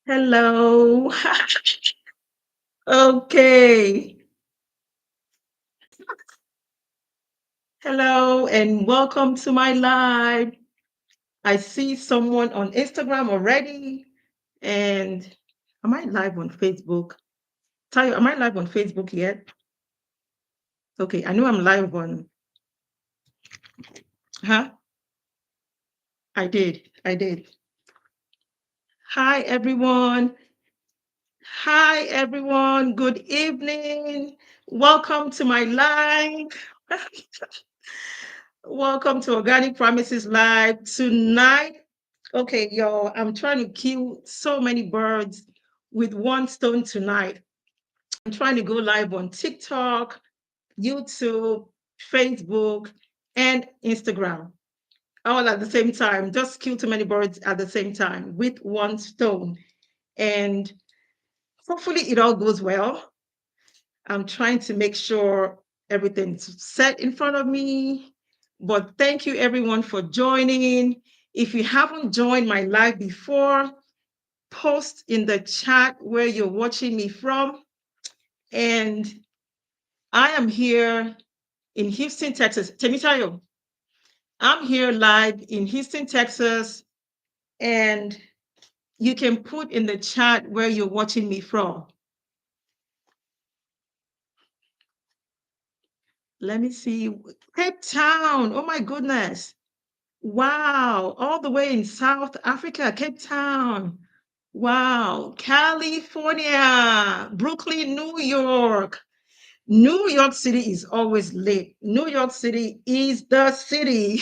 Hello. Okay. Hello and welcome to my live. I see someone on Instagram already. And am I live on Facebook? Tayo, am I live on Facebook yet? Okay, I know I'm live on. Huh? I did. Hi, everyone. Hi, everyone. Good evening. Welcome to my live. Welcome to Organic Promises Live tonight. Okay, y'all, I'm trying to kill so many birds with one stone tonight. I'm trying to go live on TikTok, YouTube, Facebook, and Instagram all at the same time. Just kill too many birds at the same time with one stone. And hopefully it all goes well. I'm trying to make sure everything's set in front of me. But thank you everyone for joining. If you haven't joined my live before, post in the chat where you're watching me from. And I am here in Houston, Texas. Temitayo, I'm here live in Houston, Texas. And you can put in the chat where you're watching me from. Let me see. Cape Town. Oh my goodness. Wow. All the way in South Africa, Cape Town. Wow. California, Brooklyn, New York. New York City is always lit. New York City is the city.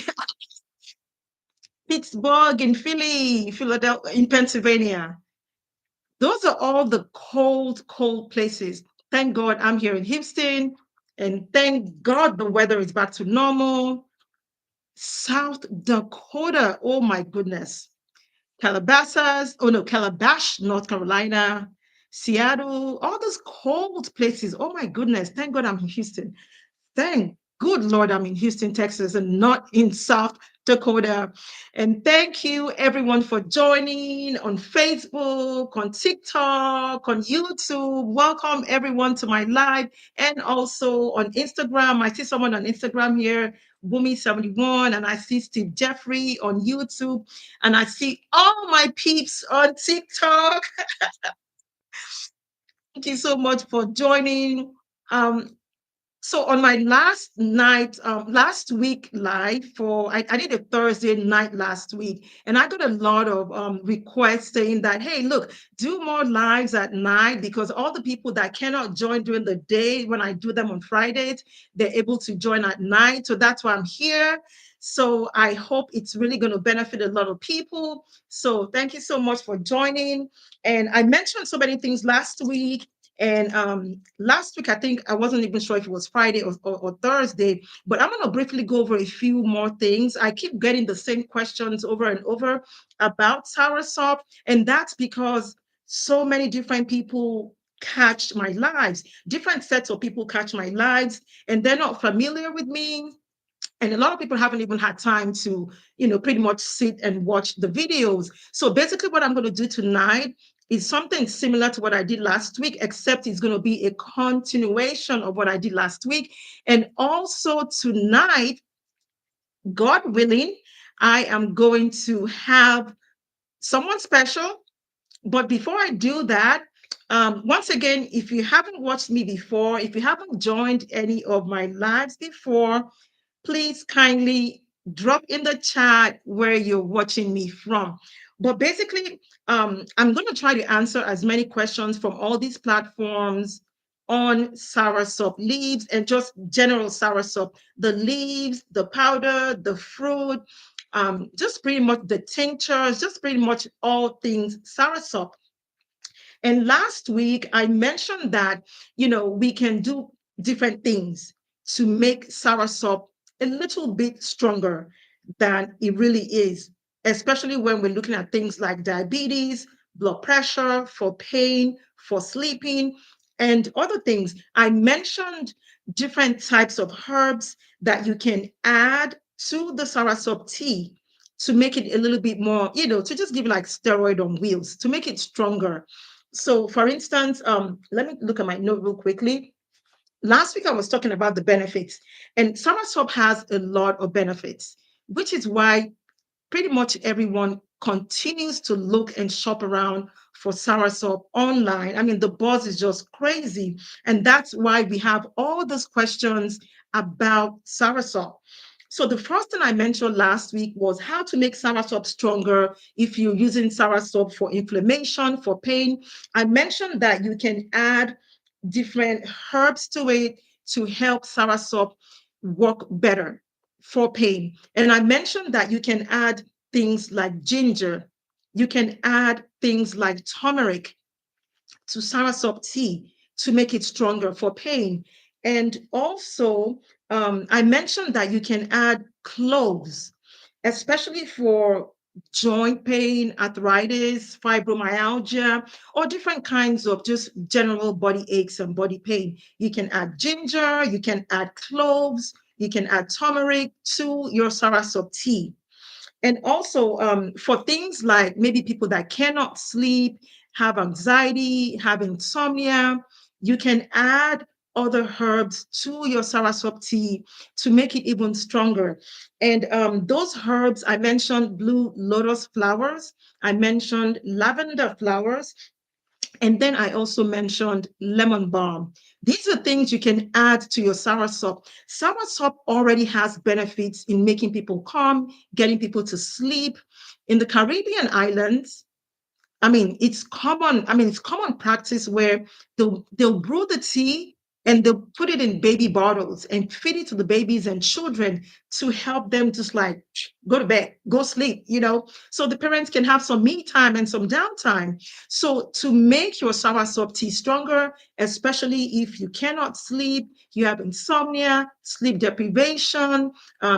Pittsburgh in Philly, Philadelphia in Pennsylvania. Those are all the cold, cold places. Thank God I'm here in Houston, and thank God the weather is back to normal. South Dakota, oh my goodness. Calabash, North Carolina, Seattle, all those cold places. Oh my goodness. Thank God I'm in Houston. Thank good Lord, I'm in Houston, Texas, and not in South Dakota. And thank you, everyone, for joining on Facebook, on TikTok, on YouTube. Welcome, everyone, to my live and also on Instagram. I see someone on Instagram here, Boomy71, and I see Steve Jeffrey on YouTube, and I see all my peeps on TikTok. Thank you so much for joining. Um, so on my last week live I did a Thursday night last week, and I got a lot of requests saying that, hey, look, do more lives at night because all the people that cannot join during the day when I do them on Fridays, they're able to join at night. So that's why I'm here. So I hope it's really going to benefit a lot of people. So thank you so much for joining. And I mentioned so many things last week. And last week, I think I wasn't even sure if it was Friday or Thursday, but I'm going to briefly go over a few more things. I keep getting the same questions over and over about Soursop, and that's because so many different people catch my lives, different sets of people catch my lives, and they're not familiar with me. And a lot of people haven't even had time to, pretty much sit and watch the videos. So basically what I'm going to do tonight is something similar to what I did last week, except it's going to be a continuation of what I did last week. And also tonight, God willing, I am going to have someone special. But before I do that, once again, if you haven't watched me before, if you haven't joined any of my lives before, please kindly drop in the chat where you're watching me from. But basically, I'm going to try to answer as many questions from all these platforms on soursop leaves and just general soursop, the leaves, the powder, the fruit, just pretty much the tinctures, just pretty much all things soursop. And last week, I mentioned that, we can do different things to make soursop a little bit stronger than it really is, especially when we're looking at things like diabetes, blood pressure, for pain, for sleeping, and other things. I mentioned different types of herbs that you can add to the soursop tea to make it a little bit more, to just give like steroid on wheels, to make it stronger. So for instance, let me look at my note real quickly. Last week I was talking about the benefits, and Soursop has a lot of benefits, which is why pretty much everyone continues to look and shop around for soursop online. I mean, the buzz is just crazy. And that's why we have all those questions about soursop. So the first thing I mentioned last week was how to make soursop stronger if you're using soursop for inflammation, for pain. I mentioned that you can add different herbs to it to help soursop work better for pain. And I mentioned that you can add things like ginger. You can add things like turmeric to soursop tea to make it stronger for pain. And also, I mentioned that you can add cloves, especially for joint pain, arthritis, fibromyalgia, or different kinds of just general body aches and body pain. You can add ginger, you can add cloves, you can add turmeric to your soursop tea. And also for things like maybe people that cannot sleep, have anxiety, have insomnia, you can add other herbs to your soursop tea to make it even stronger. And those herbs, I mentioned blue lotus flowers, I mentioned lavender flowers, and then I also mentioned lemon balm. These are things you can add to your soursop. Soursop already has benefits in making people calm, getting people to sleep. In the Caribbean islands, it's common practice where they'll brew the tea and they'll put it in baby bottles and feed it to the babies and children to help them just like go to bed, go sleep. So the parents can have some me time and some downtime. So to make your soursop tea stronger, especially if you cannot sleep, you have insomnia, sleep deprivation,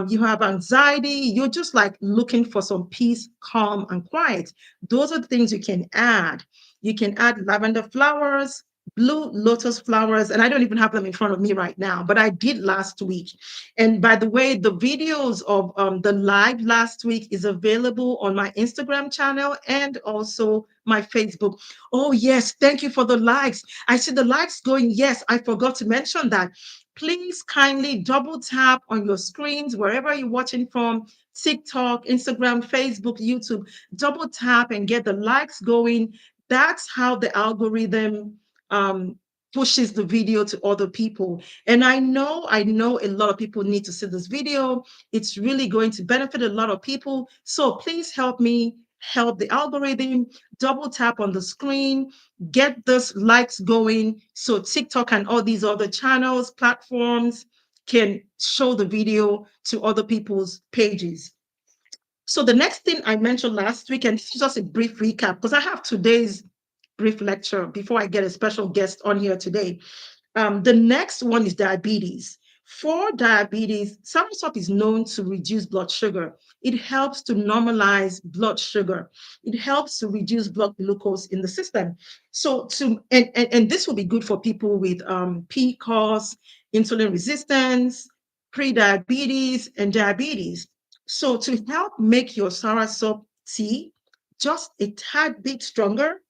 you have anxiety, you're just like looking for some peace, calm, and quiet. Those are the things you can add. You can add lavender flowers, blue lotus flowers, and I don't even have them in front of me right now, but I did last week. And by the way, the videos of the live last week is available on my Instagram channel and also my Facebook. Oh, yes. Thank you for the likes. I see the likes going. Yes, I forgot to mention that. Please kindly double tap on your screens wherever you're watching from, TikTok, Instagram, Facebook, YouTube. Double tap and get the likes going. That's how the algorithm um, pushes the video to other people. And I know a lot of people need to see this video. It's really going to benefit a lot of people. So please help me help the algorithm. Double tap on the screen, get this likes going so TikTok and all these other channels, platforms can show the video to other people's pages. So the next thing I mentioned last week, and this is just a brief recap because I have today's brief lecture before I get a special guest on here today. The next one is diabetes. For diabetes, soursop is known to reduce blood sugar. It helps to normalize blood sugar. It helps to reduce blood glucose in the system. So and this will be good for people with PCOS, insulin resistance, pre-diabetes, and diabetes. So to help make your soursop tea just a tad bit stronger,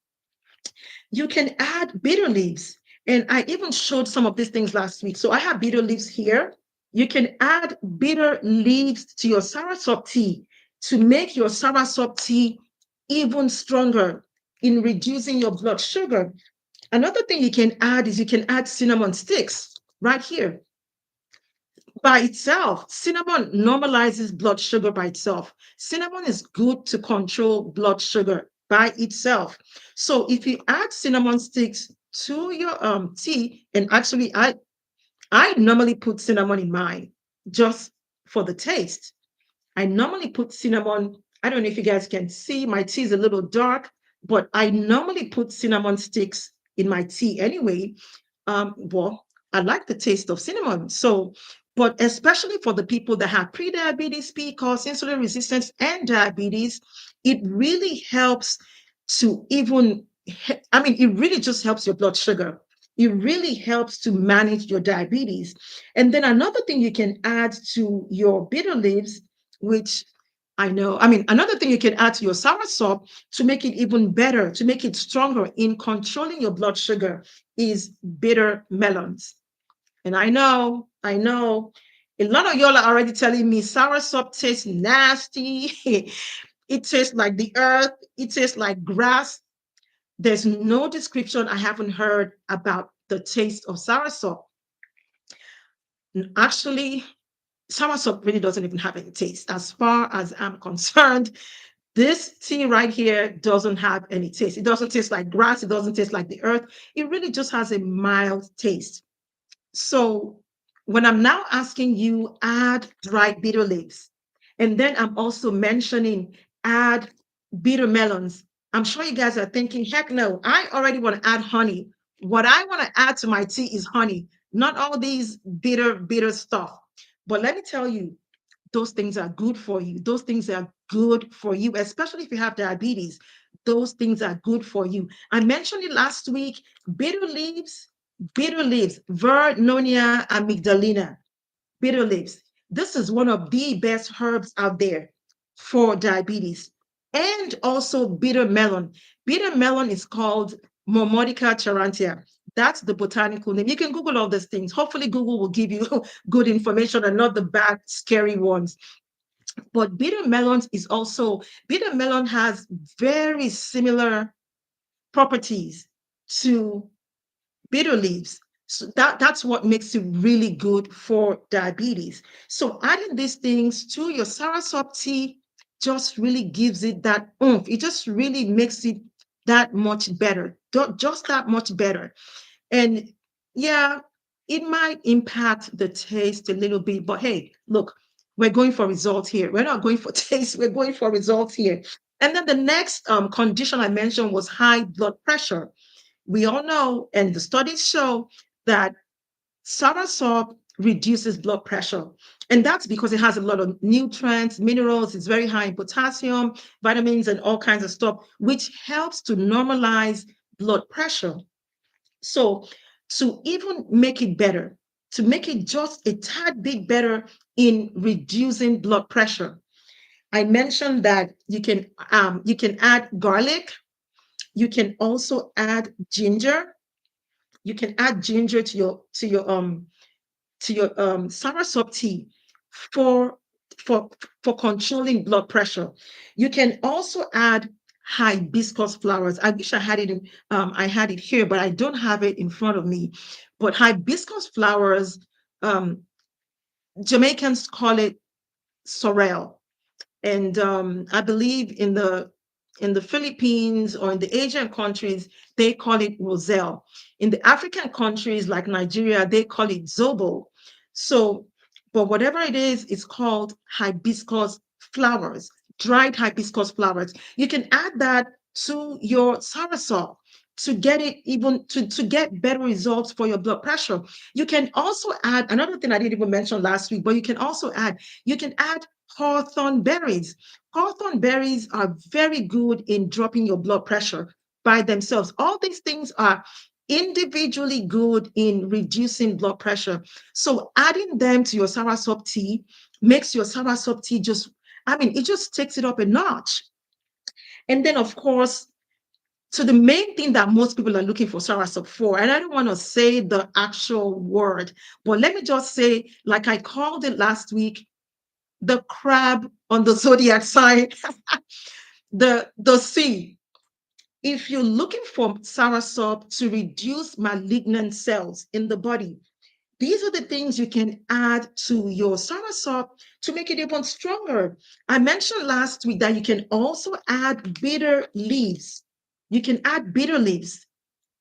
you can add bitter leaves. And I even showed some of these things last week. So I have bitter leaves here. You can add bitter leaves to your soursop tea to make your soursop tea even stronger in reducing your blood sugar. Another thing you can add is you can add cinnamon sticks right here by itself. Cinnamon normalizes blood sugar by itself. Cinnamon is good to control blood sugar by itself. So if you add cinnamon sticks to your tea, and actually I normally put cinnamon in mine just for the taste. I normally put cinnamon. I don't know if you guys can see, my tea is a little dark, but I normally put cinnamon sticks in my tea anyway. Well, I like the taste of cinnamon. So, but especially for the people that have pre-diabetes, PCOS, insulin resistance, and diabetes, it really helps to it really just helps your blood sugar. It really helps to manage your diabetes. And then another thing you can add to your bitter leaves, which I know. I mean, another thing you can add to your soursop to make it even better, to make it stronger in controlling your blood sugar is bitter melons. And I know, a lot of y'all are already telling me soursop tastes nasty. It tastes like the earth. It tastes like grass. There's no description I haven't heard about the taste of soursop. Actually, soursop really doesn't even have any taste. As far as I'm concerned, this tea right here doesn't have any taste. It doesn't taste like grass. It doesn't taste like the earth. It really just has a mild taste. So when I'm now asking you add dried bitter leaves, and then I'm also mentioning add bitter melons, I'm sure you guys are thinking, heck no, I already want to add honey. What I want to add to my tea is honey, not all these bitter stuff. But let me tell you, those things are good for you. Those things are good for you, especially if you have diabetes. Those things are good for you. I mentioned it last week. Bitter leaves, bitter leaves, Vernonia amygdalina, bitter leaves. This is one of the best herbs out there for diabetes. And also bitter melon. Bitter melon is called Momodica charantia. That's the botanical name. You can Google all these things. Hopefully, Google will give you good information and not the bad, scary ones. But bitter melon has very similar properties to bitter leaves. So that's what makes it really good for diabetes. So adding these things to your soursop tea just really gives it that oomph. It just really makes it that much better, just that much better. And yeah, it might impact the taste a little bit, but hey, look, we're going for results here. We're not going for taste, we're going for results here. And then the next condition I mentioned was high blood pressure. We all know, and the studies show that soursop reduces blood pressure. And that's because it has a lot of nutrients, minerals, it's very high in potassium, vitamins, and all kinds of stuff, which helps to normalize blood pressure. So, to even make it better, to make it just a tad bit better in reducing blood pressure, I mentioned that you can add garlic. You can also add ginger. You can add ginger to your soursop tea for for for controlling blood pressure. You can also add hibiscus flowers. I wish I had it here, but I don't have it in front of me. But hibiscus flowers, um, Jamaicans call it sorrel, and I believe in the Philippines or in the Asian countries they call it roselle. In the African countries like Nigeria, they call it zobo. So, but whatever it is, it's called hibiscus flowers, dried hibiscus flowers. You can add that to your soursop to get it even to get better results for your blood pressure. You can also add another thing I didn't even mention last week, but you can add hawthorn berries. Hawthorn berries are very good in dropping your blood pressure by themselves. All these things are individually good in reducing blood pressure. So adding them to your soursop tea makes your soursop tea it just takes it up a notch. And then, of course, so the main thing that most people are looking for soursop for, and I don't want to say the actual word, but let me just say, like I called it last week, the crab on the zodiac sign, the C. If you're looking for soursop to reduce malignant cells in the body, these are the things you can add to your soursop to make it even stronger. I mentioned last week that you can also add bitter leaves. You can add bitter leaves,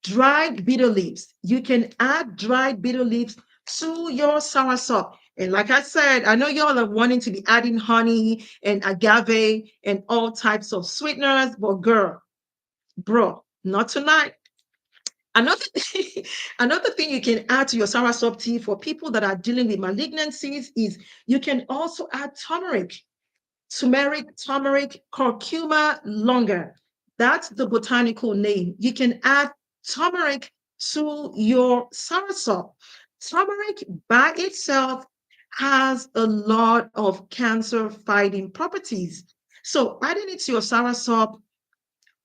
dried bitter leaves. You can add dried bitter leaves to your soursop. And like I said, I know y'all are wanting to be adding honey and agave and all types of sweeteners, but girl, bro, not tonight. Another thing, another thing you can add to your soursop tea for people that are dealing with malignancies is you can also add turmeric, curcuma longa. That's the botanical name. You can add turmeric to your soursop. Turmeric by itself has a lot of cancer fighting properties. So adding it to your soursop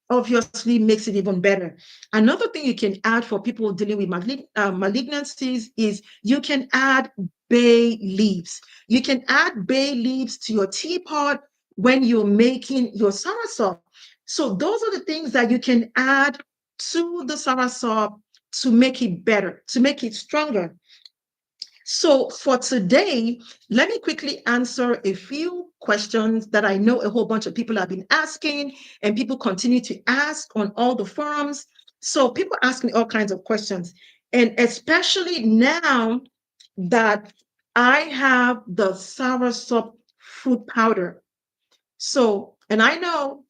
obviously makes it even better. Another thing you can add for people dealing with malignancies is you can add bay leaves. You can add bay leaves to your teapot when you're making your soursop. So those are the things that you can add to the soursop to make it better, to make it stronger. So for today, let me quickly answer a few questions that I know a whole bunch of people have been asking, and people continue to ask on all the forums. So people ask me all kinds of questions, and especially now that I have the soursop fruit powder. So, and I know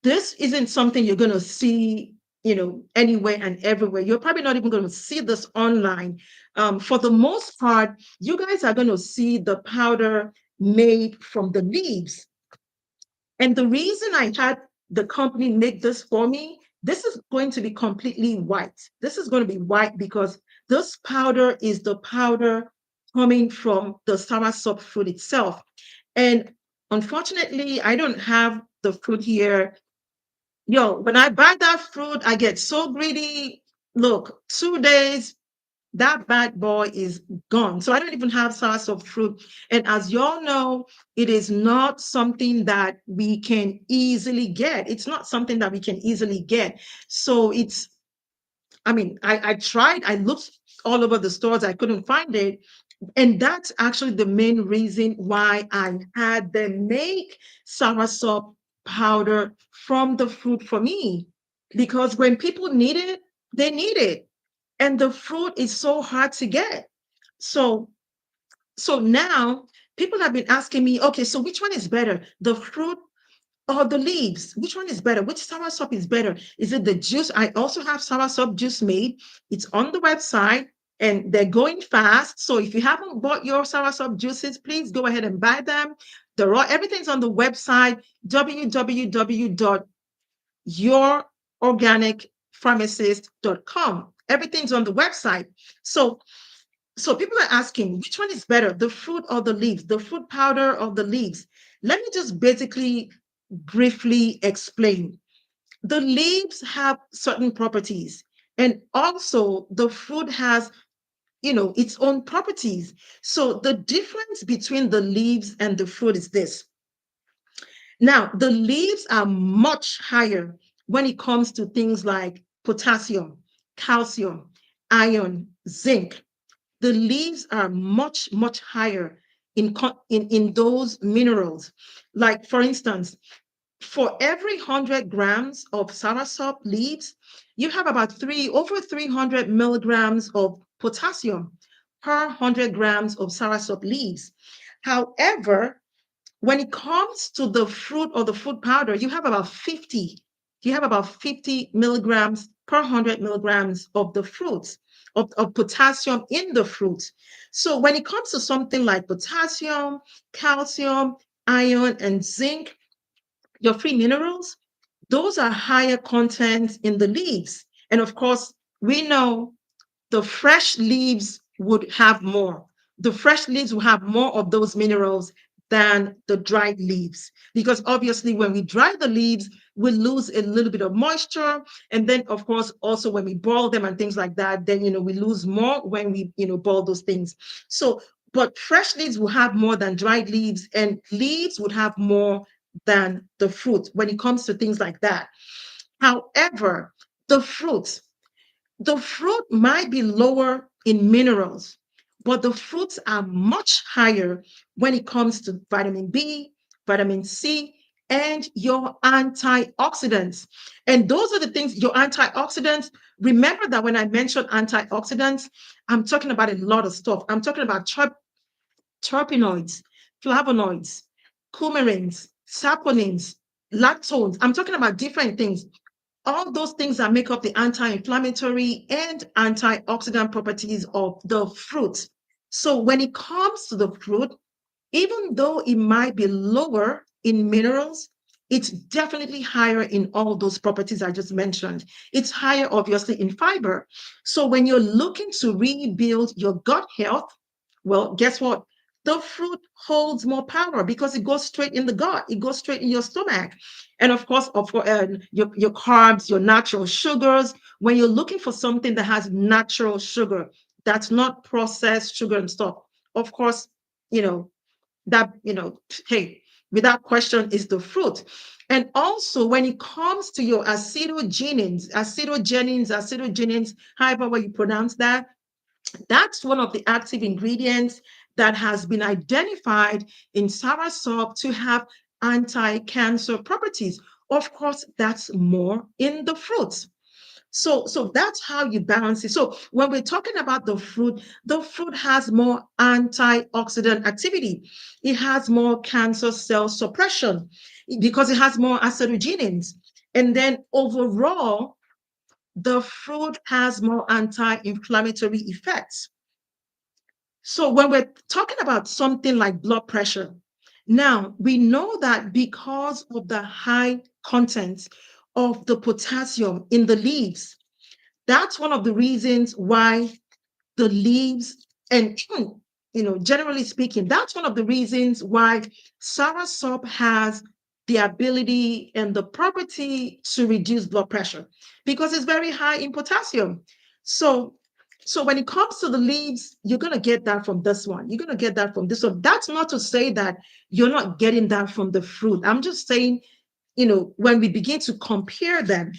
this isn't something you're going to see, anywhere and everywhere. You're probably not even going to see this online. For the most part, you guys are going to see the powder made from the leaves. And the reason I had the company make this for me, this is going to be completely white. This is going to be white because this powder is the powder coming from the soursop fruit itself. And unfortunately, I don't have the fruit here. Yo, when I buy that fruit, I get so greedy. Look, 2 days, that bad boy is gone. So I don't even have soursop fruit. And as y'all know, it is not something that we can easily get. It's not something that we can easily get. So I tried, I looked all over the stores, I couldn't find it. And that's actually the main reason why I had them make soursop powder from the fruit for me. Because when people need it, they need it. And the fruit is so hard to get. So so now people have been asking me, okay, so which one is better? The fruit or the leaves? Which one is better? Which soursop is better? Is it the juice? I also have soursop juice made. It's on the website and they're going fast. So if you haven't bought your soursop juices, please go ahead and buy them. Everything's on the website, www.yourorganicpharmacist.com. Everything's on the website. So people are asking, which one is better, the fruit or the leaves, the fruit powder or the leaves? Let me just basically briefly explain. The leaves have certain properties, and also the fruit has, its own properties. So the difference between the leaves and the fruit is this. Now, the leaves are much higher when it comes to things like potassium, calcium, iron, zinc. The leaves are much, much higher in those minerals. Like, for instance, for every 100 grams of soursop leaves, you have about over 300 milligrams of potassium per 100 grams of soursop leaves. However, when it comes to the fruit or the fruit powder, you have about 50 milligrams per 100 milligrams of the fruits of potassium in the fruit. So when it comes to something like potassium, calcium, iron, and zinc, your free minerals, those are higher content in the leaves. And of course, we know the fresh leaves would have more. The fresh leaves will have more of those minerals than the dried leaves. Because obviously, when we dry the leaves, we lose a little bit of moisture. And then, of course, also when we boil them and things like that, then, we lose more when we, boil those things. So, but fresh leaves will have more than dried leaves, and leaves would have more than the fruit when it comes to things like that. However, the fruit, the fruit might be lower in minerals, but the fruits are much higher when it comes to vitamin B, vitamin C, and your antioxidants. And those are the things, your antioxidants. Remember that when I mentioned antioxidants, I'm talking about a lot of stuff. I'm talking about terpenoids, flavonoids, coumarins, saponins, lactones. I'm talking about different things. All those things that make up the anti-inflammatory and antioxidant properties of the fruit. So when it comes to the fruit, even though it might be lower in minerals, it's definitely higher in all those properties I just mentioned. It's higher, obviously, in fiber. So when you're looking to rebuild your gut health, well, guess what? The fruit holds more power because it goes straight in the gut. It goes straight in your stomach. And of course, your carbs, your natural sugars. When you're looking for something that has natural sugar, that's not processed sugar and stuff. Of course, you know, that, hey, without question is the fruit. And also when it comes to your acidogenins, however you pronounce that, that's one of the active ingredients that has been identified in soursop to have anti-cancer properties. Of course, that's more in the fruits. So that's how you balance it. So when we're talking about the fruit has more antioxidant activity. It has more cancer cell suppression because it has more acidogenins. And then overall, the fruit has more anti-inflammatory effects. So when we're talking about something like blood pressure, now we know that because of the high content of the potassium in the leaves, that's one of the reasons why the leaves, and even, generally speaking, that's one of the reasons why soursop has the ability and the property to reduce blood pressure because it's very high in potassium. So, so when it comes to the leaves, you're going to get that from this one. You're going to get that from this one. That's not to say that you're not getting that from the fruit. I'm just saying, when we begin to compare them,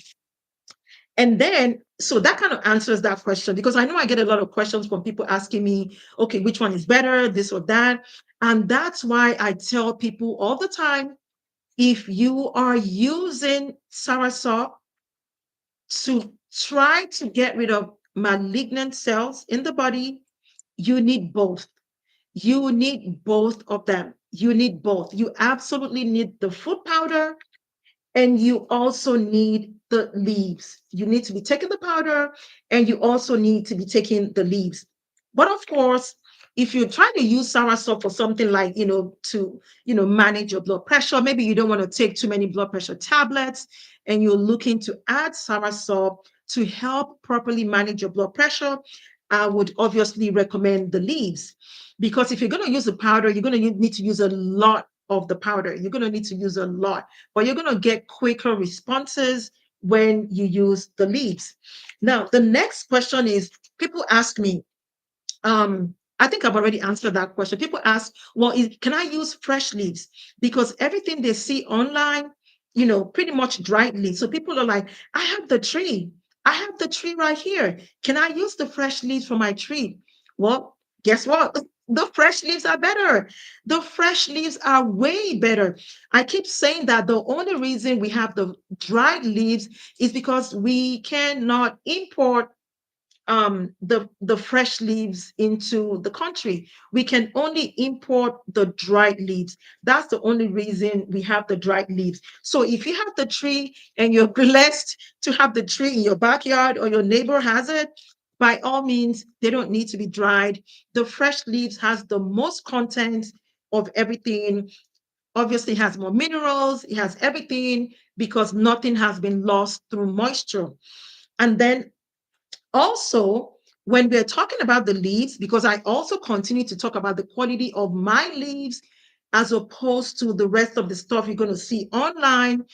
and then, so that kind of answers that question because I know I get a lot of questions from people asking me, okay, which one is better, this or that. And that's why I tell people all the time, if you are using soursop to try to get rid of malignant cells in the body, you need both. You need both of them. You need both. You absolutely need the food powder and you also need the leaves. You need to be taking the powder and you also need to be taking the leaves. But of course, if you're trying to use soursop for something like, to, manage your blood pressure, maybe you don't want to take too many blood pressure tablets and you're looking to add soursop to help properly manage your blood pressure, I would obviously recommend the leaves. Because if you're going to use the powder, you're going to need to use a lot of the powder. You're going to need to use a lot, but you're going to get quicker responses when you use the leaves. Now, the next question is people ask me, I think I've already answered that question. People ask, well, can I use fresh leaves? Because everything they see online, pretty much dried leaves. So people are like, I have the tree. I have the tree right here. Can I use the fresh leaves from my tree? Well, guess what? The fresh leaves are better. The fresh leaves are way better. I keep saying that the only reason we have the dried leaves is because we cannot import the fresh leaves into the country. We can only import the dried leaves. That's the only reason we have the dried leaves. So if you have the tree and you're blessed to have the tree in your backyard or your neighbor has it, by all means, they don't need to be dried. The fresh leaves has the most content of everything. Obviously, it has more minerals, it has everything because nothing has been lost through moisture. And then also, when we're talking about the leaves, because I also continue to talk about the quality of my leaves as opposed to the rest of the stuff you're going to see online,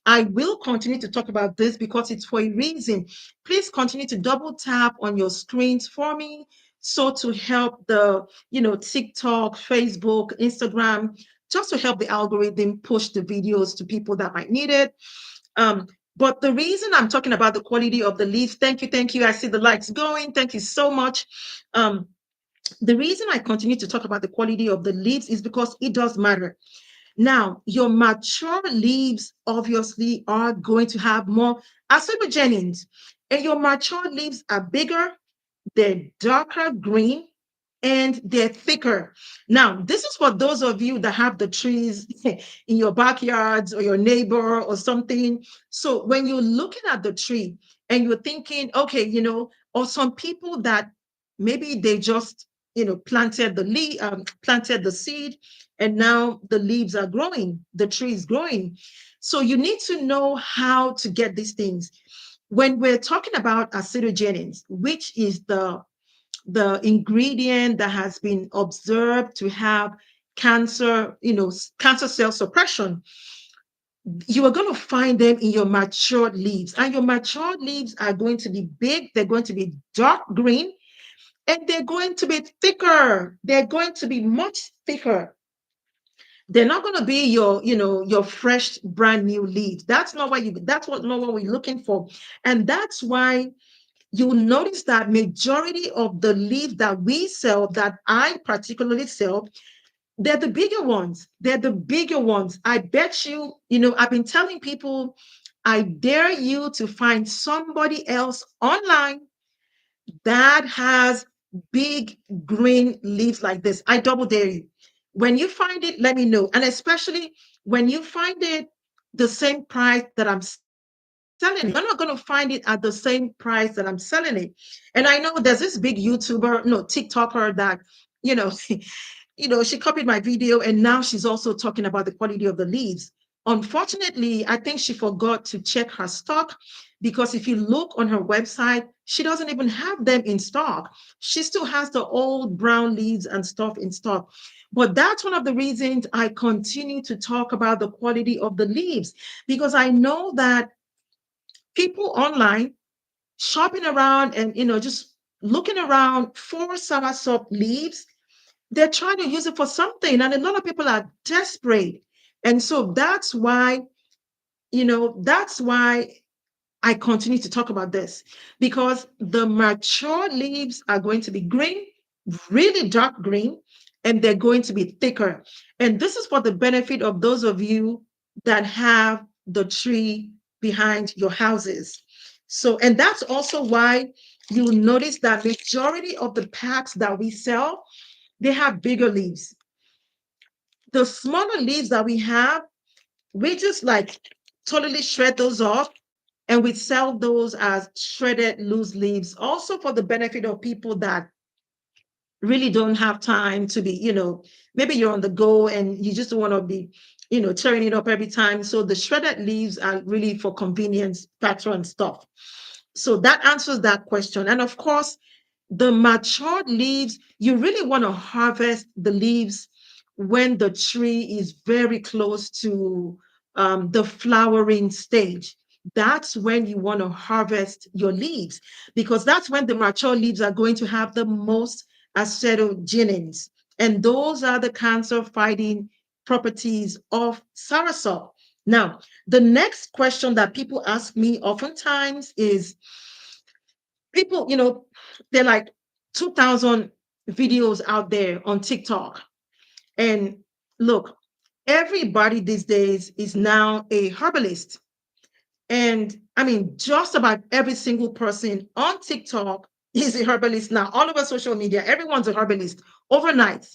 I will continue to talk about this because it's for a reason. Please continue to double tap on your screens for me. So to help the, TikTok, Facebook, Instagram, just to help the algorithm push the videos to people that might need it. Um, but the reason I'm talking about the quality of the leaves, thank you, thank you. I see the likes going. Thank you so much. Um, the reason I continue to talk about the quality of the leaves is because it does matter. Now, your mature leaves obviously are going to have more acerbogenins, and your mature leaves are bigger, they're darker green, and they're thicker. Now, this is for those of you that have the trees in your backyards or your neighbor or something. So when you're looking at the tree and you're thinking, okay, or some people that maybe they just, planted the seed, and now the leaves are growing, the tree is growing. So you need to know how to get these things. When we're talking about acidogenins, which is the ingredient that has been observed to have cancer, cancer cell suppression, you are going to find them in your matured leaves. And your matured leaves are going to be big, they're going to be dark green, and they're going to be thicker. They're going to be much thicker. They're not going to be your fresh, brand new leaves. Not what we're looking for. And that's why you'll notice that majority of the leaves that we sell, that I particularly sell, they're the bigger ones. They're the bigger ones. I bet you, I've been telling people, I dare you to find somebody else online that has big green leaves like this. I double dare you. When you find it, let me know. And especially when you find it the same price that I'm selling it, you're not going to find it at the same price that I'm selling it. And I know there's this big YouTuber, no, TikToker that, you know, she copied my video and now she's also talking about the quality of the leaves. Unfortunately, I think she forgot to check her stock, because if you look on her website, she doesn't even have them in stock. She still has the old brown leaves and stuff in stock. But that's one of the reasons I continue to talk about the quality of the leaves, because I know that people online shopping around and just looking around for soursop leaves, they're trying to use it for something, and a lot of people are desperate. And so that's why I continue to talk about this, because the mature leaves are going to be green, really dark green, and they're going to be thicker. And this is for the benefit of those of you that have the tree behind your houses. So, and that's also why you'll notice that majority of the packs that we sell, they have bigger leaves. The smaller leaves that we have, we just like totally shred those off, and we sell those as shredded loose leaves, also for the benefit of people that really don't have time to be, maybe you're on the go and you just don't want to be, tearing it up every time. So the shredded leaves are really for convenience factor and stuff. So that answers that question. And of course, the matured leaves, you really want to harvest the leaves when the tree is very close to the flowering stage. That's when you want to harvest your leaves, because that's when the mature leaves are going to have the most acetogenins. And those are the cancer fighting properties of soursop. Now, the next question that people ask me oftentimes is, people, they're like 2,000 videos out there on TikTok. And look, everybody these days is now a herbalist. And I mean, just about every single person on TikTok is a herbalist now. All over social media, everyone's a herbalist overnight.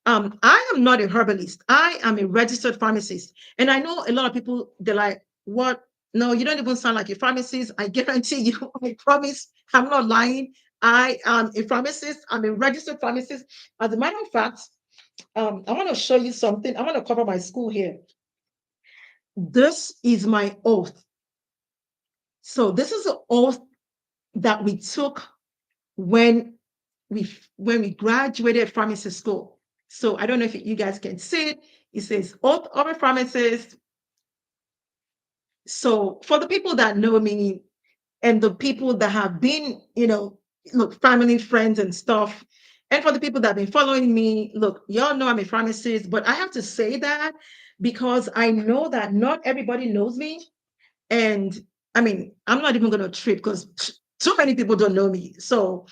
I am not a herbalist. I am a registered pharmacist. And I know a lot of people, they're like, what? No, you don't even sound like a pharmacist. I guarantee you, I promise, I'm not lying. I am a pharmacist. I'm a registered pharmacist. As a matter of fact, I want to show you something. I want to cover my school here. This is my oath. So this is an oath that we took when we graduated pharmacy school. So I don't know if you guys can see it. It says oath of a pharmacist. So for the people that know me and the people that have been, look, family, friends, and stuff, and for the people that have been following me, look, y'all know I'm a pharmacist, but I have to say that because I know that not everybody knows me. And I mean, I'm not even going to trip because too many people don't know me. So,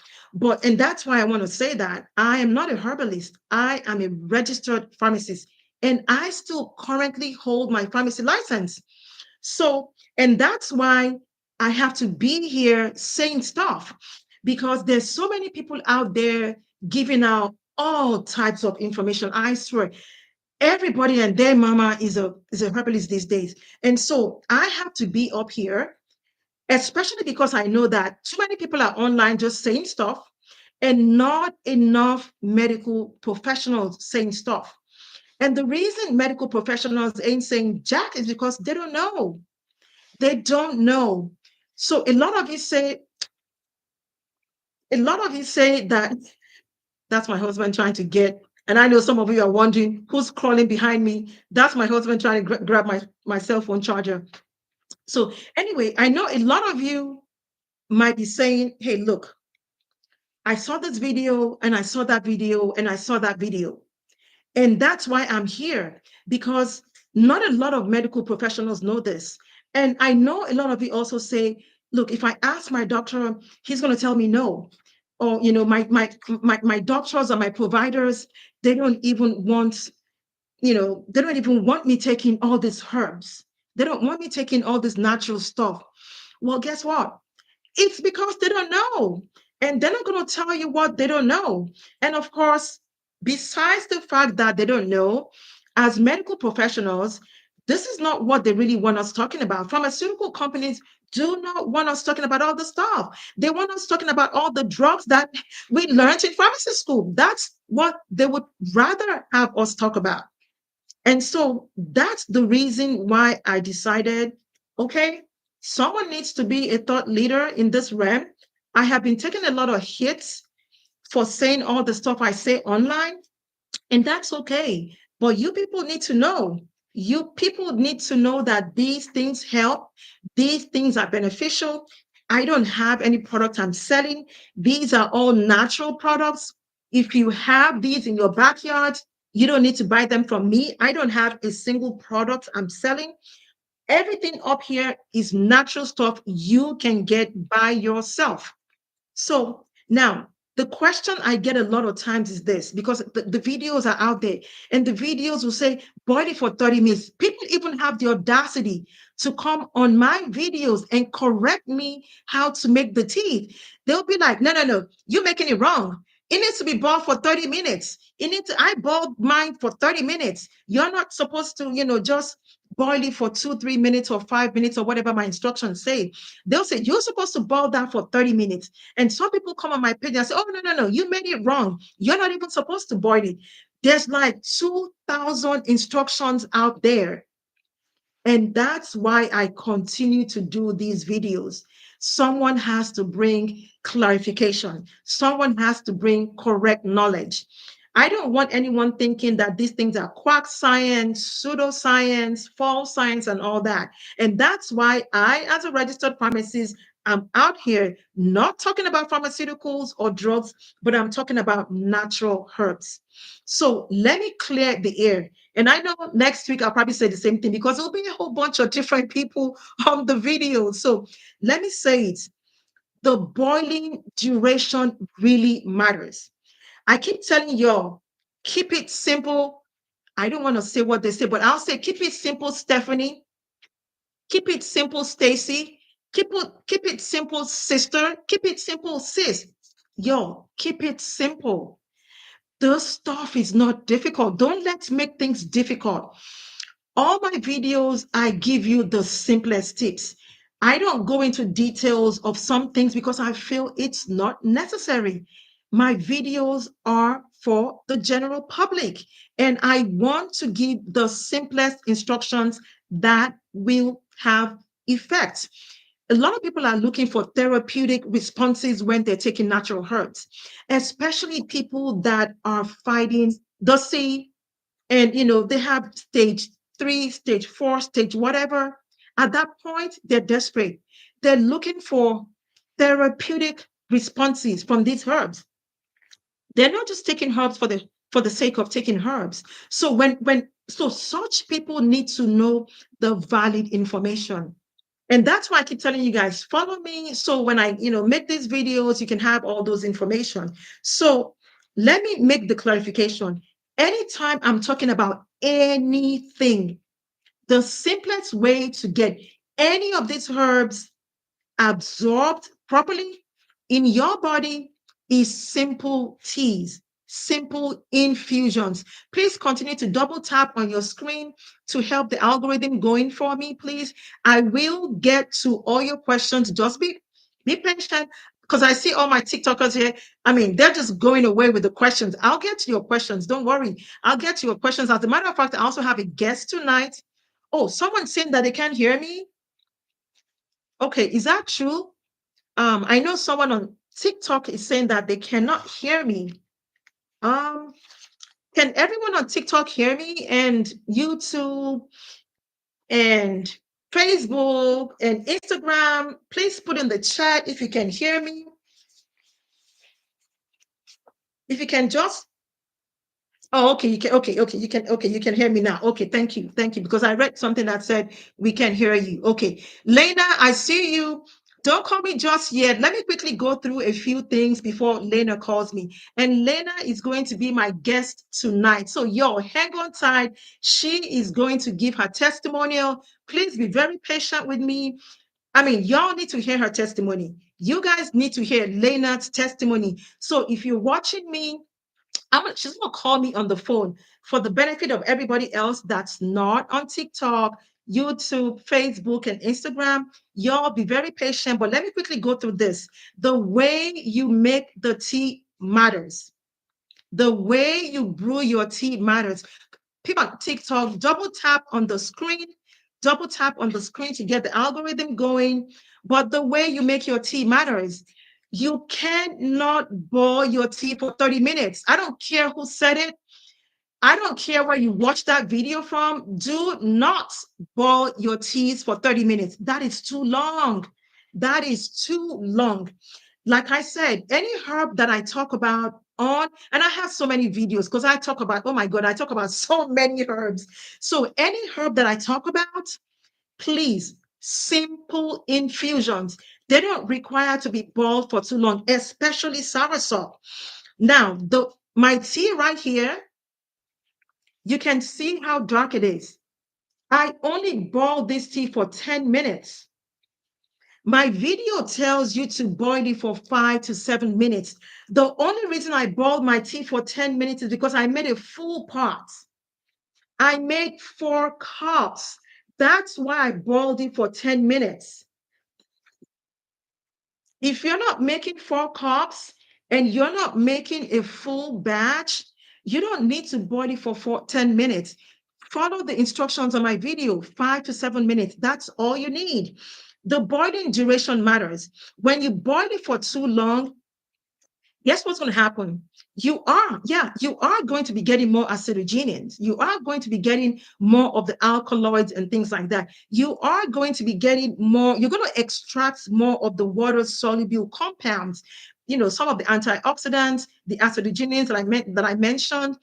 and that's why I want to say that I am not a herbalist. I am a registered pharmacist, and I still currently hold my pharmacy license. So, and that's why I have to be here saying stuff, because there's so many people out there giving out all types of information. I swear, everybody and their mama is a herbalist these days. And so I have to be up here, especially because I know that too many people are online just saying stuff and not enough medical professionals saying stuff. And the reason medical professionals ain't saying jack is because they don't know. They don't know. So a lot of you say, A lot of you say that that's my husband trying to get, and I know some of you are wondering who's crawling behind me. That's my husband trying to grab my cell phone charger. So anyway, I know a lot of you might be saying, hey, look, I saw this video and I saw that video and I saw that video. And that's why I'm here, because not a lot of medical professionals know this. And I know a lot of you also say, look, if I ask my doctor, he's going to tell me no. Or, my doctors or my providers, they don't even want, they don't even want me taking all these herbs. They don't want me taking all this natural stuff. Well, guess what? It's because they don't know. And they're not going to tell you what they don't know. And of course, besides the fact that they don't know, as medical professionals, this is not what they really want us talking about. Pharmaceutical companies do not want us talking about all the stuff. They want us talking about all the drugs that we learned in pharmacy school. That's what they would rather have us talk about. And so that's the reason why I decided, okay, someone needs to be a thought leader in this realm. I have been taking a lot of hits for saying all the stuff I say online, and that's okay. But you people need to know. You people need to know that these things help. These things are beneficial. I don't have any product I'm selling. These are all natural products. If you have these in your backyard, you don't need to buy them from me. I don't have a single product I'm selling. Everything up here is natural stuff you can get by yourself. So now, the question I get a lot of times is this, because the videos are out there and the videos will say, boil it for 30 minutes. People even have the audacity to come on my videos and correct me how to make the tea. They'll be like, no, no, no, you're making it wrong. It needs to be boiled for 30 minutes. I boiled mine for 30 minutes. You're not supposed to, just boil it for 2, 3 minutes or 5 minutes or whatever my instructions say. They'll say, you're supposed to boil that for 30 minutes. And some people come on my page and say, oh, no, no, no, you made it wrong. You're not even supposed to boil it. There's like 2,000 instructions out there. And that's why I continue to do these videos. Someone has to bring clarification. Someone has to bring correct knowledge. I don't want anyone thinking that these things are quack science, pseudoscience, false science, and all that. And that's why I, as a registered pharmacist, I'm out here not talking about pharmaceuticals or drugs, but I'm talking about natural herbs. So let me clear the air. And I know next week I'll probably say the same thing because there'll be a whole bunch of different people on the video. So let me say it. The boiling duration really matters. I keep telling y'all, keep it simple. I don't want to say what they say, but I'll say keep it simple, Stephanie. Keep it simple, Stacy. Keep it simple, sister. Keep it simple, sis. Yo, keep it simple. This stuff is not difficult. Don't let's make things difficult. All my videos, I give you the simplest tips. I don't go into details of some things because I feel it's not necessary. My videos are for the general public, and I want to give the simplest instructions that will have effect. A lot of people are looking for therapeutic responses when they're taking natural herbs, especially people that are fighting the sea and they have stage 3, stage 4, stage whatever. At that point, they're desperate. They're looking for therapeutic responses from these herbs. They're not just taking herbs for the sake of taking herbs. So so such people need to know the valid information. And that's why I keep telling you guys, follow me. So when I, make these videos, you can have all those information. So let me make the clarification. Anytime I'm talking about anything, the simplest way to get any of these herbs absorbed properly in your body is simple teas, simple infusions. Please continue to double tap on your screen to help the algorithm going for me, please. I will get to all your questions. Just be patient because I see all my TikTokers here. I mean, they're just going away with the questions. I'll get to your questions. Don't worry. I'll get to your questions. As a matter of fact, I also have a guest tonight. Oh, someone's saying that they can't hear me. Okay, is that true? I know someone on TikTok is saying that they cannot hear me. Um, can everyone on TikTok hear me? And YouTube and Facebook and Instagram, please put in the chat if you can hear me. If you can just Oh, okay, you can, okay, you can hear me now. Okay, thank you, because I read something that said we can hear you. Okay, Lena, I see you. Don't call me just yet. Let me quickly go through a few things before Lena calls me. And Lena is going to be my guest tonight. So, yo, hang on tight. She is going to give her testimonial. Please be very patient with me. I mean, y'all need to hear her testimony. You guys need to hear Lena's testimony. So, if you're watching me, she's gonna call me on the phone for the benefit of everybody else that's not on TikTok, YouTube, Facebook, and Instagram. Y'all be very patient, but let me quickly go through this. The way you make the tea matters. The way you brew your tea matters. People on TikTok, double tap on the screen to get the algorithm going. But the way you make your tea matters. You cannot boil your tea for 30 minutes. I don't care who said it. I don't care where you watch that video from. Do not boil your teas for 30 minutes. That is too long. That is too long. Like I said, any herb that I talk about on, and I have so many videos because I talk about, oh my God, I talk about so many herbs. So any herb that I talk about, please, simple infusions. They don't require to be boiled for too long, especially soursop. Now, my tea right here, you can see how dark it is. I only boil this tea for 10 minutes. My video tells you to boil it for 5 to 7 minutes. The only reason I boiled my tea for 10 minutes is because I made a full pot. I made 4 cups. That's why I boiled it for 10 minutes. If you're not making 4 cups and you're not making a full batch, you don't need to boil it for 10 minutes. Follow the instructions on my video, 5 to 7 minutes. That's all you need. The boiling duration matters. When you boil it for too long, guess what's going to happen? You are going to be getting more acidogenins. You are going to be getting more of the alkaloids and things like that. You are going to be getting more, you're going to extract more of the water soluble compounds, some of the antioxidants, the acidogenins that I mentioned.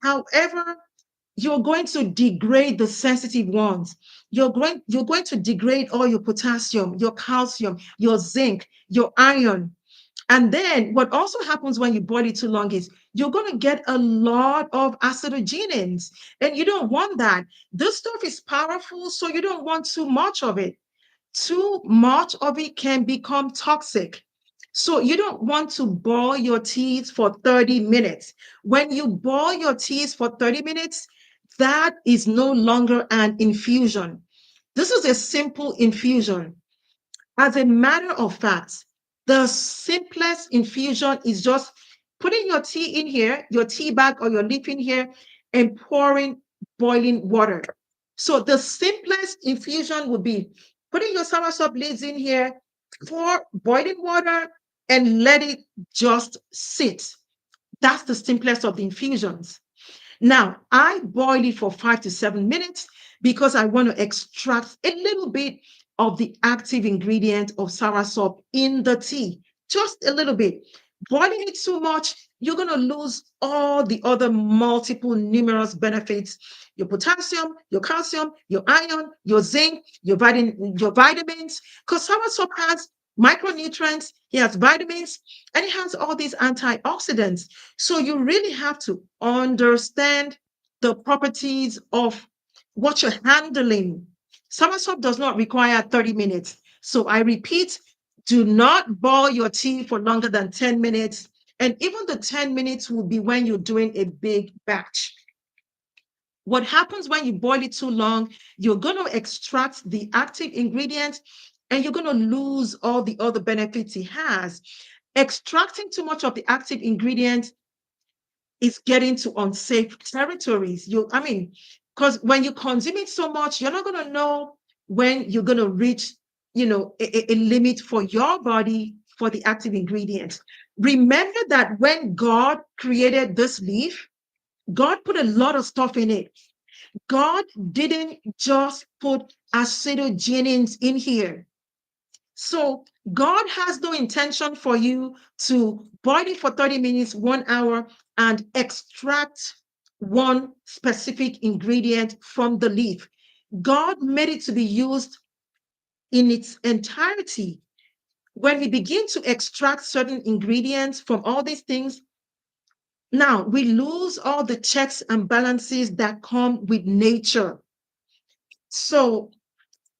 However, you're going to degrade the sensitive ones. You're going to degrade all your potassium, your calcium, your zinc, your iron. And then what also happens when you boil it too long is you're going to get a lot of acidogenins, and you don't want that. This stuff is powerful, so you don't want too much of it. Too much of it can become toxic. So you don't want to boil your teas for 30 minutes. When you boil your teas for 30 minutes, that is no longer an infusion. This is a simple infusion. As a matter of fact, the simplest infusion is just putting your tea in here, your tea bag or your leaf in here, and pouring boiling water. So the simplest infusion would be putting your soursop leaves in here, pour boiling water, and let it just sit. That's the simplest of the infusions. Now, I boil it for 5 to 7 minutes because I want to extract a little bit of the active ingredient of soursop in the tea, just a little bit. Boiling it too much, you're going to lose all the other multiple numerous benefits: your potassium, your calcium, your iron, your zinc, your vitamins, because soursop has micronutrients, it has vitamins, and it has all these antioxidants. So you really have to understand the properties of what you're handling. Soursop does not require 30 minutes. So I repeat, do not boil your tea for longer than 10 minutes. And even the 10 minutes will be when you're doing a big batch. What happens when you boil it too long, you're going to extract the active ingredient and you're going to lose all the other benefits it has. Extracting too much of the active ingredient is getting to unsafe territories. Because when you consume it so much, you're not going to know when you're going to reach, a limit for your body for the active ingredients. Remember that when God created this leaf, God put a lot of stuff in it. God didn't just put acetogenins in here. So God has no intention for you to boil it for 30 minutes, 1 hour, and extract one specific ingredient from the leaf. God made it to be used in its entirety. When we begin to extract certain ingredients from all these things, now we lose all the checks and balances that come with nature. So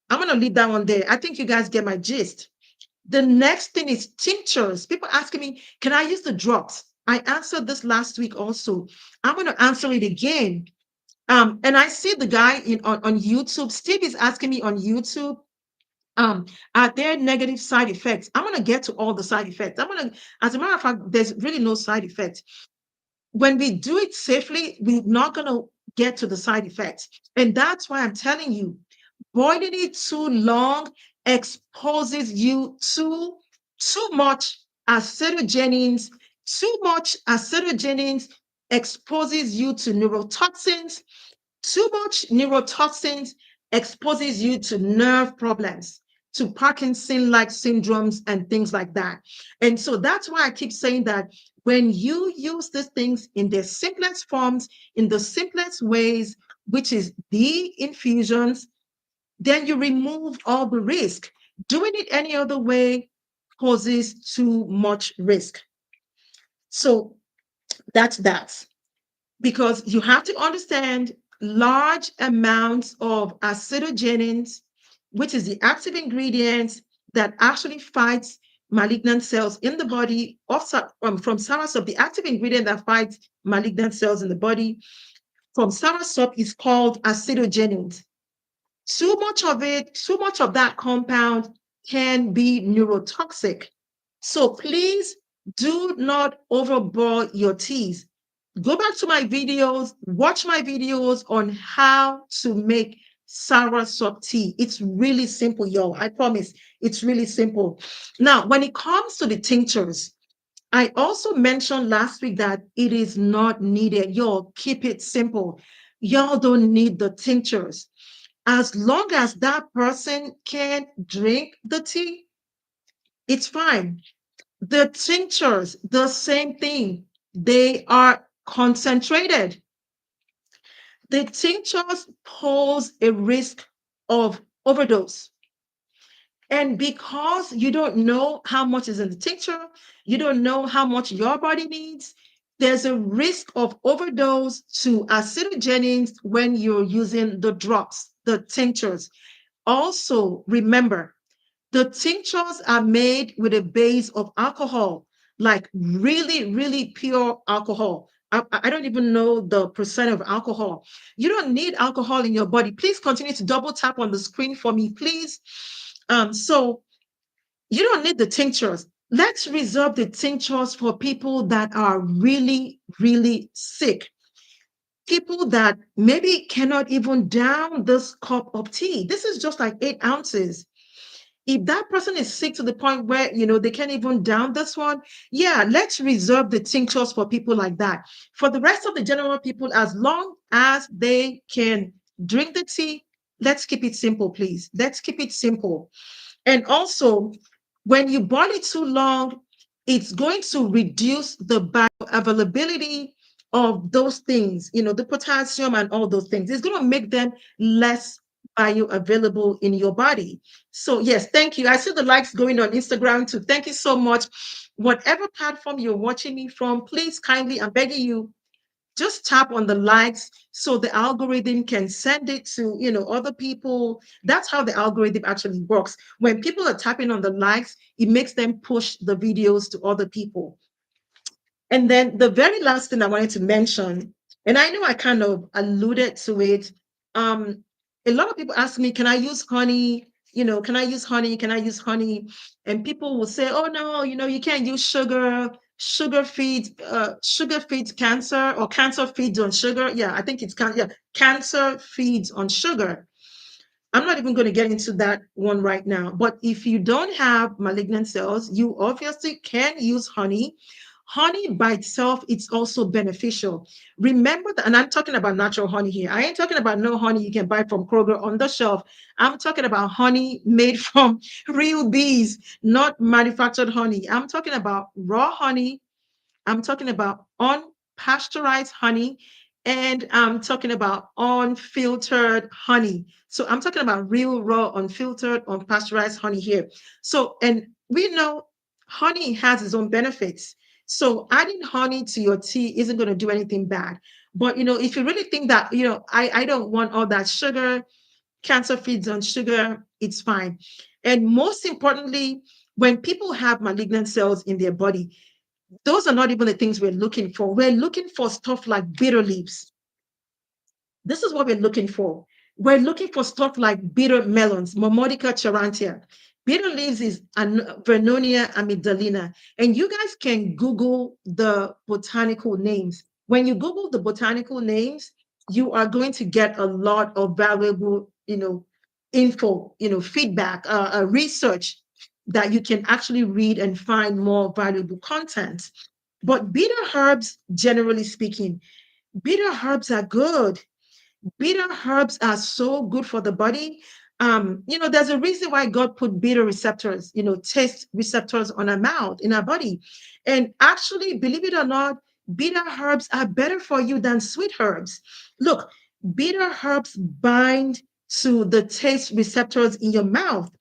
I'm going to leave that one there. I think you guys get my gist. The next thing is tinctures. People asking me, can I use the drops? I answered this last week also. I'm going to answer it again. And I see the guy on YouTube. Steve is asking me on YouTube, um, are there negative side effects? I'm going to get to all the side effects. As a matter of fact, there's really no side effects. When we do it safely, we're not going to get to the side effects. And that's why I'm telling you, boiling it too long exposes you to too much acetogenins. Too much acetogenins exposes you to neurotoxins. Too much neurotoxins exposes you to nerve problems, to Parkinson-like syndromes and things like that. And so that's why I keep saying that when you use these things in their simplest forms, in the simplest ways, which is the infusions, then you remove all the risk. Doing it any other way poses too much risk. So that's that. Because you have to understand large amounts of acetogenins, which is the active ingredients that actually fights malignant cells in the body, from Soursop, the active ingredient that fights malignant cells in the body, from Soursop is called acetogenins. Too much of it, too much of that compound can be neurotoxic. So please do not overboil your teas. Go back to my videos, watch my videos on how to make Soursop tea. It's really simple, y'all. I promise it's really simple. Now, when it comes to the tinctures, I also mentioned last week that it is not needed. Y'all keep it simple. Y'all don't need the tinctures. As long as that person can drink the tea, it's fine. The tinctures, the same thing. They are concentrated. The tinctures pose a risk of overdose. And because you don't know how much is in the tincture, you don't know how much your body needs, there's a risk of overdose to acetogenins when you're using the drops, the tinctures. Also, remember, the tinctures are made with a base of alcohol, like really, really pure alcohol. I don't even know the percent of alcohol. You don't need alcohol in your body. Please continue to double tap on the screen for me, please. So you don't need the tinctures. Let's reserve the tinctures for people that are really, really sick. People that maybe cannot even down this cup of tea. This is just like 8 ounces. If that person is sick to the point where they can't even down this one, yeah, let's reserve the tinctures for people like that. For the rest of the general people, as long as they can drink the tea, let's keep it simple, please. Let's keep it simple. And also, when you boil it too long, it's going to reduce the bioavailability of those things, the potassium and all those things. It's going to make them less bioavailable in your body. So, yes, thank you. I see the likes going on Instagram too. Thank you so much. Whatever platform you're watching me from, please kindly, I'm begging you, just tap on the likes so the algorithm can send it to other people. That's how the algorithm actually works. When people are tapping on the likes, it makes them push the videos to other people. And then the very last thing I wanted to mention, and I know I kind of alluded to it, a lot of people ask me, can I use honey? Can I use honey? Can I use honey? And people will say, oh no, you can't use sugar. Sugar feeds cancer, or cancer feeds on sugar. Yeah, I think it's cancer feeds on sugar. I'm not even going to get into that one right now. But if you don't have malignant cells, you obviously can use honey. Honey by itself, it's also beneficial. Remember that, and I'm talking about natural honey here. I ain't talking about no honey you can buy from Kroger on the shelf. I'm talking about honey made from real bees, not manufactured honey. I'm talking about raw honey. I'm talking about unpasteurized honey, and I'm talking about unfiltered honey. So I'm talking about real, raw, unfiltered, unpasteurized honey here. So, and we know honey has its own benefits. So adding honey to your tea isn't going to do anything bad. But if you really think that, I don't want all that sugar, cancer feeds on sugar, it's fine. And most importantly, when people have malignant cells in their body, those are not even the things we're looking for. We're looking for stuff like bitter leaves. This is what we're looking for. We're looking for stuff like bitter melons, Momodica charantia. Bitter leaves is Vernonia amygdalina. And you guys can Google the botanical names. When you Google the botanical names, you are going to get a lot of valuable, info, feedback, research that you can actually read and find more valuable content. But bitter herbs, generally speaking, bitter herbs are good. Bitter herbs are so good for the body. There's a reason why God put bitter receptors, taste receptors on our mouth, in our body. And actually, believe it or not, bitter herbs are better for you than sweet herbs. Look, bitter herbs bind to the taste receptors in your mouth,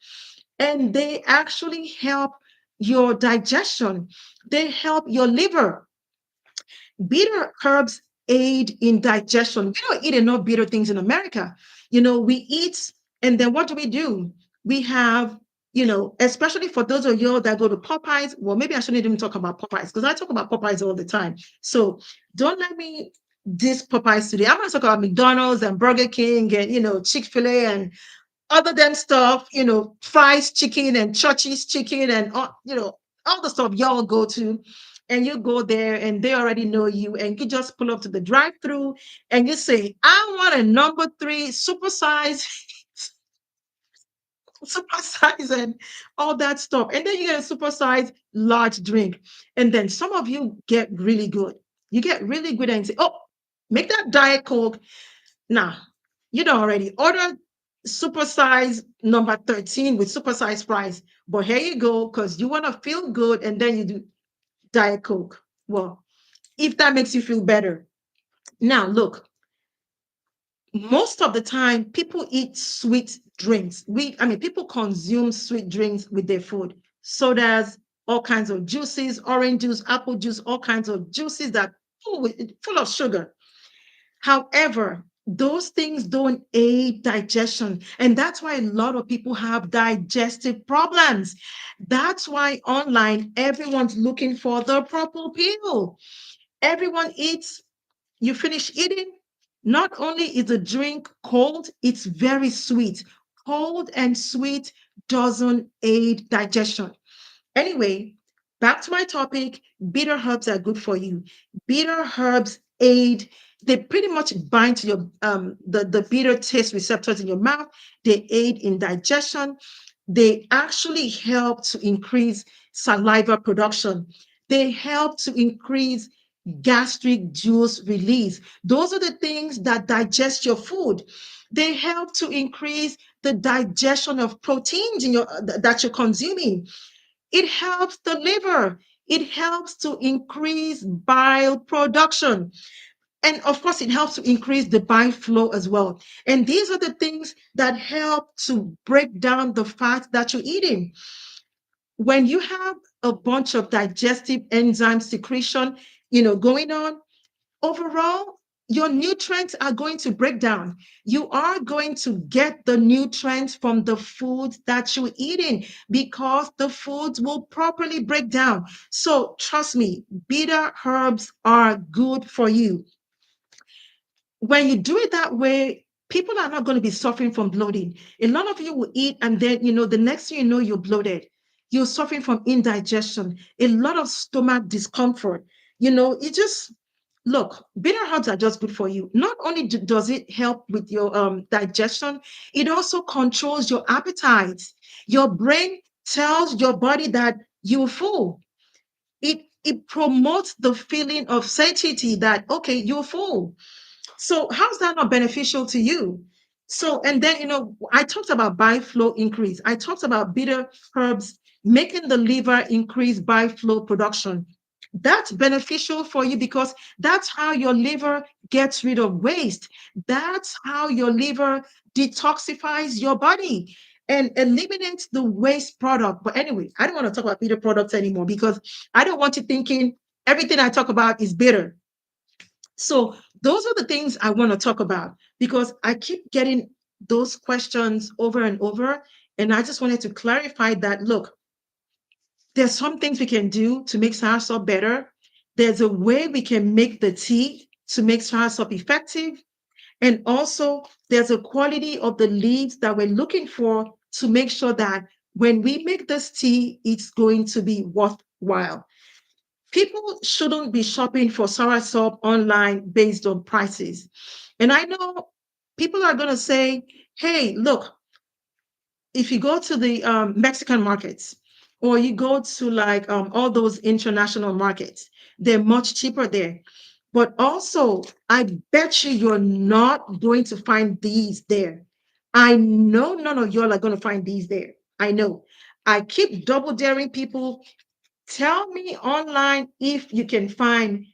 and they actually help your digestion. They help your liver. Bitter herbs aid in digestion. We don't eat enough bitter things in America. We eat, and then what do? We have, especially for those of you that go to Popeyes. Well, maybe I shouldn't even talk about Popeyes because I talk about Popeyes all the time. So don't let me diss Popeyes today. I'm going to talk about McDonald's and Burger King and, Chick-fil-A and other than stuff, fries chicken and Church's chicken and all the stuff y'all go to, and you go there and they already know you, and you just pull up to the drive-through and you say, I want a number three supersize, supersize and all that stuff. And then you get a supersize large drink. And then some of you get really good. You get really good and say, oh, make that Diet Coke. Now, you don't already order supersize number 13 with supersize fries, but here you go because you want to feel good and then you do Diet Coke. Well, if that makes you feel better. Now, look, most of the time people eat sweet drinks. People consume sweet drinks with their food. Sodas, all kinds of juices, orange juice, apple juice, all kinds of juices that full of sugar. However, those things don't aid digestion. And that's why a lot of people have digestive problems. That's why online, everyone's looking for the purple pill. Everyone eats, you finish eating. Not only is the drink cold, it's very sweet. Cold and sweet doesn't aid digestion. Anyway, back to my topic. Bitter herbs are good for you. Bitter herbs aid, they pretty much bind to your the bitter taste receptors in your mouth. They aid in digestion. They actually help to increase saliva production. They help to increase gastric juice release. Those are the things that digest your food. They help to increase the digestion of proteins in your that you're consuming. It helps the liver. It helps to increase bile production. And of course, it helps to increase the bile flow as well. And these are the things that help to break down the fat that you're eating. When you have a bunch of digestive enzyme secretion, going on, overall, your nutrients are going to break down. You are going to get the nutrients from the food that you're eating because the foods will properly break down. So trust me, bitter herbs are good for you. When you do it that way, people are not going to be suffering from bloating. A lot of you will eat, and then, the next thing you know, you're bloated. You're suffering from indigestion, a lot of stomach discomfort. It just, Look, bitter herbs are just good for you. Not only does it help with your digestion, it also controls your appetite. Your brain tells your body that you're full. It promotes the feeling of satiety that, okay, you're full. So how's that not beneficial to you? So, and then, I talked about bile flow increase. I talked about bitter herbs making the liver increase bile flow production. That's beneficial for you because that's how your liver gets rid of waste. That's how your liver detoxifies your body and eliminates the waste product. But anyway, I don't want to talk about bitter products anymore because I don't want you thinking everything I talk about is bitter. So those are the things I want to talk about because I keep getting those questions over and over. And I just wanted to clarify that look, there's some things we can do to make soursop better. There's a way we can make the tea to make soursop effective. And also, there's a quality of the leaves that we're looking for to make sure that when we make this tea, it's going to be worthwhile. People shouldn't be shopping for soursop online based on prices. And I know people are going to say, hey, look, if you go to the Mexican markets or you go to like all those international markets, they're much cheaper there. But also, I bet you're not going to find these there. I know none of y'all are going to find these there. I know. I keep double daring people. Tell me online if you can find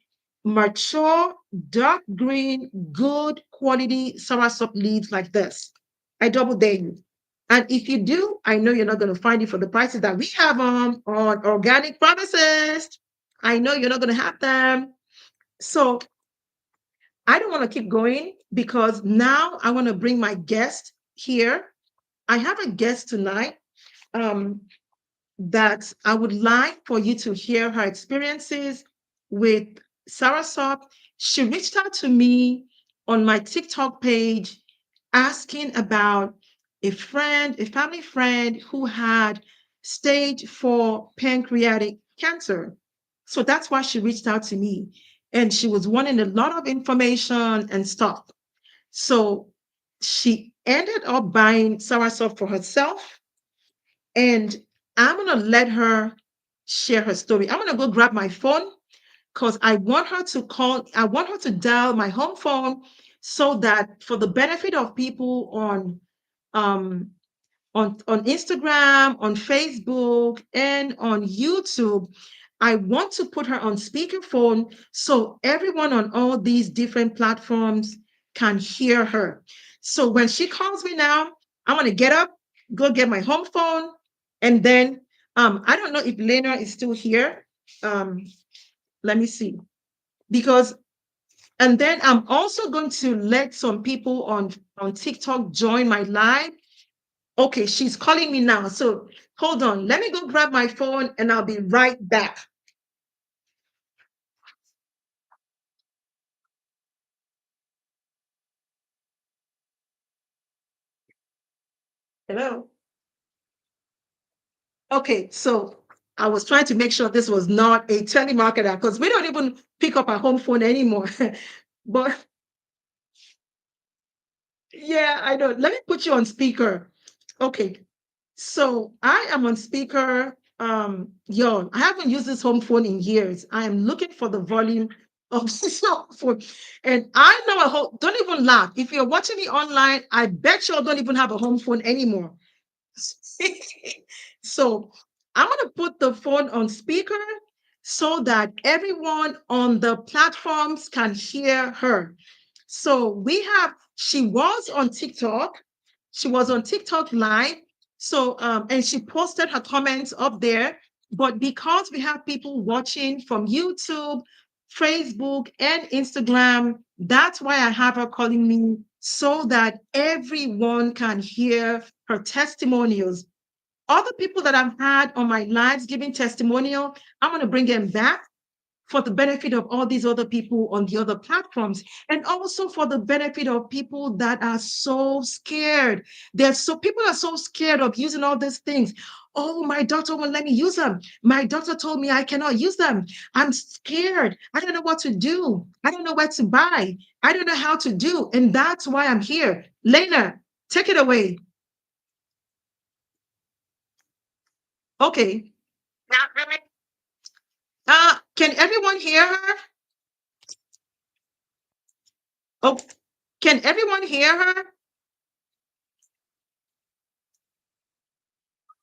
mature, dark green, good quality soursop leaves like this. I double dare you. And if you do, I know you're not going to find it for the prices that we have on organic pharmacists. I know you're not going to have them. So I don't want to keep going because now I want to bring my guest here. I have a guest tonight. Um, that I would like for you to hear her experiences with Soursop. She reached out to me on my TikTok page asking about a family friend who had stage 4 pancreatic cancer. So that's why she reached out to me. And she was wanting a lot of information and stuff. So she ended up buying Soursop for herself and I'm going to let her share her story. I'm going to go grab my phone because I want her to call, I want her to dial my home phone so that for the benefit of people um, on Instagram, on Facebook, and on YouTube, I want to put her on speakerphone so everyone on all these different platforms can hear her. So when she calls me now, I'm going to get up, go get my home phone, and then I don't know if Lena is still here. Um, let me see. Because and then I'm also going to let some people on TikTok join my live. Okay, she's calling me now. So hold on. Let me go grab my phone and I'll be right back. Hello. Okay, so I was trying to make sure this was not a telemarketer because we don't even pick up our home phone anymore. But yeah, I know. Let me put you on speaker. Okay, so I am on speaker. Yo, I haven't used this home phone in years. I am looking for the volume of this home phone. And I know a whole, don't even laugh. If you're watching me online, I bet you don't even have a home phone anymore. So I'm going to put the phone on speaker so that everyone on the platforms can hear her. So she was on TikTok. She was on TikTok live. So, and she posted her comments up there. But because we have people watching from YouTube, Facebook, and Instagram, that's why I have her calling me so that everyone can hear her testimonials. Other people that I've had on my lives giving testimonial, I'm going to bring them back for the benefit of all these other people on the other platforms, and also for the benefit of people that are so scared. People are so scared of using all these things. Oh, my doctor won't let me use them. My doctor told me I cannot use them. I'm scared. I don't know what to do. I don't know where to buy. I don't know how to do. And that's why I'm here. Lena, take it away. Okay. Not really. Can everyone hear her? Oh, can everyone hear her?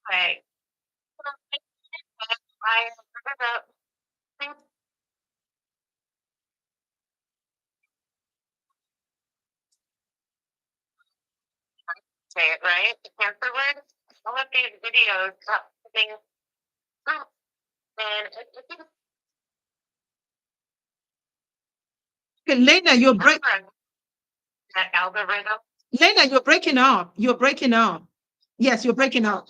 Okay. I say it right. The cancer word. All of these videos up things up, and it's okay, Lena, you're breaking. That algorithm. Lena, you're breaking up. You're breaking up. Yes, you're breaking up.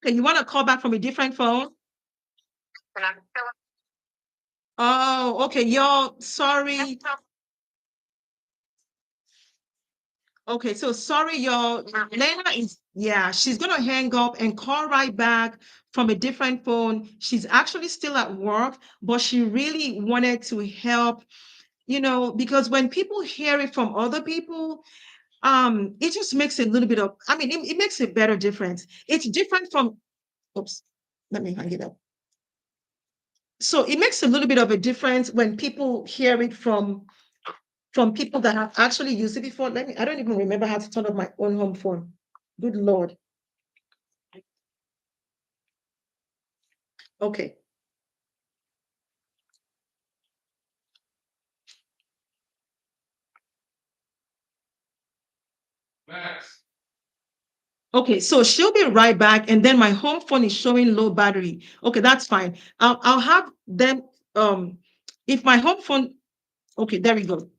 Okay, you want to call back from a different phone? And I'm still. Oh, okay. Y'all, sorry. Okay, so sorry, y'all. Lena is, yeah, she's gonna hang up and call right back from a different phone. She's actually still at work, but she really wanted to help, because when people hear it from other people, it just makes a little bit of, I mean, it makes a better difference. It's different from, oops, let me hang it up. So it makes a little bit of a difference when people hear it from people that have actually used it before. I don't even remember how to turn off my own home phone. Good Lord. Okay. Okay, so she'll be right back, and then my home phone is showing low battery. Okay, that's fine. I'll have them. If my home phone, okay, there we go.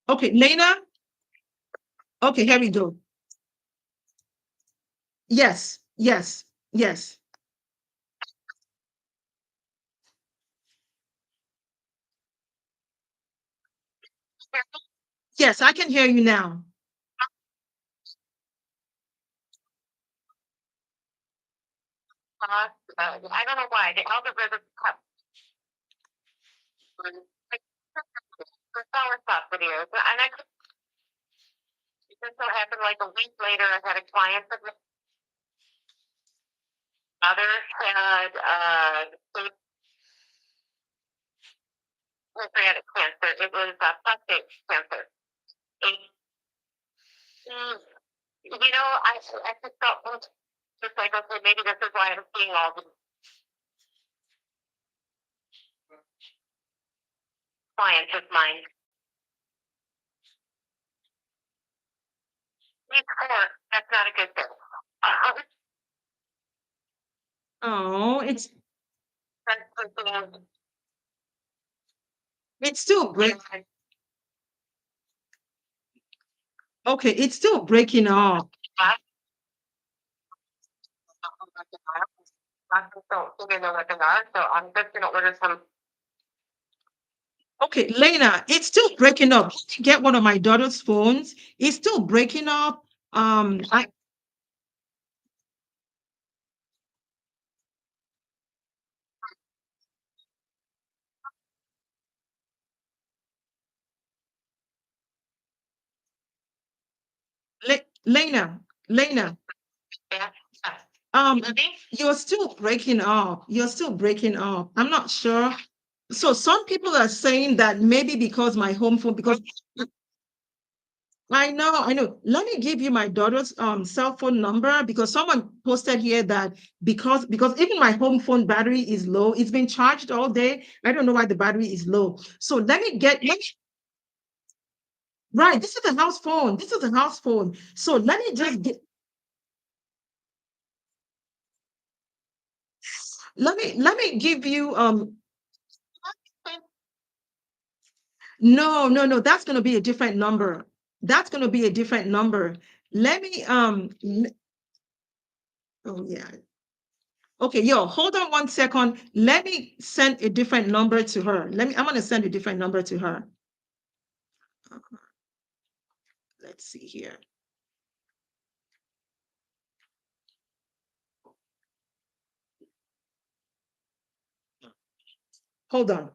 Okay, Lena. Okay, here we go. Yes, yes, yes, yes. I can hear you now. I don't know why the algorithm cut like the Soursop videos, and it just so happened like a week later, I had a client that mother had pancreatic cancer. It was prostate cancer. And, I just felt just like, okay, maybe this is why I'm seeing all these clients of mine. That's not a good thing. Oh, it's still break. Okay, it's still breaking off. Don't even know what they are, so I'm just gonna order some. Okay, Lena, it's still breaking up. Let me get one of my daughter's phones. It's still breaking up. I Lena, Lena. Yeah. You're still breaking up. You're still breaking up. I'm not sure. So some people are saying that maybe because my home phone, because I know. Let me give you my daughter's cell phone number because someone posted here that because even my home phone battery is low. It's been charged all day. I don't know why the battery is low. So right. This is a house phone. This is a house phone. So let me just get let me give you no, no, no, that's gonna be a different number. That's gonna be a different number. Let me oh yeah. Okay, yo, hold on 1 second. Let me send a different number to her. I'm gonna send a different number to her. Let's see here. Hold on.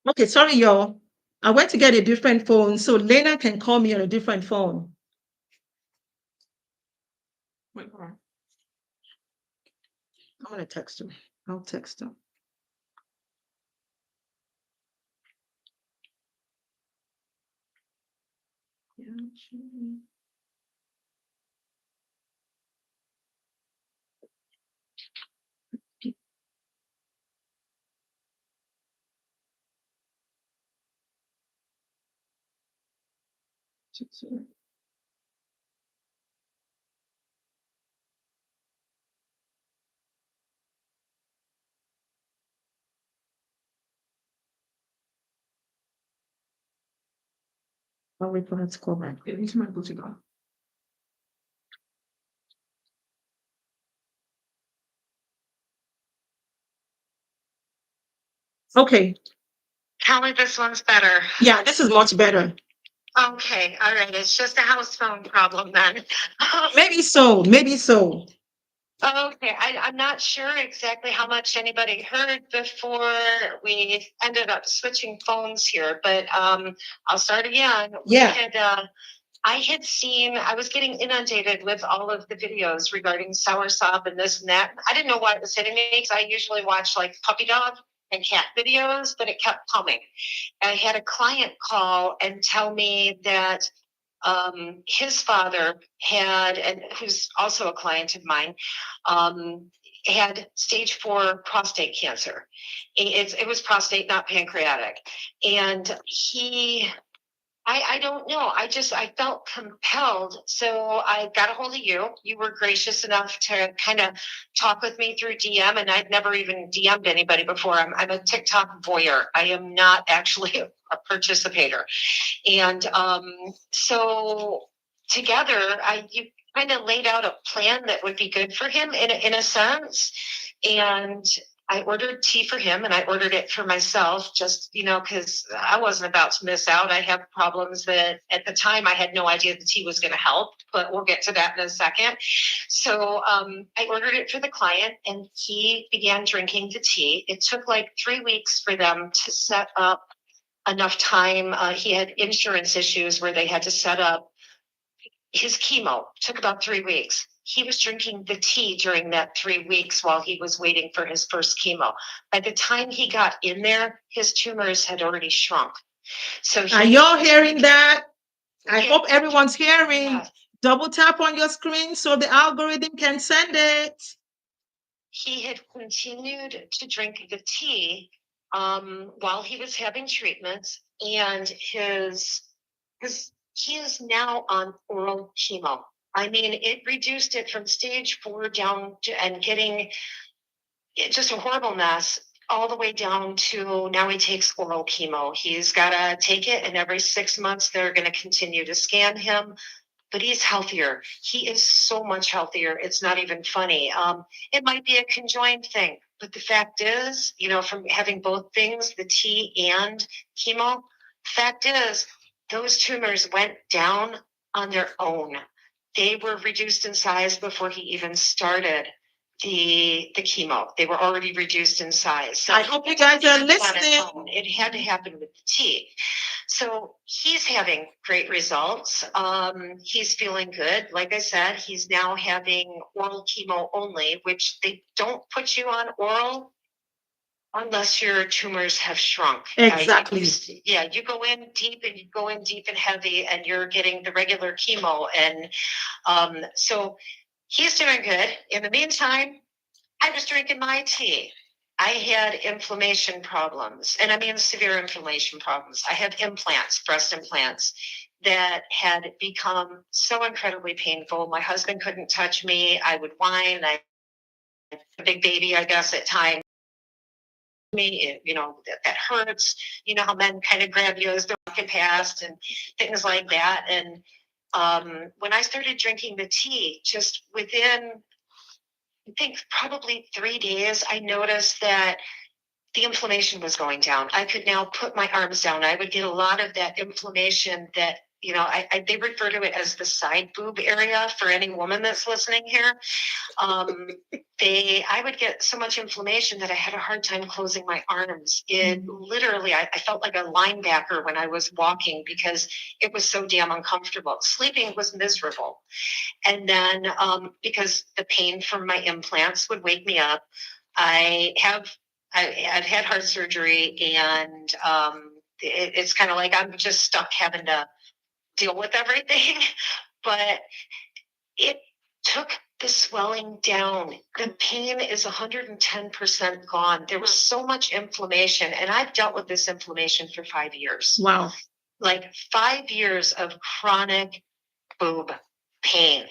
Okay, sorry, y'all. I went to get a different phone so Lena can call me on a different phone. Wait, hold on. I'm gonna text her. I'll text her. Yeah, I'll wait for her to call back. It's my go to go. Okay. Tell me this one's better. Yeah, this is much better. Okay, all right. It's just a house phone problem then. Maybe so. Maybe so. Okay, I'm not sure exactly how much anybody heard before we ended up switching phones here, but I'll start again. Yeah. I was getting inundated with all of the videos regarding Soursop and this and that. I didn't know why it was hitting me because I usually watch like puppy dog and cat videos, but it kept coming. I had a client call and tell me that his father had, and who's also a client of mine, had stage 4 prostate cancer. It was prostate, not pancreatic. And I don't know. I felt compelled. So I got a hold of you. You were gracious enough to kind of talk with me through DM, and I'd never even DM'd anybody before. I'm a TikTok voyeur. I am not actually a participator. And so together, you kind of laid out a plan that would be good for him in a sense. And I ordered tea for him and I ordered it for myself just, because I wasn't about to miss out. I have problems that at the time I had no idea the tea was going to help, but we'll get to that in a second. So I ordered it for the client and he began drinking the tea. It took like 3 weeks for them to set up enough time. He had insurance issues where they had to set up his chemo. It took about 3 weeks. He was drinking the tea during that 3 weeks while he was waiting for his first chemo. By the time he got in there, his tumors had already shrunk. So Are y'all hearing that? I hope everyone's hearing. Yeah. Double tap on your screen so the algorithm can send it. He had continued to drink the tea while he was having treatments, and his He is now on oral chemo. I mean, it reduced it from stage 4 down to, and getting just a horrible mess all the way down to now he takes oral chemo. He's got to take it, and every 6 months they're going to continue to scan him. But he's healthier. He is so much healthier. It's not even funny. It might be a conjoined thing, but the fact is, from having both things, the T and chemo, fact is, those tumors went down on their own. They were reduced in size before he even started the chemo. They were already reduced in size. So I hope you guys are listening. it had to happen with the T. So he's having great results. He's feeling good. Like I said, he's now having oral chemo only, which they don't put you on oral unless your tumors have shrunk. Exactly. You go in deep, and you go in deep and heavy, and you're getting the regular chemo. And so he's doing good. In the meantime, I was drinking my tea. I had inflammation problems, and I mean severe inflammation problems. I have implants, breast implants, that had become so incredibly painful. My husband couldn't touch me. I would whine. I a big baby, I guess, at times. That hurts. You know how men kind of grab you as they're walking past and things like that. And when I started drinking the tea, just within, I think, probably 3 days, I noticed that the inflammation was going down. I could now put my arms down. I would get a lot of that inflammation that, they refer to it as the side boob area for any woman that's listening here. I would get so much inflammation that I had a hard time closing my arms. It literally, I felt like a linebacker when I was walking because it was so damn uncomfortable. Sleeping was miserable. And then because the pain from my implants would wake me up, I've had heart surgery, and it's kind of like I'm just stuck having to deal with everything. But it took the swelling down. The pain is 110% gone. There was so much inflammation, and I've dealt with this inflammation for 5 years. Wow. Like 5 years of chronic boob pain,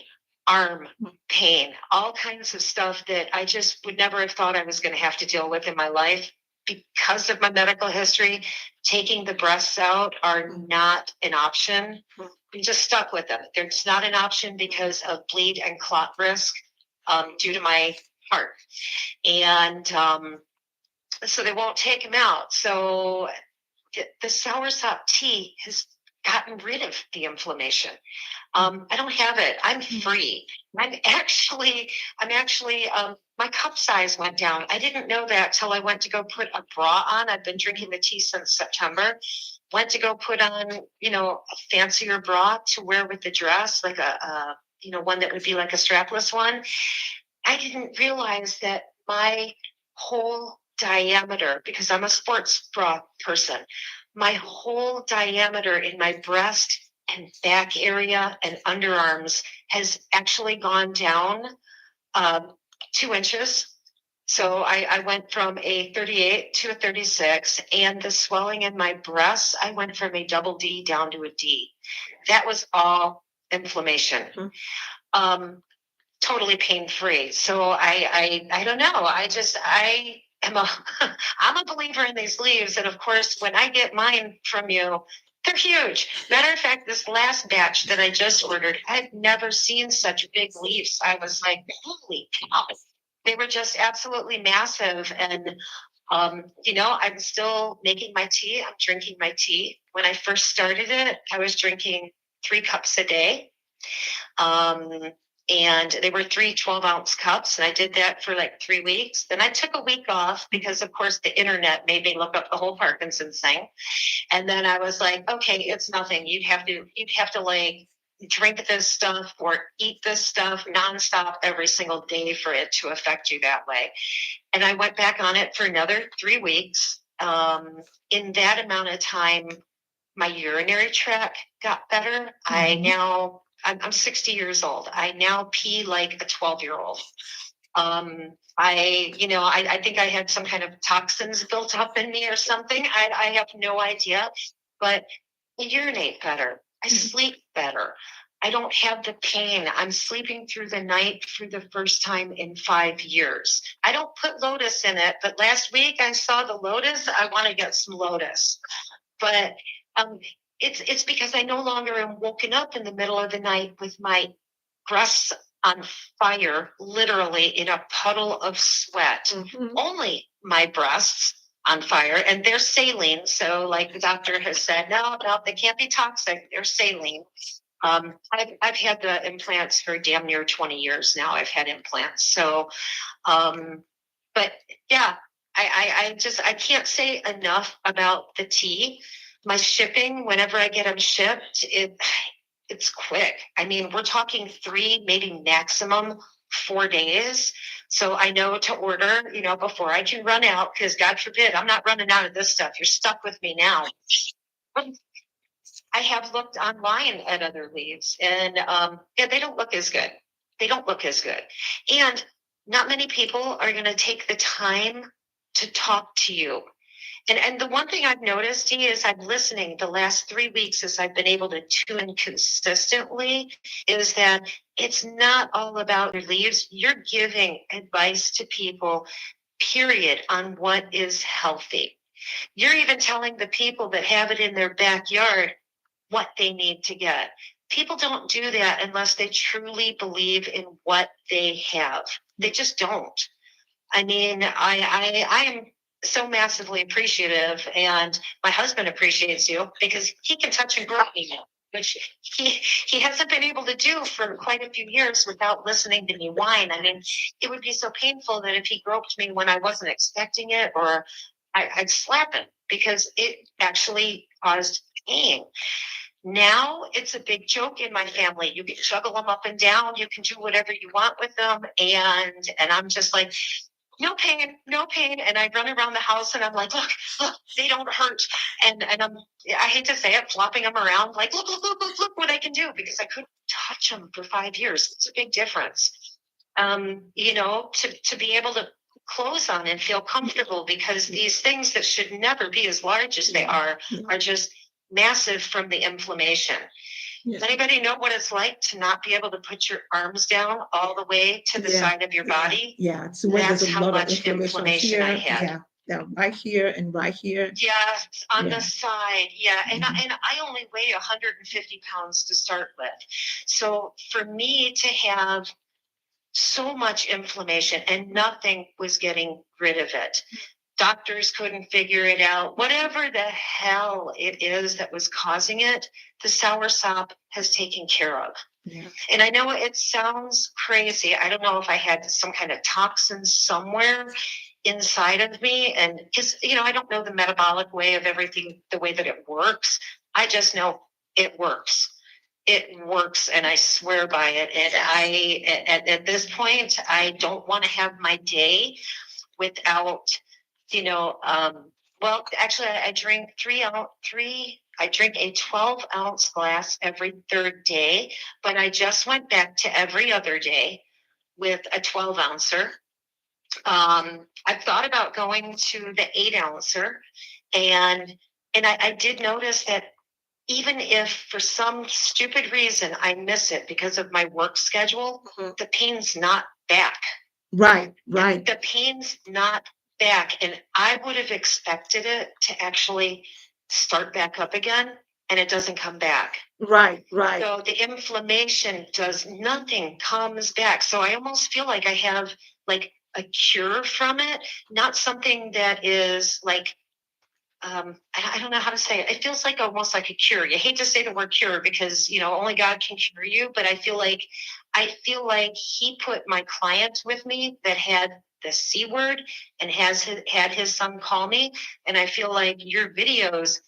arm pain, all kinds of stuff that I just would never have thought I was going to have to deal with in my life. Because of my medical history, taking the breasts out are not an option. I'm just stuck with them. It's not an option because of bleed and clot risk due to my heart. And so they won't take them out. So the Soursop tea has gotten rid of the inflammation. I don't have it. I'm free. I'm actually, my cup size went down. I didn't know that till I went to go put a bra on. I've been drinking the tea since September. Went to go put on, a fancier bra to wear with the dress, like one that would be like a strapless one. I didn't realize that my whole diameter, because I'm a sports bra person, my whole diameter in my breast and back area and underarms has actually gone down 2 inches. So I went from a 38 to a 36, and the swelling in my breasts, I went from a double D down to a D. That was all inflammation. Totally pain-free. So I don't know. I am I'm a believer in these leaves. And of course, when I get mine from you, they're huge. Matter of fact, this last batch that I just ordered, I've never seen such big leaves. I was like, holy cow. They were just absolutely massive. And, I'm still making my tea. I'm drinking my tea. When I first started it, I was drinking 3 cups a day. And they were 3 12-ounce cups. And I did that for like 3 weeks. Then I took a week off because, of course, the internet made me look up the whole Parkinson's thing. And then I was like, okay, it's nothing. You'd have to like drink this stuff or eat this stuff nonstop every single day for it to affect you that way. And I went back on it for another 3 weeks. In that amount of time, my urinary tract got better. I'm 60 years old. I now pee like a 12-year-old. I think I had some kind of toxins built up in me or something. I have no idea, but I urinate better. I sleep better. I don't have the pain. I'm sleeping through the night for the first time in 5 years. I don't put lotus in it, but last week I saw the lotus. I want to get some lotus. But um, it's because I no longer am woken up in the middle of the night with my breasts on fire, literally in a puddle of sweat. Only my breasts on fire, and they're saline. So, like the doctor has said, no, they can't be toxic. They're saline. I've had the implants for damn near 20 years now. I've had implants. So, but yeah, I can't say enough about the tea. My shipping, whenever I get them shipped, it's quick. I mean, we're talking 3, maybe maximum 4 days. So I know to order, before I can run out, because God forbid, I'm not running out of this stuff. You're stuck with me now. I have looked online at other leaves, and they don't look as good. They don't look as good. And not many people are going to take the time to talk to you. And the one thing I've noticed is I'm listening the last 3 weeks as I've been able to tune in consistently, is that it's not all about your leaves. You're giving advice to people, period, on what is healthy. You're even telling the people that have it in their backyard what they need to get. People don't do that unless they truly believe in what they have. They just don't. I mean, I am so massively appreciative, and my husband appreciates you because he can touch and grope me now, which he hasn't been able to do for quite a few years without listening to me whine. I mean, it would be so painful that if he groped me when I wasn't expecting it, or I'd slap him because it actually caused pain. Now it's a big joke in my family. You can juggle them up and down. You can do whatever you want with them. And I'm just like, no pain, no pain. And I run around the house and I'm like, look, they don't hurt. And I hate to say it, flopping them around, like, look what I can do, because I couldn't touch them for 5 years. It's a big difference. To be able to put clothes on and feel comfortable, because these things that should never be as large as they are just massive from the inflammation. Does anybody know what it's like to not be able to put your arms down all the way to the side of your body? Yeah. So when That's there's a how lot of much inflammation I here, had. yeah, right here and right here. Yes, on the side. Yeah. And I only weigh 150 pounds to start with. So for me to have so much inflammation and nothing was getting rid of it. Doctors couldn't figure it out. Whatever the hell it is that was causing it, the Soursop has taken care of. Yeah. And I know it sounds crazy. I don't know if I had some kind of toxin somewhere inside of me. And because, I don't know the metabolic way of everything, the way that it works. I just know it works. It works, and I swear by it. And at this point, I don't want to have my day without, well, actually, I drink I drink a 12-ounce glass every third day, but I just went back to every other day with a 12-ouncer. I've thought about going to the 8-ouncer, and I did notice that even if for some stupid reason I miss it because of my work schedule, the pain's not back. Right. The pain's not back. And I would have expected it to actually start back up again, and it doesn't come back. Right. So the inflammation does nothing, comes back. So I almost feel like I have like a cure from it, not something that is like, I don't know how to say it. It feels like almost like a cure. You hate to say the word cure because, only God can cure you. But I feel like he put my client with me that had the C word and had his son call me. And I feel like your videos,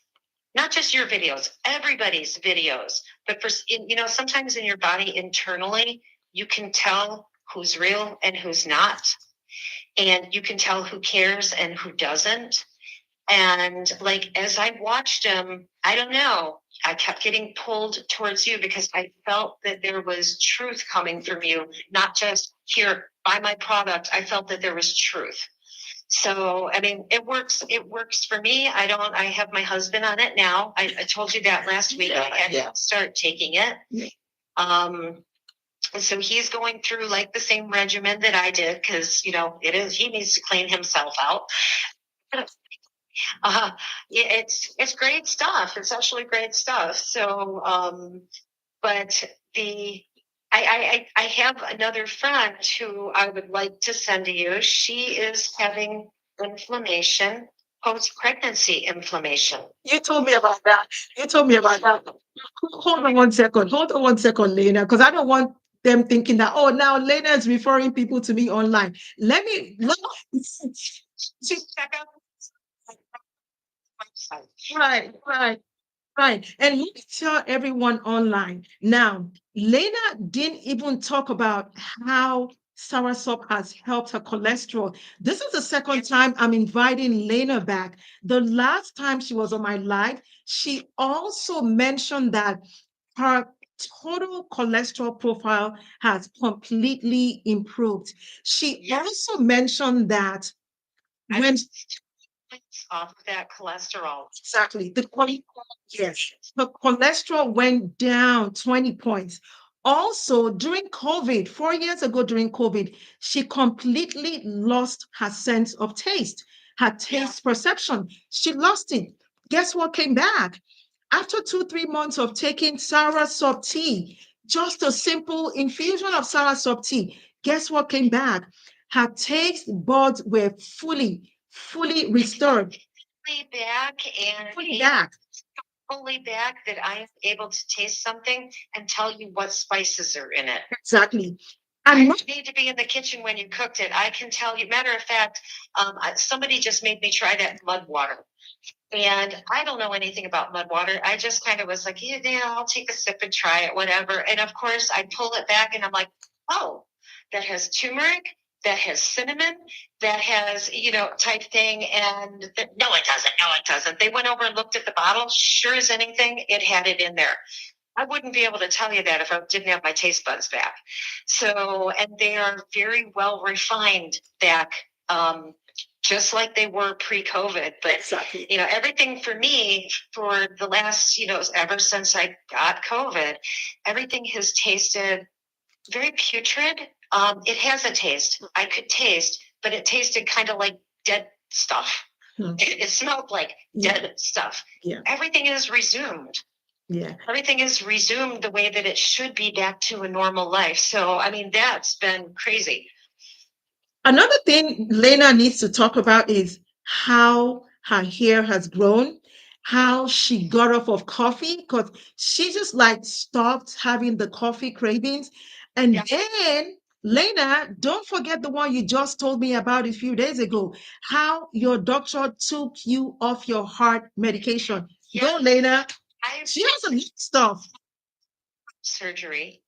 not just your videos, everybody's videos, but sometimes in your body internally, you can tell who's real and who's not. And you can tell who cares and who doesn't. And like, as I watched him, I don't know, I kept getting pulled towards you because I felt that there was truth coming from you, not just here, buy my product. I felt that there was truth. So, I mean, it works. It works for me. I have my husband on it now. I told you that last week. I had to start taking it. Um, and so he's going through like the same regimen that I did because, he needs to clean himself out. It's great stuff. It's actually great stuff. So, but I have another friend who I would like to send to you. She is having inflammation, post-pregnancy inflammation. You told me about that. You told me about that. Hold on one second. Hold on one second, Lena, because I don't want them thinking that, oh, now Lena is referring people to me online. Check out the website. Right. Right. And let me tell everyone online. Now, Lena didn't even talk about how Soursop has helped her cholesterol. This is the second time I'm inviting Lena back. The last time she was on my live, she also mentioned that her total cholesterol profile has completely improved. She also mentioned that when off of that cholesterol. exactly yes, the cholesterol went down 20 points. Also, during COVID, 4 years ago during COVID, she completely lost her sense of taste, her taste perception. She lost it. Guess what came back? After 3 months of taking Soursop tea, just a simple infusion of Soursop tea, guess what came back? Her taste buds were fully restored. Back and Fully back. Fully back that I am able to taste something and tell you what spices are in it. Exactly. I don't need to be in the kitchen when you cooked it. I can tell you. Matter of fact, somebody just made me try that mud water. And I don't know anything about mud water. I just kind of was like, yeah, I'll take a sip and try it, whatever. And of course, I pull it back and I'm like, oh, that has turmeric, that has cinnamon, that has, type thing. And no, it doesn't. No, it doesn't. They went over and looked at the bottle. Sure as anything, it had it in there. I wouldn't be able to tell you that if I didn't have my taste buds back. So, and they are very well refined back, just like they were pre-COVID. But, exactly. Everything for me for the last, ever since I got COVID, everything has tasted very putrid. It has a taste. I could taste, but it tasted kind of like dead stuff. It smelled like dead stuff. Yeah. Everything is resumed. Yeah. Everything is resumed the way that it should be back to a normal life. So, I mean, that's been crazy. Another thing Lena needs to talk about is how her hair has grown, how she got off of coffee, because she just like stopped having the coffee cravings. And then, Lena, don't forget the one you just told me about a few days ago, how your doctor took you off your heart medication. Go, Lena. She has a lot of stuff. Surgery.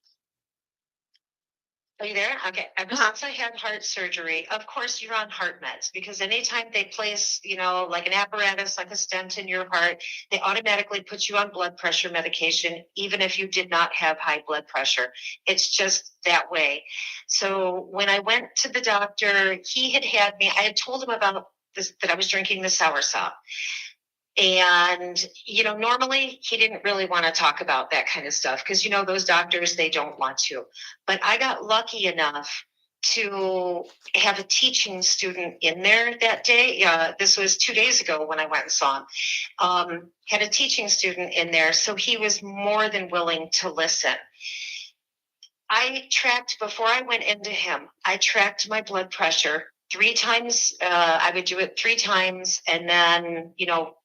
Are you there? Okay. Ever since I had heart surgery, of course you're on heart meds because anytime they place, like an apparatus, like a stent in your heart, they automatically put you on blood pressure medication, even if you did not have high blood pressure. It's just that way. So when I went to the doctor, I had told him about this, that I was drinking the Soursop. And, normally he didn't really want to talk about that kind of stuff because, those doctors, they don't want to. But I got lucky enough to have a teaching student in there that day. This was 2 days ago when I went and saw him. Had a teaching student in there. So he was more than willing to listen. Before I went into him, I tracked my blood pressure 3 times. I would do it 3 times and then,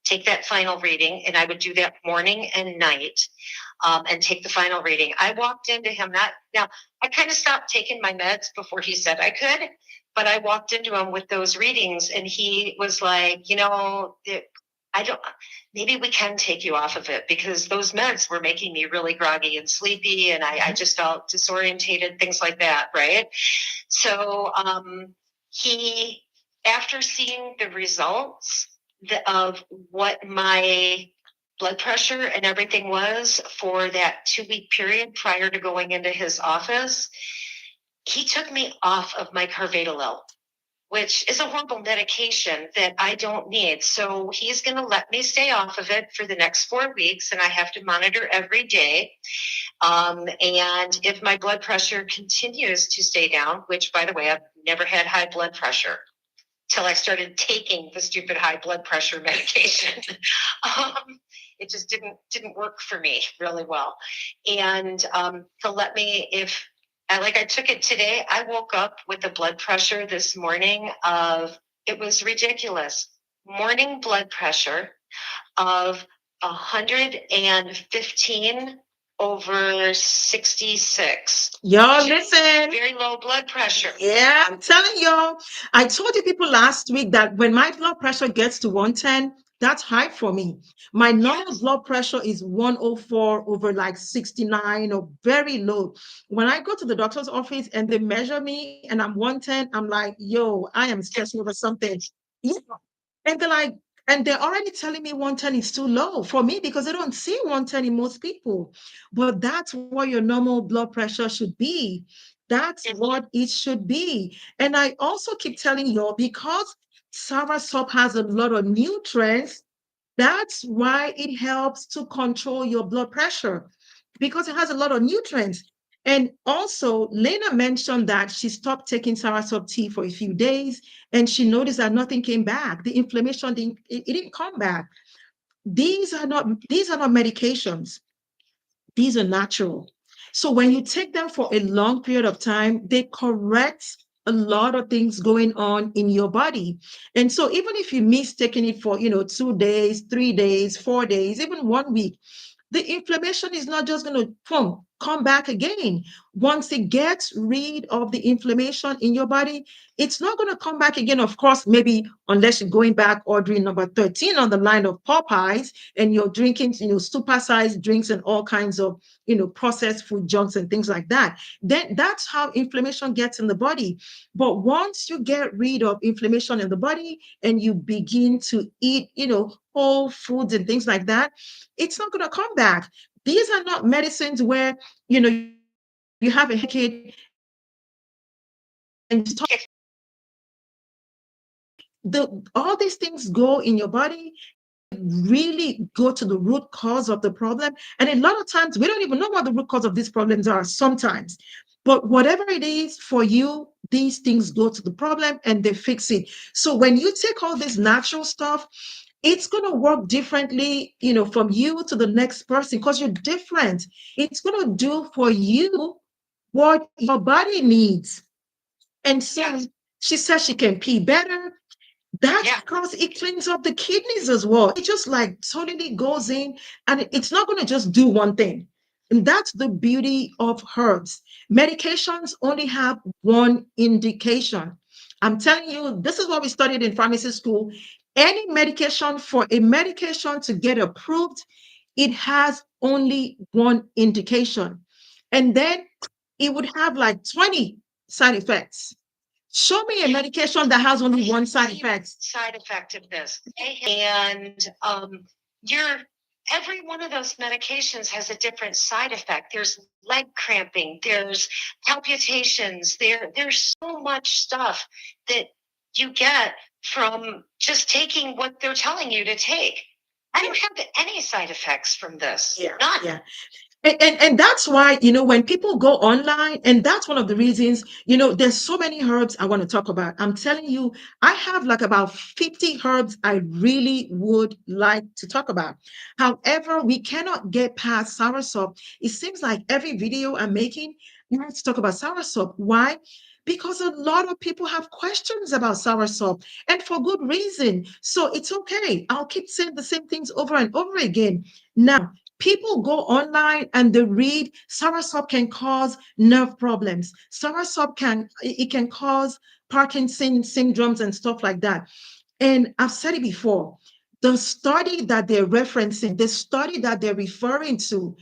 take that final reading. And I would do that morning and night and take the final reading. I walked into him. I kind of stopped taking my meds before he said I could, but I walked into him with those readings and he was like, maybe we can take you off of it because those meds were making me really groggy and sleepy and I just felt disorientated, things like that, right? So he, after seeing the results of what my blood pressure and everything was for that 2-week period prior to going into his office, he took me off of my Carvedilol. which is a horrible medication that I don't need. So he's going to let me stay off of it for the next 4 weeks, and I have to monitor every day. And if my blood pressure continues to stay down, which, by the way, I've never had high blood pressure till I started taking the stupid high blood pressure medication. It just didn't work for me really well. And to let me, if I took it today, I woke up with a blood pressure this morning of, it was ridiculous. Morning blood pressure of 115 over 66. Y'all listen. Very low blood pressure. Yeah, I'm telling y'all. I told you people last week that when my blood pressure gets to 110, that's high for me. My normal blood pressure is 104 over like 69 or very low. When I go to the doctor's office and they measure me and I'm 110, I'm like, yo, I am stressing over something. Yeah. And they're like, and they're already telling me 110 is too low for me because they don't see 110 in most people. But that's what your normal blood pressure should be. That's what it should be. And I also keep telling you, because soursop has a lot of nutrients, that's why it helps to control your blood pressure because it has a lot of nutrients. And also, Lena mentioned that she stopped taking soursop tea for a few days and she noticed that nothing came back. The inflammation it didn't come back. These are not medications. These are natural. So when you take them for a long period of time, they correct a lot of things going on in your body. And so even if you miss taking it for, 2 days, 3 days, 4 days, even 1 week, the inflammation is not just going to come back again. Once it gets rid of the inflammation in your body, it's not going to come back again. Of course, maybe unless you're going back ordering number 13 on the line of Popeyes and you're drinking, supersized drinks and all kinds of, processed food junks and things like that. Then that's how inflammation gets in the body. But once you get rid of inflammation in the body and you begin to eat, whole foods and things like that, it's not going to come back. These are not medicines where, you have a headache and you stop and you stop. All these things go in your body and they really go to the root cause of the problem. And a lot of times we don't even know what the root cause of these problems are sometimes. But whatever it is for you, these things go to the problem and they fix it. So when you take all this natural stuff, it's going to work differently, from you to the next person because you're different. It's going to do for you what your body needs. And so she says she can pee better. That's because it cleans up the kidneys as well. It just like totally goes in and it's not going to just do one thing. And that's the beauty of herbs. Medications only have one indication. I'm telling you, this is what we studied in pharmacy school. Any medication, for a medication to get approved, it has only one indication. And then it would have like 20 side effects. Show me a medication that has only one side effect. Side effect of this. And your every one of those medications has a different side effect. There's leg cramping, there's palpitations, there's so much stuff that you get from just taking what they're telling you to take. I don't have any side effects from this. None. Yeah. And that's why, when people go online, and that's one of the reasons, there's so many herbs I want to talk about. I'm telling you, I have like about 50 herbs I really would like to talk about. However, we cannot get past soursop. It seems like every video I'm making, you have to talk about soursop. Why? Because a lot of people have questions about soursop, and for good reason. So it's okay. I'll keep saying the same things over and over again. Now, people go online and they read soursop can cause nerve problems. Soursop can cause Parkinson syndromes and stuff like that. And I've said it before, the study that they're referencing, the study that they're referring to,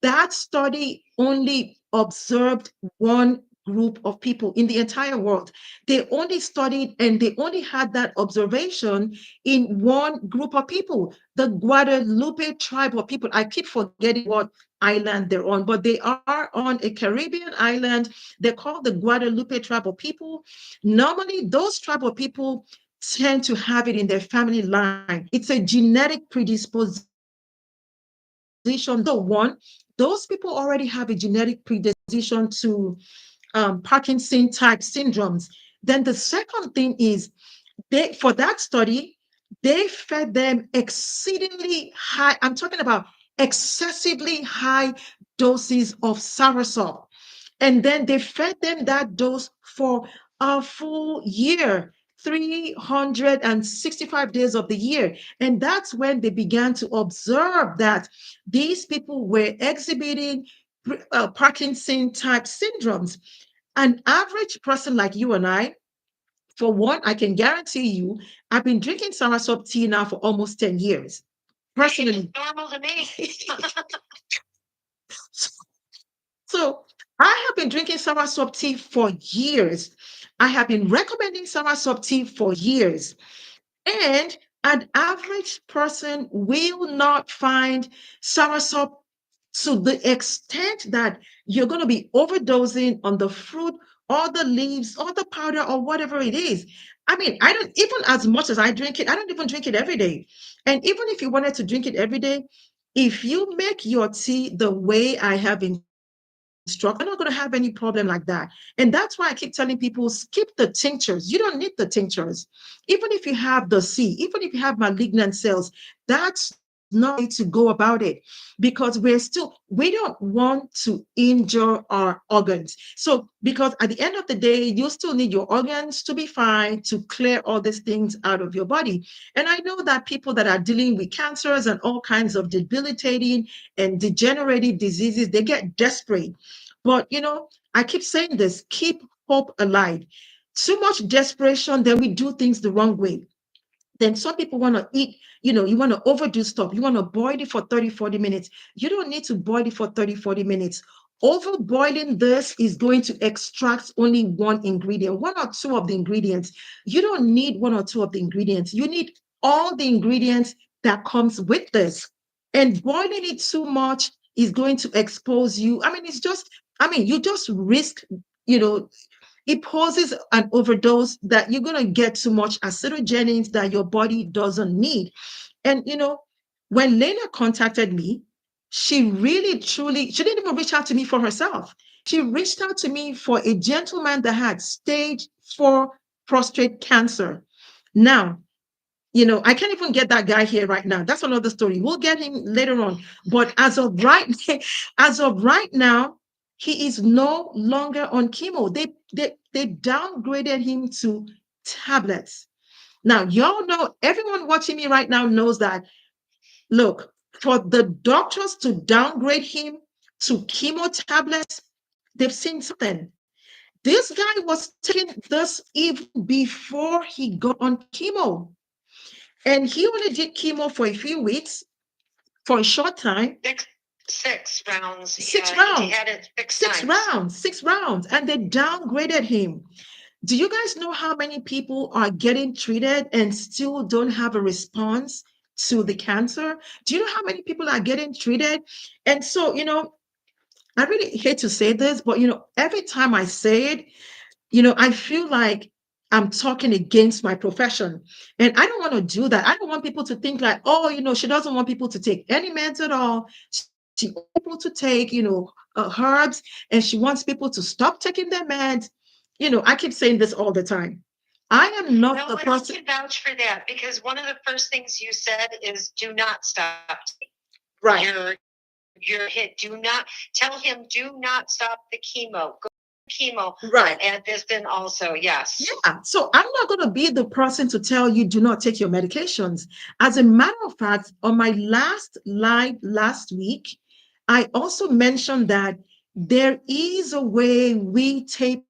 that study only observed one group of people in the entire world. They only studied and they only had that observation in one group of people, the Guadalupe tribe of people. I keep forgetting what island they're on, but they are on a Caribbean island. They're called the Guadalupe tribal people. Normally, those tribal people tend to have it in their family line. It's a genetic predisposition. So, one, those people already have a genetic predisposition to Parkinson type syndromes. Then the second thing is for that study, they fed them exceedingly high, I'm talking about excessively high doses of Soursop. And then they fed them that dose for a full year, 365 days of the year. And that's when they began to observe that these people were exhibiting Parkinson type syndromes. An average person like you and I, for one, I can guarantee you, I've been drinking soursop tea now for almost 10 years. Personally. It's normal to me. So I have been drinking soursop tea for years. I have been recommending soursop tea for years. And an average person will not find soursop to the extent that you're going to be overdosing on the fruit or the leaves or the powder or whatever it is. I mean, I don't even as much as I drink it, I don't even drink it every day. And even if you wanted to drink it every day, if you make your tea the way I have instructed, you're not going to have any problem like that. And that's why I keep telling people skip the tinctures. You don't need the tinctures. Even if you have the C, even if you have malignant cells, that's not the way to go about it because we don't want to injure our organs. So, because at the end of the day, you still need your organs to be fine to clear all these things out of your body. And I know that people that are dealing with cancers and all kinds of debilitating and degenerative diseases, they get desperate. But, I keep saying this, keep hope alive. Too much desperation, then we do things the wrong way. Then some people want to eat, you want to overdo stuff. You want to boil it for 30, 40 minutes. You don't need to boil it for 30, 40 minutes. Over boiling this is going to extract only one ingredient, one or two of the ingredients. You don't need one or two of the ingredients. You need all the ingredients that comes with this. And boiling it too much is going to expose you. You just risk, you know, it poses an overdose that you're going to get too much acidogenins that your body doesn't need. And, when Lena contacted me, she really, truly, she didn't even reach out to me for herself. She reached out to me for a gentleman that had stage 4 prostate cancer. Now, I can't even get that guy here right now. That's another story. We'll get him later on. But as of right now, he is no longer on chemo. They downgraded him to tablets. Now, y'all know, everyone watching me right now knows that, look, for the doctors to downgrade him to chemo tablets, they've seen something. This guy was taking this even before he got on chemo. And he only did chemo for a few weeks, for a short time. Six rounds. Six Yeah, rounds. he had it Six times. rounds. 6 rounds. And they downgraded him. Do you guys know how many people are getting treated and still don't have a response to the cancer? Do you know how many people are getting treated? And so, I really hate to say this, but, every time I say it, I feel like I'm talking against my profession. And I don't want to do that. I don't want people to think like, oh, she doesn't want people to take any meds at all. She wants people to take, herbs, and she wants people to stop taking their meds. I keep saying this all the time. I am not the person. I can vouch for that because one of the first things you said is do not stop. Right. Your hit. Do not tell him, do not stop the chemo. Go chemo. Right. Add this in also. Yes. Yeah. So I'm not going to be the person to tell you do not take your medications. As a matter of fact, on my last live last week, I also mentioned that there is a way we taper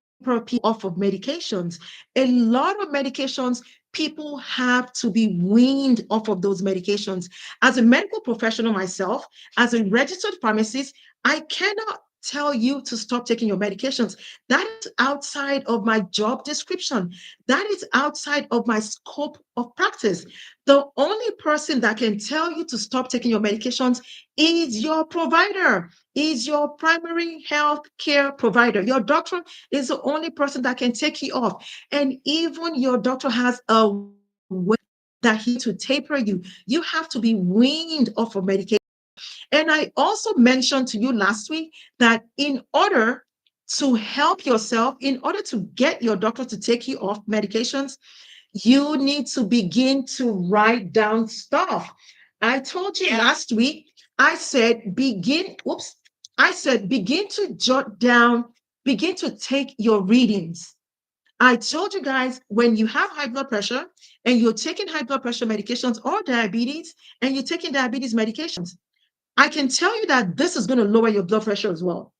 people off of medications. A lot of medications, people have to be weaned off of those medications. As a medical professional myself, as a registered pharmacist, I cannot tell you to stop taking your medications. That is outside of my job description. That is outside of my scope of practice. The only person that can tell you to stop taking your medications is your provider, is your primary health care provider. Your doctor is the only person that can take you off. And even your doctor has a way that he to taper you. You have to be weaned off of medication. And I also mentioned to you last week that in order to help yourself, in order to get your doctor to take you off medications, you need to begin to write down stuff. I told you last week, I said, begin to jot down, begin to take your readings. I told you guys when you have high blood pressure and you're taking high blood pressure medications or diabetes and you're taking diabetes medications, I can tell you that this is going to lower your blood pressure as well.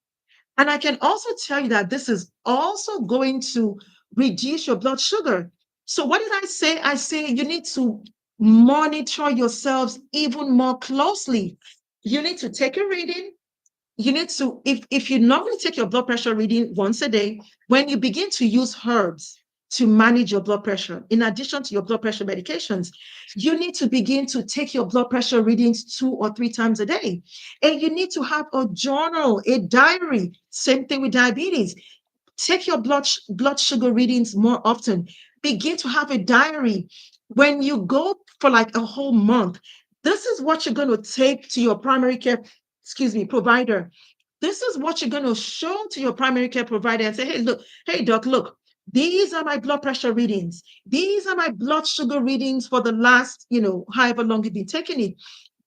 And I can also tell you that this is also going to reduce your blood sugar. So, what did I say? I say you need to monitor yourselves even more closely. You need to take a reading. You need to, if you normally take your blood pressure reading once a day, when you begin to use herbs to manage your blood pressure, in addition to your blood pressure medications, you need to begin to take your blood pressure readings 2 or 3 times a day. And you need to have a journal, a diary. Same thing with diabetes. Take your blood sugar readings more often. Begin to have a diary. When you go for like a whole month, this is what you're going to take to your primary care, provider. This is what you're going to show to your primary care provider and say, hey, look, hey, doc, look, these are my blood pressure readings. These are my blood sugar readings for the last, however long you've been taking it.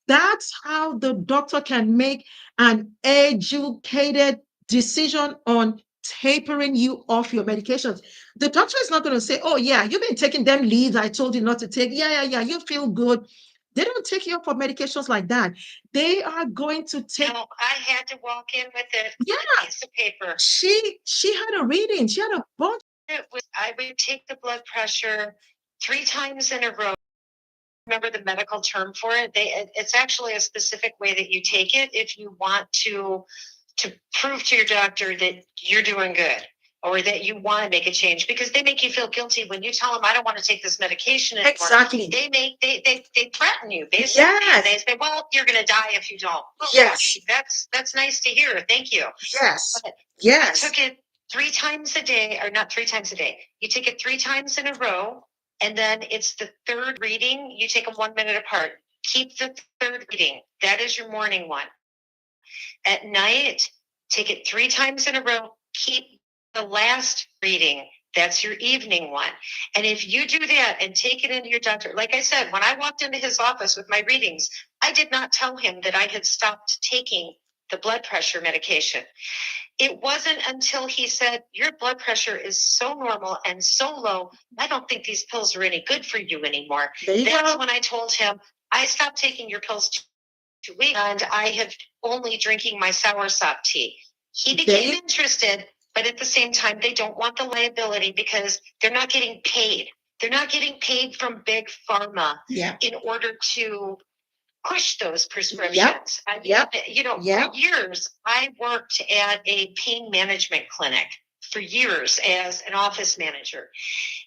That's how the doctor can make an educated decision on tapering you off your medications. The doctor is not going to say, oh, yeah, you've been taking them leads I told you not to take. Yeah, you feel good. They don't take you off of medications like that. They are going to take. No, I had to walk in with a piece of paper. She had a reading. She had a bunch. I would take the blood pressure 3 times in a row. Remember the medical term for it? It's actually a specific way that you take it if you want to prove to your doctor that you're doing good or that you want to make a change, because they make you feel guilty when you tell them I don't want to take this medication anymore. Exactly. They threaten you basically. Yes. They say, well, you're going to die if you don't. Well, yes. That's nice to hear. Thank you. Yes. But yes. I took it 3 times a day, or not 3 times a day. You take it 3 times in a row. And then it's the third reading. You take them 1 minute apart. Keep the third reading. That is your morning one. At night, take it 3 times in a row. Keep the last reading. That's your evening one. And if you do that and take it into your doctor, like I said, when I walked into his office with my readings, I did not tell him that I had stopped taking the blood pressure medication. It wasn't until he said, your blood pressure is so normal and so low, I don't think these pills are any good for you anymore. That's when I told him, I stopped taking your pills 2 weeks and I have only drinking my Soursop tea. He became interested, but at the same time, they don't want the liability because they're not getting paid. They're not getting paid from big pharma in order to push those prescriptions. For years, I worked at a pain management clinic for years as an office manager.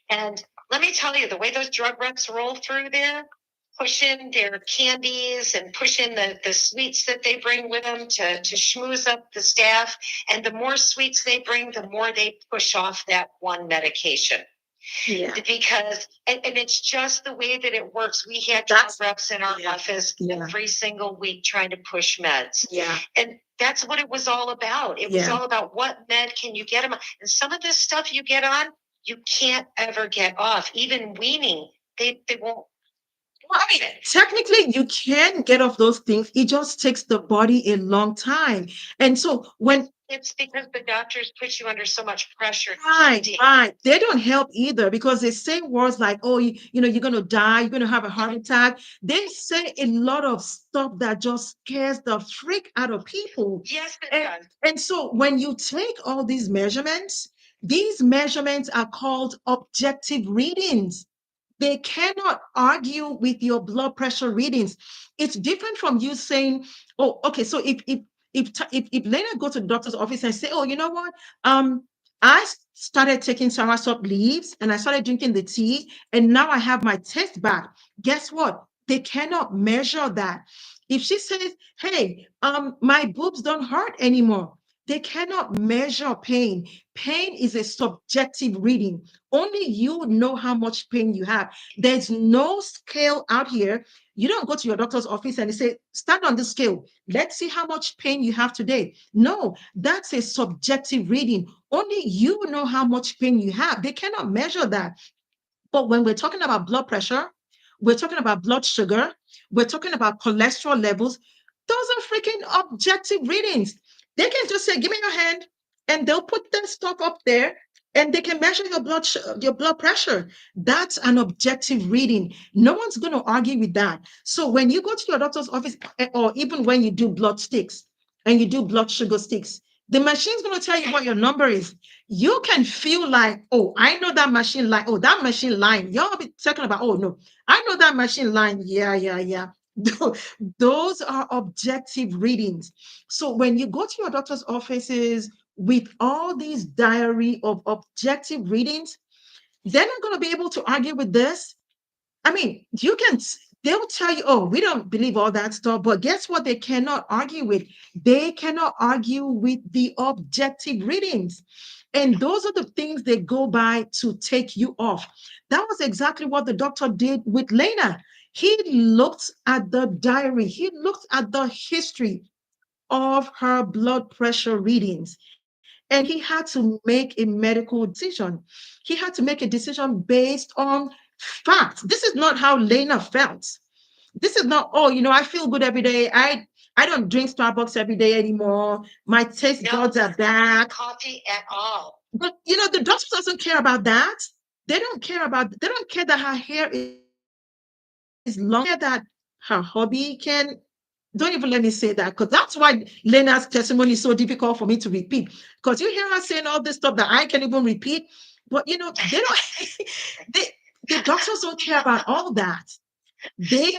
And let me tell you, the way those drug reps roll through there, pushing their candies and pushing the sweets that they bring with them to schmooze up the staff. And the more sweets they bring, the more they push off that one medication. Yeah. Because, and it's just the way that it works. We had drug reps in our office every single week trying to push meds. Yeah. And that's what it was all about. It was all about what med can you get them on. And some of this stuff you get on, you can't ever get off. Even weaning, they won't. Well, I mean, technically, you can get off those things. It just takes the body a long time. And so when it's because the doctors put you under so much pressure. Right. They don't help either because they say words like, oh, you're going to die, you're going to have a heart attack. They say a lot of stuff that just scares the freak out of people. Yes, it does. And so when you take all these measurements are called objective readings. They cannot argue with your blood pressure readings. It's different from you saying, oh, okay, so if if Lena go to the doctor's office and say, oh, you know what? I started taking Soursop leaves and I started drinking the tea, and now I have my taste back. Guess what? They cannot measure that. If she says, hey, my boobs don't hurt anymore, they cannot measure pain. Pain is a subjective reading. Only you know how much pain you have. There's no scale out here. You don't go to your doctor's office and they say, stand on the scale. Let's see how much pain you have today. No, that's a subjective reading. Only you know how much pain you have. They cannot measure that. But when we're talking about blood pressure, we're talking about blood sugar, we're talking about cholesterol levels, those are freaking objective readings. They can just say, give me your hand, and they'll put that stuff up there and they can measure your blood pressure. That's an objective reading. No one's going to argue with that. So when you go to your doctor's office, or even when you do blood sticks and you do blood sugar sticks, the machine's going to tell you what your number is. You can feel like, oh, I know that machine line. Oh, that machine line. Y'all be talking about, oh, no, I know that machine line. Yeah, yeah, yeah. Those are objective readings. So when you go to your doctor's offices with all these diary of objective readings, they're not going to be able to argue with this. I mean, they'll tell you, oh, we don't believe all that stuff, but guess what? They cannot argue with. They cannot argue with the objective readings. And those are the things they go by to take you off. That was exactly what the doctor did with Lena. He looked at the diary, he looked at the history of her blood pressure readings. And he had to make a medical decision. He had to make a decision based on facts. This is not how Lena felt. This is not, oh, I feel good every day. I don't drink Starbucks every day anymore. My taste buds are back. Coffee at all. But the doctor doesn't care about that. They don't care that her hair is long. They don't care that her hobby can, don't even let me say that, because that's why Lena's testimony is so difficult for me to repeat. Because you hear her saying all this stuff that I can't even repeat. But they don't they the doctors don't care about all that. They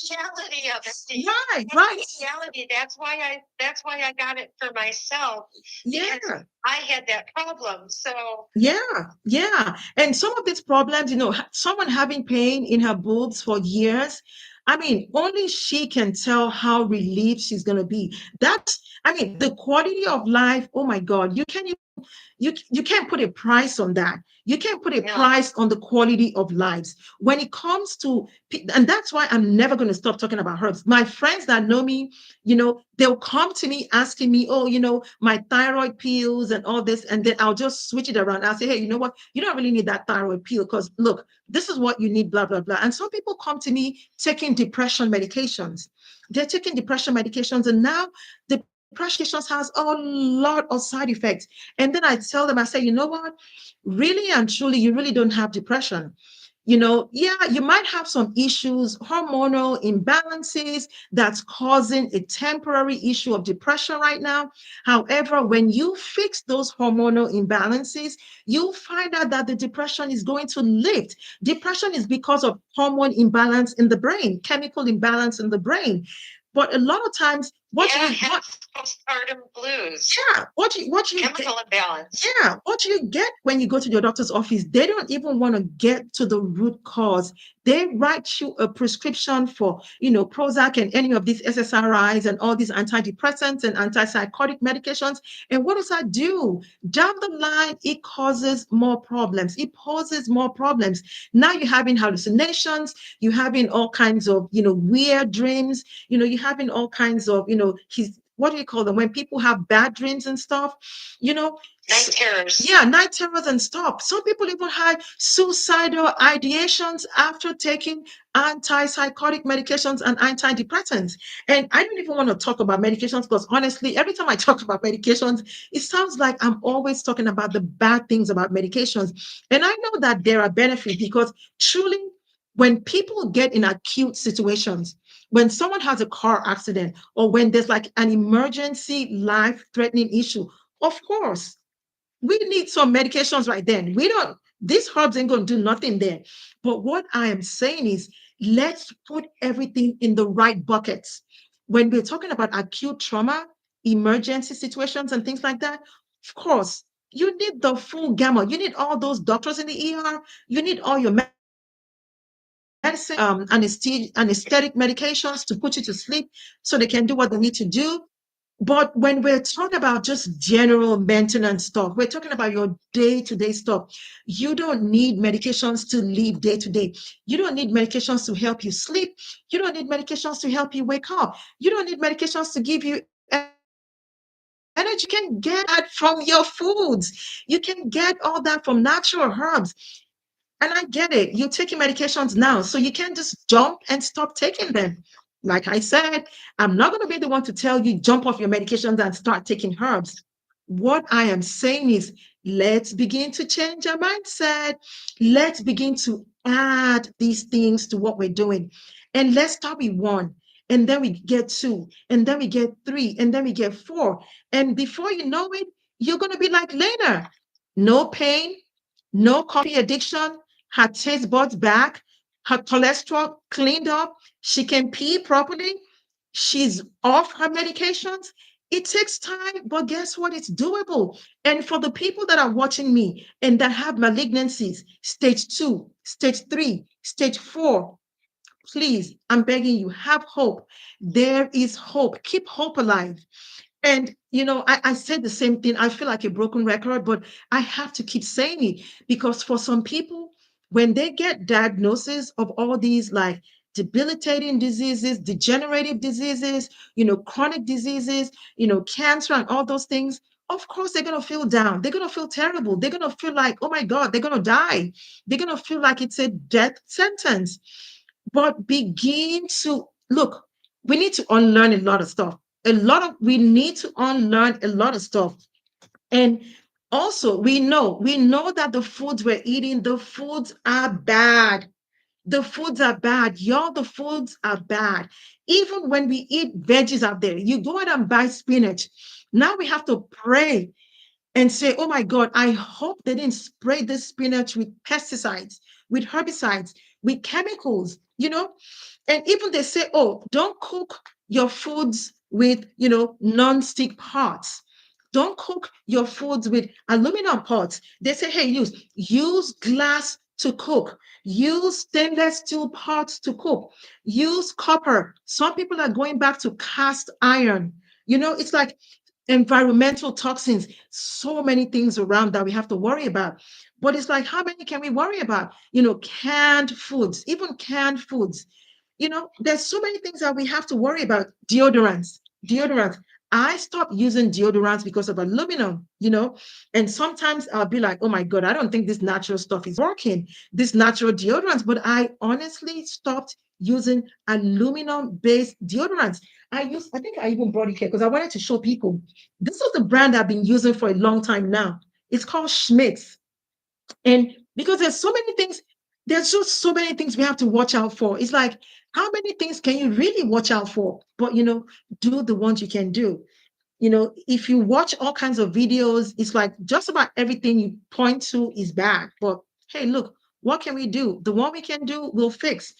The reality of it. right, That's right. the reality. That's why I got it for myself. Yeah. Because I had that problem. So Yeah, yeah. And some of these problems, someone having pain in her boobs for years, I mean, only she can tell how relieved she's going to be. I mean, the quality of life, oh my God, you can't put a price on that. You can't put a price on the quality of lives. When it comes to, and that's why I'm never going to stop talking about herbs. My friends that know me, they'll come to me asking me, oh, my thyroid pills and all this, and then I'll just switch it around. I'll say, hey, you know what? You don't really need that thyroid pill, because look, this is what you need, blah, blah, blah. And some people come to me taking depression medications. They're taking depression medications, and now depression medications has a lot of side effects. And then I tell them, I say, you know what? Really and truly, you really don't have depression. Yeah, you might have some issues, hormonal imbalances that's causing a temporary issue of depression right now. However, when you fix those hormonal imbalances, you'll find out that the depression is going to lift. Depression is because of hormone imbalance in the brain, chemical imbalance in the brain. But a lot of times, postpartum blues. Yeah, what you chemical imbalance. Yeah, what you get when you go to your doctor's office, they don't even want to get to the root cause. They write you a prescription for, Prozac and any of these SSRIs and all these antidepressants and antipsychotic medications. And what does that do? Down the line, it causes more problems. It poses more problems. Now you're having hallucinations. You're having all kinds of, weird dreams. You're having all kinds of, what do you call them? When people have bad dreams and stuff, night terrors. Yeah, night terrors and stuff. Some people even had suicidal ideations after taking antipsychotic medications and antidepressants. And I don't even want to talk about medications, because honestly, every time I talk about medications, it sounds like I'm always talking about the bad things about medications. And I know that there are benefits, because truly, when people get in acute situations, when someone has a car accident, or when there's like an emergency life-threatening issue, of course, we need some medications right then. These herbs ain't going to do nothing there. But what I am saying is, let's put everything in the right buckets. When we're talking about acute trauma, emergency situations and things like that, of course, you need the full gamut. You need all those doctors in the ER. You need all your medicine, anesthetic medications to put you to sleep so they can do what they need to do. But when we're talking about just general maintenance stuff, we're talking about your day-to-day stuff. You don't need medications to live day to day. You don't need medications to help you sleep. You don't need medications to help you wake up. You don't need medications to give you energy. You can get all that from your foods. You can get all that from natural herbs. And I get it. You're taking medications now, so you can't just jump and stop taking them. Like I said, I'm not going to be the one to tell you jump off your medications and start taking herbs. What I am saying is, let's begin to change our mindset. Let's begin to add these things to what we're doing. And let's start with one. And then we get two. And then we get three. And then we get four. And before you know it, you're going to be like Lena. No pain, no coffee addiction, her taste buds back, her cholesterol cleaned up, she can pee properly, she's off her medications. It takes time, but guess what? It's doable. And for the people that are watching me and that have malignancies, stage two, stage three, stage four, please, I'm begging you, have hope. There is hope. Keep hope alive. And, I said the same thing. I feel like a broken record, but I have to keep saying it because for some people, when they get diagnosis of all these like debilitating diseases, degenerative diseases, chronic diseases, cancer and all those things, of course, they're going to feel down. They're going to feel terrible. They're going to feel like, oh my God, they're going to die. They're going to feel like it's a death sentence. But begin to look, we need to unlearn a lot of stuff. We need to unlearn a lot of stuff. And also, we know that the foods we're eating, the foods are bad. The foods are bad. Y'all, the foods are bad. Even when we eat veggies out there, you go out and buy spinach. Now we have to pray and say, oh my God, I hope they didn't spray this spinach with pesticides, with herbicides, with chemicals, And even they say, oh, don't cook your foods with, non-stick pots. Don't cook your foods with aluminum pots. They say, hey, use glass to cook. Use stainless steel pots to cook. Use copper. Some people are going back to cast iron. It's like environmental toxins, so many things around that we have to worry about. But it's like, how many can we worry about? Canned foods, even canned foods. There's so many things that we have to worry about. Deodorants. I stopped using deodorants because of aluminum, and sometimes I'll be like, oh my God, I don't think this natural stuff is working, this natural deodorants. But I honestly stopped using aluminum based deodorants. I think I even brought it here because I wanted to show people. This is the brand I've been using for a long time now. It's called Schmidt's. And because there's just so many things we have to watch out for. It's like, how many things can you really watch out for? But, do the ones you can do. If you watch all kinds of videos, it's like just about everything you point to is bad. But hey, look, what can we do? The one we can do, we'll fix.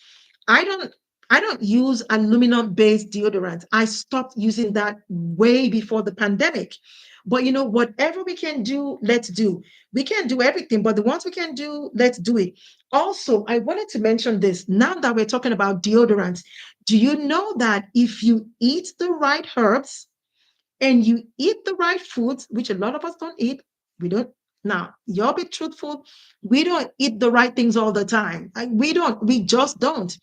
I don't I don't use aluminum based deodorant. I stopped using that way before the pandemic. But whatever we can do, let's do. We can't do everything, but the ones we can do, let's do it. Also, I wanted to mention this now that we're talking about deodorants. Do you know that if you eat the right herbs, and you eat the right foods, which a lot of us don't eat, we don't. Now, you'll be truthful. We don't eat the right things all the time. We don't. We just don't.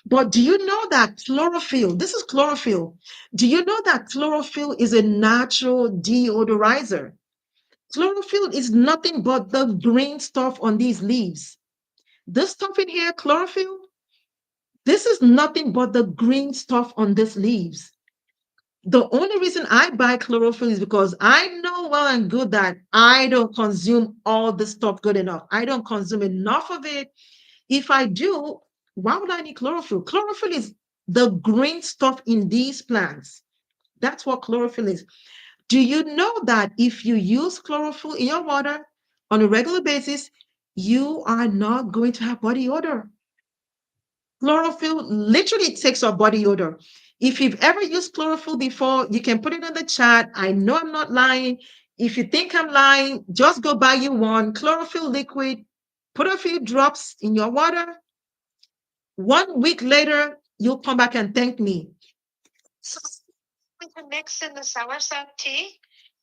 But do you know that chlorophyll? This is chlorophyll. Do you know that chlorophyll is a natural deodorizer? Chlorophyll is nothing but the green stuff on these leaves. This stuff in here, chlorophyll, this is nothing but the green stuff on these leaves. The only reason I buy chlorophyll is because I know well and good that I don't consume all this stuff good enough. I don't consume enough of it. If I do, why would I need chlorophyll? Chlorophyll is the green stuff in these plants. That's what chlorophyll is. Do you know that if you use chlorophyll in your water on a regular basis, you are not going to have body odor? Chlorophyll literally takes our body odor. If you've ever used chlorophyll before, you can put it in the chat. I know I'm not lying. If you think I'm lying, just go buy you one chlorophyll liquid, put a few drops in your water. 1 week later, you'll come back and thank me. So we can mix in the soursop tea.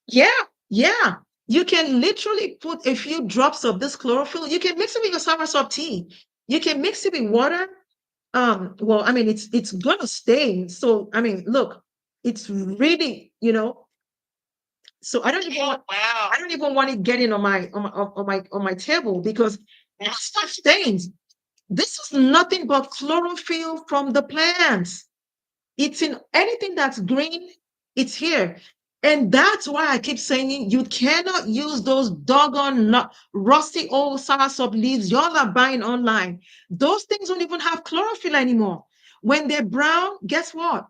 Yeah, yeah. You can literally put a few drops of this chlorophyll. You can mix it with your soursop tea. You can mix it with water. Well, I mean, it's gonna stain. So, I mean, look, it's really, so I don't even want it getting on my table because it's not stains. This is nothing but chlorophyll from the plants. It's in anything that's green, it's here. And that's why I keep saying you cannot use those doggone rusty old soursop leaves y'all are buying online. Those things don't even have chlorophyll anymore. When they're brown, guess what?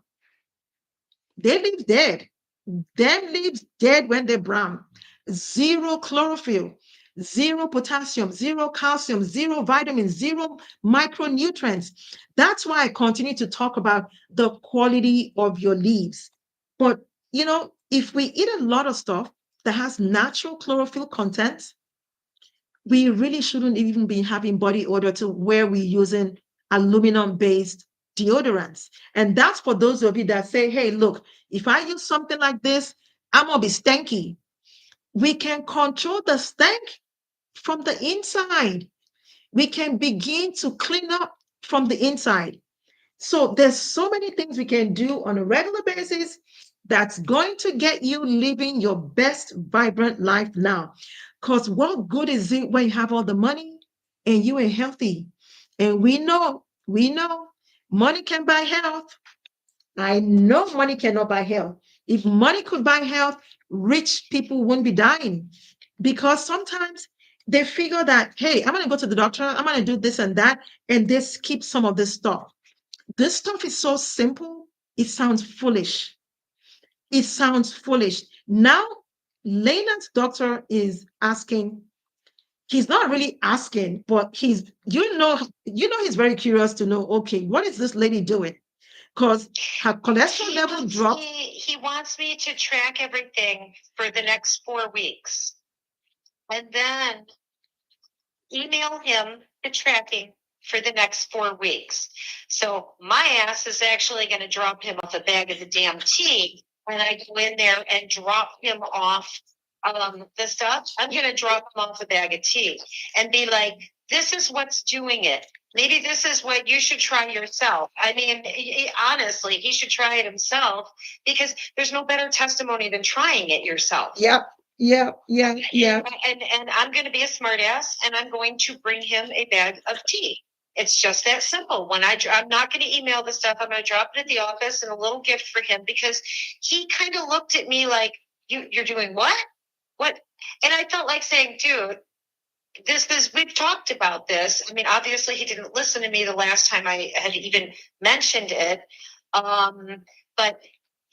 They leave dead. Them leaves dead when they're brown. Zero chlorophyll, zero potassium, zero calcium, zero vitamins, zero micronutrients. That's why I continue to talk about the quality of your leaves. But, if we eat a lot of stuff that has natural chlorophyll content, we really shouldn't even be having body odor to where we're using aluminum based deodorants. And that's for those of you that say, hey, look, if I use something like this, I'm going to be stanky. We can control the stank from the inside. We can begin to clean up from the inside. So there's so many things we can do on a regular basis that's going to get you living your best vibrant life now. Because what good is it when you have all the money and you ain't healthy? And we know money can buy health. I know money cannot buy health. If money could buy health, rich people wouldn't be dying because sometimes they figure that, hey, I'm going to go to the doctor, I'm going to do this and that, and they skip some of this stuff. This stuff is so simple, it sounds foolish. It sounds foolish. Now, Leyland's doctor is asking, he's not really asking, but he's very curious to know, okay, what is this lady doing? Because her cholesterol level dropped. He wants me to track everything for the next 4 weeks and then email him the tracking for the next 4 weeks. So my ass is actually going to drop him off a bag of the damn tea when I go in there and drop him off the stuff. I'm going to drop him off a bag of tea and be like, this is what's doing it. Maybe this is what you should try yourself. I mean, honestly, he should try it himself because there's no better testimony than trying it yourself. Yep. Yeah. And I'm going to be a smartass, and I'm going to bring him a bag of tea. It's just that simple. I'm not going to email the stuff. I'm going to drop it at the office and a little gift for him because he kind of looked at me like, you're doing what? What? And I felt like saying, dude, we've talked about this. I mean, obviously he didn't listen to me the last time I had even mentioned it. But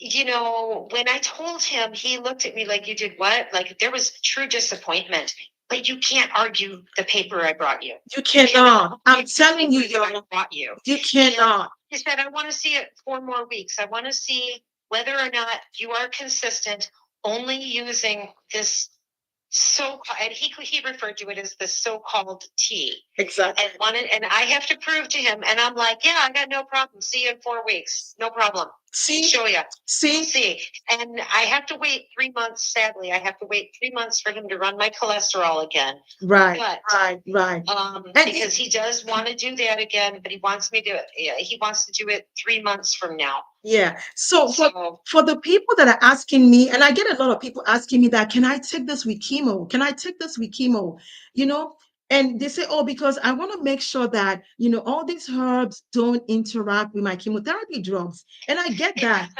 when I told him, he looked at me like, you did what? Like there was true disappointment. But you can't argue the paper I brought you. You cannot. I'm telling you, I brought you. You cannot. He said, I want to see it 4 more weeks. I want to see whether or not you are consistent only using this and he referred to it as the so-called tea. Exactly. And I have to prove to him, and I'm like, yeah, I got no problem. See you in 4 weeks, no problem. Show you. See. And I have to wait 3 months. Sadly, I have to wait 3 months for him to run my cholesterol again. Right. Because he does want to do that again, but he wants to do it 3 months from now. Yeah. So for the people that are asking me, and I get a lot of people asking me that, can I take this with chemo? Can I take this with chemo? And they say, oh, because I want to make sure that, all these herbs don't interact with my chemotherapy drugs. And I get that.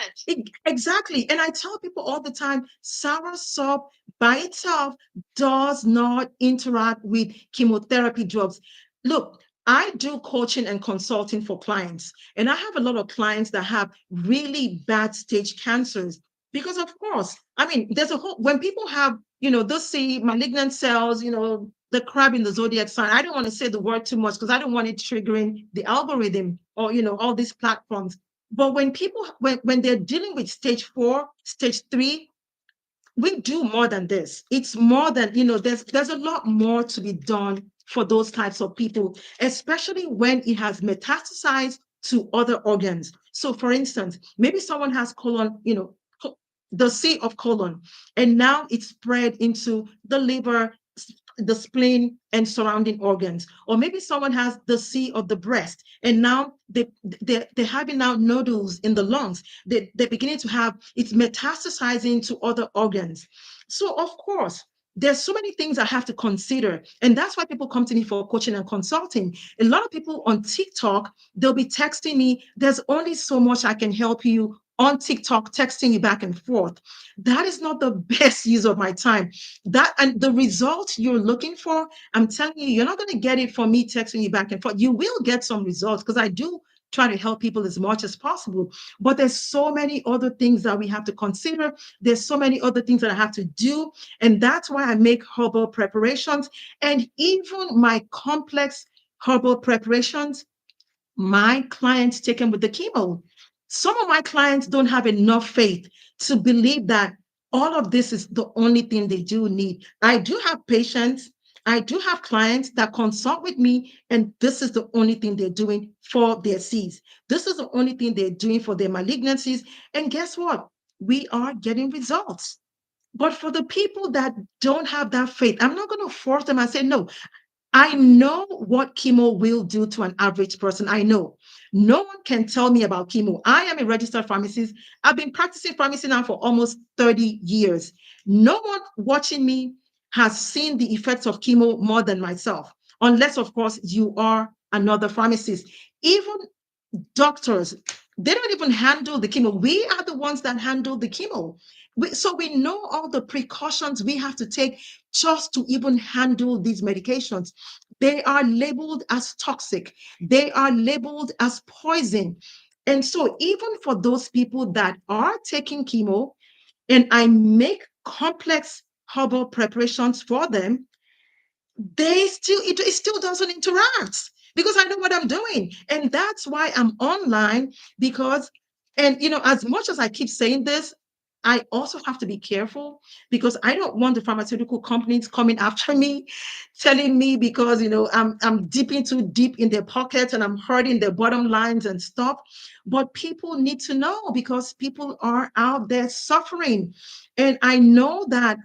Exactly. And I tell people all the time, soursop by itself does not interact with chemotherapy drugs. Look, I do coaching and consulting for clients, and I have a lot of clients that have really bad stage cancers because, of course, I mean, when people have, they'll see malignant cells, the crab in the zodiac sign. I don't want to say the word too much because I don't want it triggering the algorithm or, all these platforms. But when people, when they're dealing with stage 4, stage 3, we do more than this. It's more than, there's a lot more to be done for those types of people, especially when it has metastasized to other organs. So for instance, maybe someone has colon, the C of colon, and now it's spread into the liver, the spleen, and surrounding organs. Or maybe someone has the C of the breast, and now they're having now nodules in the lungs. They're beginning to have, it's metastasizing to other organs. So of course, there's so many things I have to consider. And that's why people come to me for coaching and consulting. A lot of people on TikTok, they'll be texting me, there's only so much I can help you on TikTok, texting you back and forth. That is not the best use of my time. That, and the result you're looking for, I'm telling you, you're not going to get it from me texting you back and forth. You will get some results because I do try to help people as much as possible. But there's so many other things that we have to consider. There's so many other things that I have to do. And that's why I make herbal preparations. And even my complex herbal preparations, my clients take them with the chemo. Some of my clients don't have enough faith to believe that all of this is the only thing they do need. I do have patients, I do have clients that consult with me, and this is the only thing they're doing for their Cs. This is the only thing they're doing for their malignancies. And guess what? We are getting results. But for the people that don't have that faith, I'm not going to force them and say, no, I know what chemo will do to an average person. I know. No one can tell me about chemo. I am a registered pharmacist. I've been practicing pharmacy now for almost 30 years. No one watching me has seen the effects of chemo more than myself, unless, of course, you are another pharmacist. Even doctors, they don't even handle the chemo. We are the ones that handle the chemo. So we know all the precautions we have to take just to even handle these medications. They are labeled as toxic, they are labeled as poison. And so, even for those people that are taking chemo, and I make complex herbal preparations for them, it still doesn't interact because I know what I'm doing. And that's why I'm online. Because, and as much as I keep saying this, I also have to be careful because I don't want the pharmaceutical companies coming after me, telling me, because I'm dipping too deep in their pockets and I'm hurting their bottom lines and stuff. But people need to know because people are out there suffering. And I know that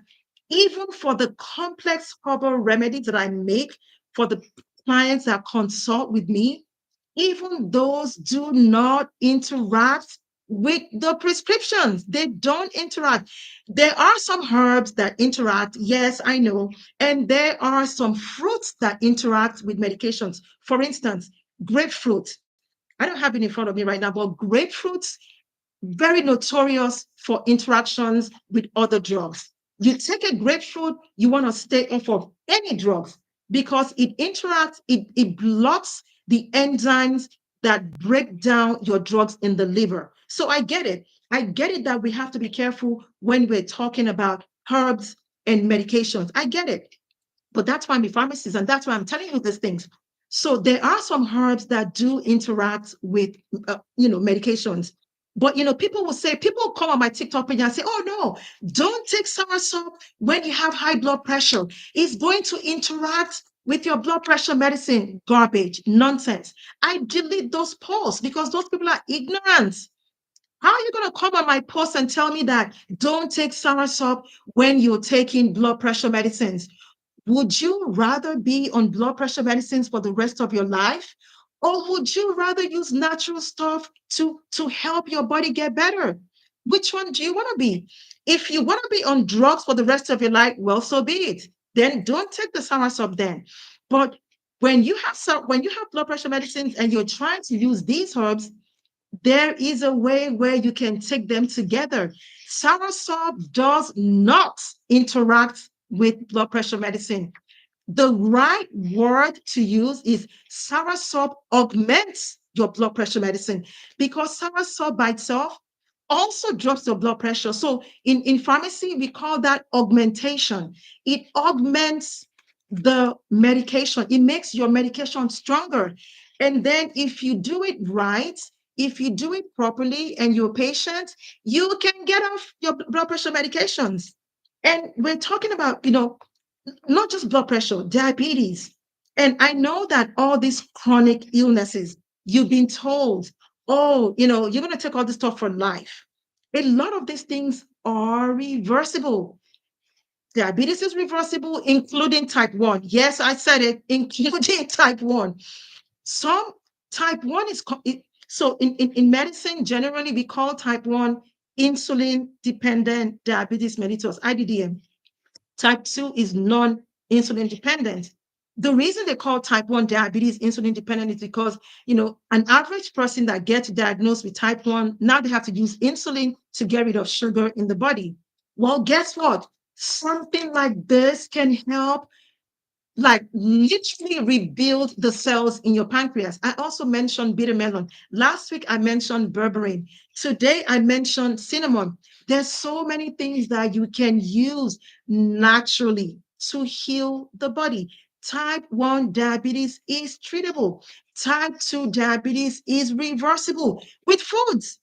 even for the complex herbal remedies that I make for the clients that consult with me, even those do not interact with the prescriptions. They don't interact. There are some herbs that interact, yes, I know. And there are some fruits that interact with medications. For instance, grapefruit. I don't have it in front of me right now, but grapefruits, very notorious for interactions with other drugs. You take a grapefruit, you want to stay off of any drugs because it interacts, it blocks the enzymes that break down your drugs in the liver. So I get it. I get it that we have to be careful when we're talking about herbs and medications. I get it. But that's why I'm a pharmacist, and that's why I'm telling you these things. So there are some herbs that do interact with, medications. But people will say, people come on my TikTok page and say, "Oh no, don't take soursop when you have high blood pressure. It's going to interact with your blood pressure medicine." Garbage, nonsense. I delete those posts because those people are ignorant. How are you going to come on my post and tell me that don't take soursop when you're taking blood pressure medicines? Would you rather be on blood pressure medicines for the rest of your life? Or would you rather use natural stuff to help your body get better? Which one do you want to be? If you want to be on drugs for the rest of your life, well, so be it. Then don't take the soursop then. But when you have blood pressure medicines and you're trying to use these herbs, there is a way where you can take them together. Soursop does not interact with blood pressure medicine. The right word to use is soursop augments your blood pressure medicine because soursop by itself also drops your blood pressure. So in pharmacy, we call that augmentation. It augments the medication. It makes your medication stronger. And then if you do it right, if you do it properly and you're patient, you can get off your blood pressure medications. And we're talking about, not just blood pressure, diabetes. And I know that all these chronic illnesses, you've been told, oh, you're going to take all this stuff for life. A lot of these things are reversible. Diabetes is reversible, including type 1. Yes, I said it, including type 1. Some type 1 is, so in medicine, generally, we call type 1 insulin dependent diabetes mellitus, IDDM. Type 2 is non-insulin dependent. The reason they call type 1 diabetes insulin dependent is because, an average person that gets diagnosed with type 1, now they have to use insulin to get rid of sugar in the body. Well, guess what? Something like this can help, like, literally rebuild the cells in your pancreas. I also mentioned bitter melon. Last week, I mentioned berberine. Today, I mentioned cinnamon. There's so many things that you can use naturally to heal the body. Type 1 diabetes is treatable. Type 2 diabetes is reversible with foods,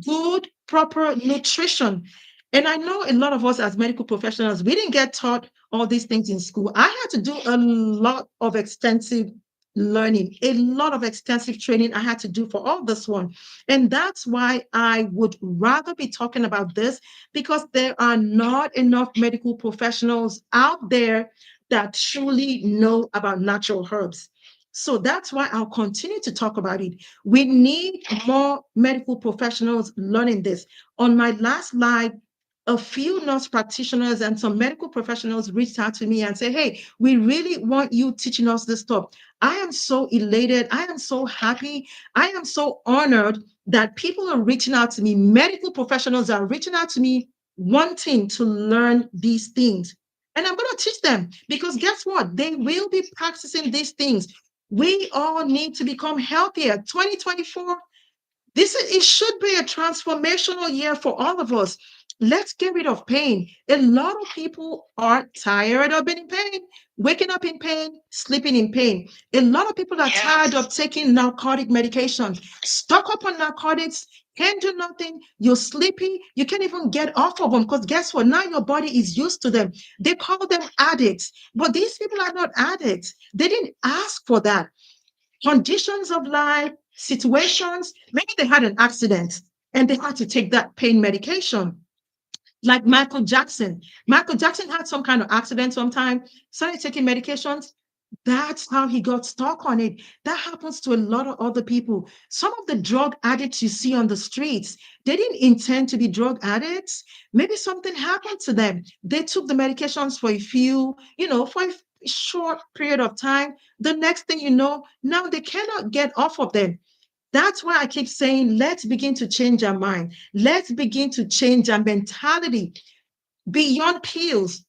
good, proper nutrition. And I know a lot of us as medical professionals, we didn't get taught all these things in school. I had to do a lot of extensive learning, a lot of extensive training I had to do for all this one. And that's why I would rather be talking about this, because there are not enough medical professionals out there that truly know about natural herbs. So that's why I'll continue to talk about it. We need more medical professionals learning this. On my last live, a few nurse practitioners and some medical professionals reached out to me and said, hey, we really want you teaching us this stuff. I am so elated. I am so happy. I am so honored that people are reaching out to me. Medical professionals are reaching out to me wanting to learn these things. And I'm going to teach them, because guess what? They will be practicing these things. We all need to become healthier. 2024, it should be a transformational year for all of us. Let's get rid of pain. A lot of people are tired of being in pain, waking up in pain, sleeping in pain. A lot of people are tired of taking narcotic medications, stuck up on narcotics, can't do nothing. You're sleepy. You can't even get off of them, because guess what? Now your body is used to them. They call them addicts, but these people are not addicts. They didn't ask for that. Conditions of life, situations, maybe they had an accident and they had to take that pain medication. Like Michael Jackson. Michael Jackson had some kind of accident sometime, started taking medications. That's how he got stuck on it. That happens to a lot of other people. Some of the drug addicts you see on the streets, they didn't intend to be drug addicts. Maybe something happened to them. They took the medications for a few, for a short period of time. The next thing you know, now they cannot get off of them. That's why I keep saying, let's begin to change our mind. Let's begin to change our mentality beyond pills,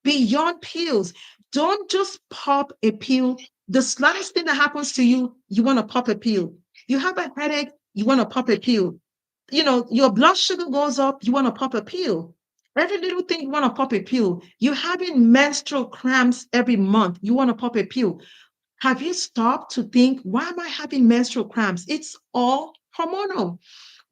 beyond pills. Don't just pop a pill. The slightest thing that happens to you, you want to pop a pill. You have a headache, you want to pop a pill. Your blood sugar goes up, you want to pop a pill. Every little thing, you want to pop a pill. You're having menstrual cramps every month, you want to pop a pill. Have you stopped to think, why am I having menstrual cramps? It's all hormonal.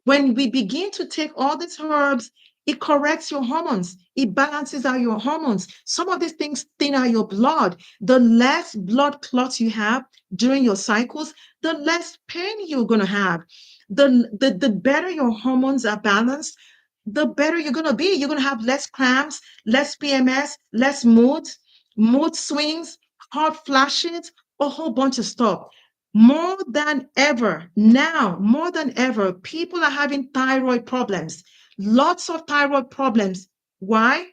When we begin to take all these herbs, it corrects your hormones. It balances out your hormones. Some of these things thin out your blood. The less blood clots you have during your cycles, the less pain you're going to have. The better your hormones are balanced, the better you're going to be. You're going to have less cramps, less PMS, less mood swings, hot flashes, a whole bunch of stuff. More than ever, now, more than ever, people are having thyroid problems, lots of thyroid problems. Why?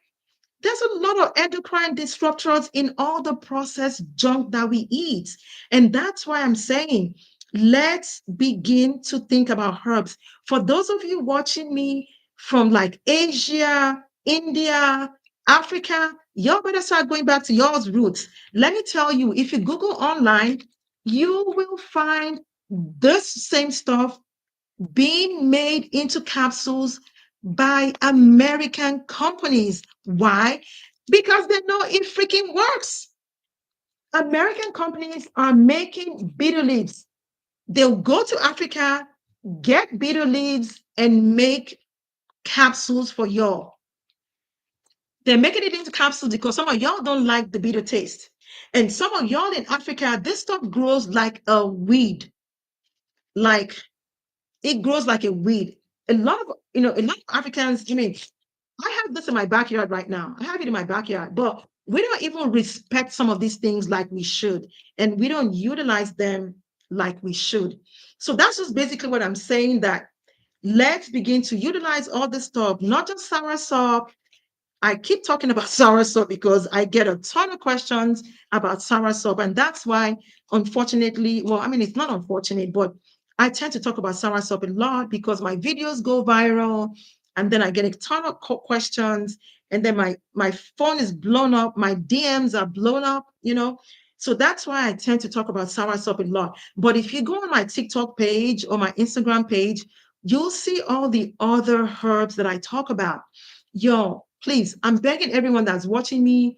There's a lot of endocrine disruptors in all the processed junk that we eat. And that's why I'm saying, let's begin to think about herbs. For those of you watching me from like Asia, India, Africa, y'all better start going back to y'all's roots. Let me tell you, if you Google online, you will find this same stuff being made into capsules by American companies. Why? Because they know it freaking works. American companies are making bitter leaves. They'll go to Africa, get bitter leaves, and make capsules for y'all. They're making it into capsules because some of y'all don't like the bitter taste. And some of y'all in Africa, this stuff grows like a weed. Like it grows like a weed. A lot of Africans, I have this in my backyard right now. I have it in my backyard, but we don't even respect some of these things like we should, and we don't utilize them like we should. So that's just basically what I'm saying, that let's begin to utilize all this stuff, not just soursop. I keep talking about soursop because I get a ton of questions about soursop. And that's why, unfortunately, well, I mean, it's not unfortunate, but I tend to talk about soursop a lot because my videos go viral and then I get a ton of questions. And then my phone is blown up, my DMs are blown up. So that's why I tend to talk about soursop a lot. But if you go on my TikTok page or my Instagram page, you'll see all the other herbs that I talk about. Yo, please, I'm begging everyone that's watching me,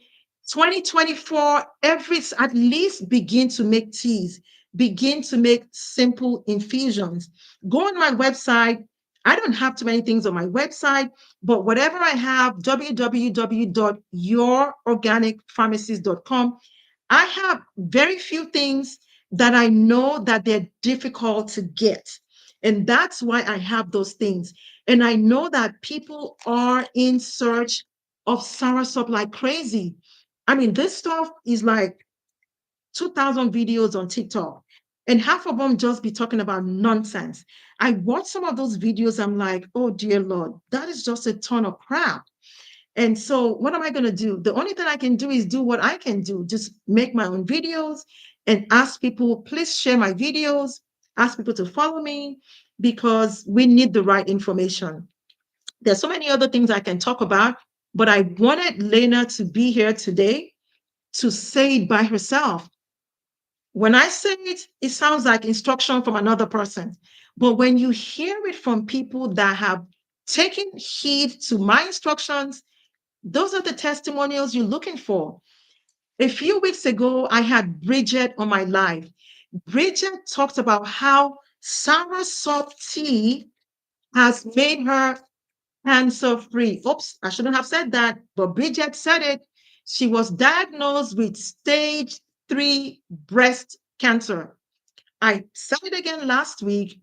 2024, at least begin to make teas, begin to make simple infusions. Go on my website. I don't have too many things on my website, but whatever I have, www.yourorganicpharmacist.com. I have very few things that I know that they're difficult to get. And that's why I have those things. And I know that people are in search of soursop like crazy. I mean, this stuff is like 2,000 videos on TikTok, and half of them just be talking about nonsense. I watch some of those videos. I'm like, oh, dear Lord, that is just a ton of crap. And so, what am I going to do? The only thing I can do is do what I can do, just make my own videos and ask people, please share my videos, ask people to follow me because we need the right information. There's so many other things I can talk about, but I wanted Lena to be here today to say it by herself. When I say it, it sounds like instruction from another person. But when you hear it from people that have taken heed to my instructions, those are the testimonials you're looking for. A few weeks ago, I had Bridget on my live. Bridget talked about how soursop tea has made her cancer free. Oops, I shouldn't have said that, but Bridget said it. She was diagnosed with stage 3 breast cancer. I said it again last week.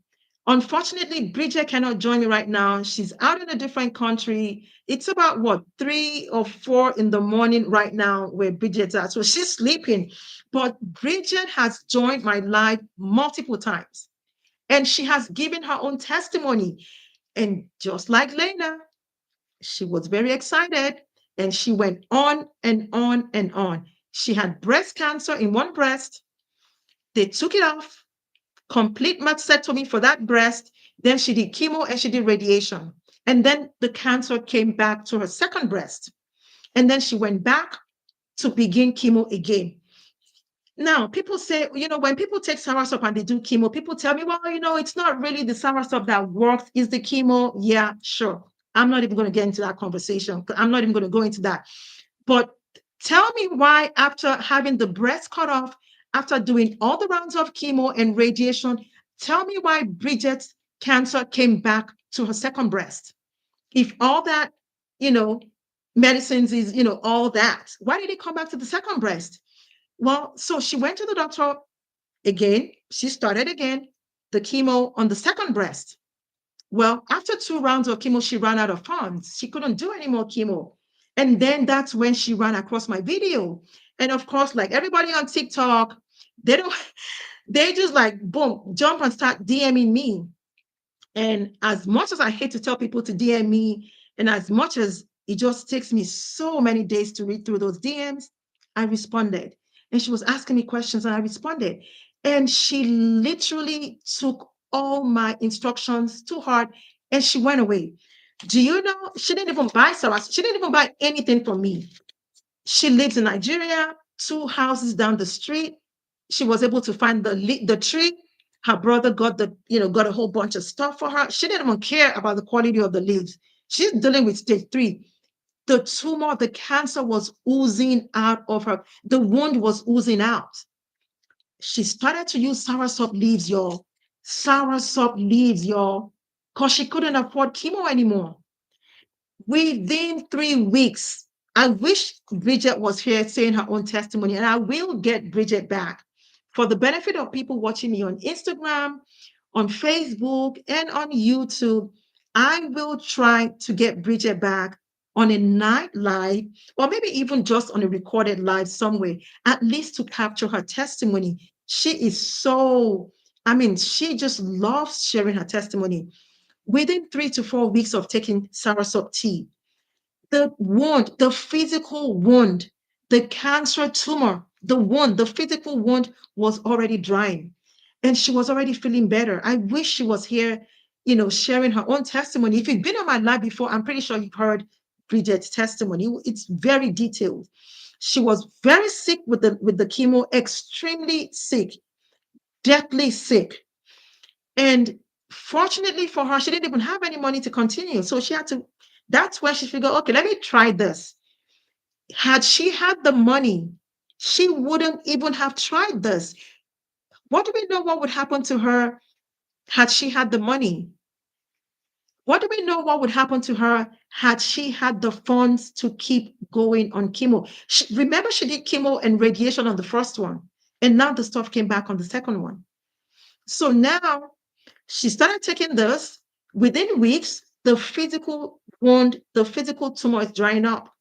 Unfortunately, Bridget cannot join me right now. She's out in a different country. It's about what, 3 or 4 in the morning right now where Bridget's at. So she's sleeping. But Bridget has joined my live multiple times and she has given her own testimony. And just like Lena, she was very excited and she went on and on and on. She had breast cancer in one breast. They took it off, complete mastectomy for that breast. Then she did chemo and she did radiation. And then the cancer came back to her second breast. And then she went back to begin chemo again. Now, people say, when people take soursop and they do chemo, people tell me, well, it's not really the soursop that works, it's the chemo. Yeah, sure. I'm not even going to get into that conversation. I'm not even going to go into that. But tell me why, after having the breast cut off, after doing all the rounds of chemo and radiation, tell me why Bridget's cancer came back to her second breast. If all that, you know, medicines is, all that, why did it come back to the second breast? Well, so she went to the doctor again. She started again the chemo on the second breast. Well, after 2 rounds of chemo, she ran out of funds. She couldn't do any more chemo. And then that's when she ran across my video. And of course, like everybody on TikTok, they don't, they just like, boom, jump and start DMing me. And as much as I hate to tell people to DM me, and as much as it just takes me so many days to read through those DMs, I responded. And she was asking me questions and I responded. And she literally took all my instructions to heart and she went away. Do you know? She didn't even buy Saras. She didn't even buy anything from me. She lives in Nigeria, 2 houses down the street. She was able to find the tree. Her brother got a whole bunch of stuff for her. She didn't even care about the quality of the leaves. She's dealing with stage 3. The tumor, the cancer was oozing out of her. The wound was oozing out. She started to use soursop leaves, y'all. Soursop leaves, y'all, because she couldn't afford chemo anymore. Within 3 weeks, I wish Bridget was here saying her own testimony, and I will get Bridget back. For the benefit of people watching me on Instagram, on Facebook, and on YouTube, I will try to get Bridget back on a night live, or maybe even just on a recorded live somewhere, at least to capture her testimony. She is so, I mean, she just loves sharing her testimony. Within 3 to 4 weeks of taking Soursop tea, the wound, the physical wound, the cancer tumor, the wound, the physical wound was already drying, and she was already feeling better. I wish she was here, sharing her own testimony. If you've been on my live before, I'm pretty sure you've heard Bridget's testimony. It's very detailed. She was very sick with the chemo, extremely sick, deathly sick. And fortunately for her, she didn't even have any money to continue. So she had to, that's where she figured, okay, let me try this. Had she had the money, she wouldn't even have tried this. What do we know what would happen to her had she had the money? What do we know what would happen to her had she had the funds to keep going on chemo? Remember, she did chemo and radiation on the first one, and now the stuff came back on the second one. So now she started taking this. Within weeks, the physical wound, the physical tumor is drying up.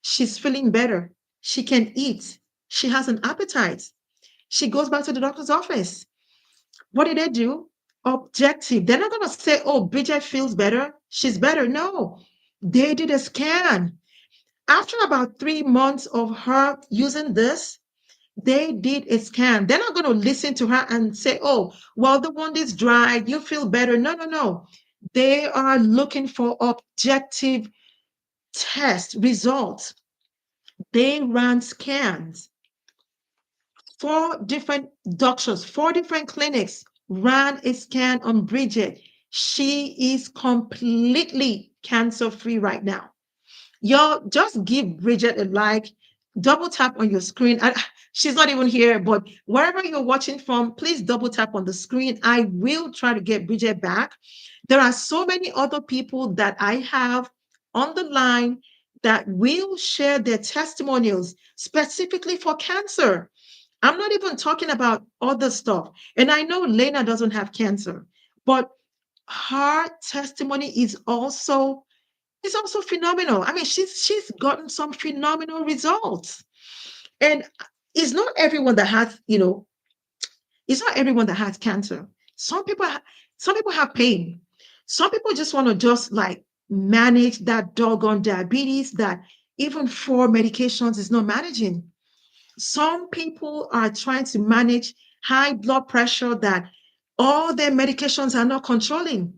She's feeling better. She can eat. She has an appetite. She goes back to the doctor's office. What did they do? Objective. They're not going to say, oh, Bridget feels better. She's better. No, they did a scan. After about 3 months of her using this, they did a scan. They're not going to listen to her and say, oh, well, the wound is dry. You feel better. No, no, no. They are looking for objective test results. They ran scans. 4 different doctors, 4 different clinics ran a scan on Bridget. She is completely cancer free right now. Y'all just give Bridget a like, double tap on your screen. She's not even here, but wherever you're watching from, please double tap on the screen. I will try to get Bridget back. There are so many other people that I have on the line that will share their testimonials specifically for cancer. I'm not even talking about other stuff. And I know Lena doesn't have cancer, but her testimony is also phenomenal. I mean, she's gotten some phenomenal results. And it's not everyone that has, it's not everyone that has cancer. Some people have pain. Some people just want to just like manage that doggone diabetes that even 4 medications is not managing. Some people are trying to manage high blood pressure that all their medications are not controlling.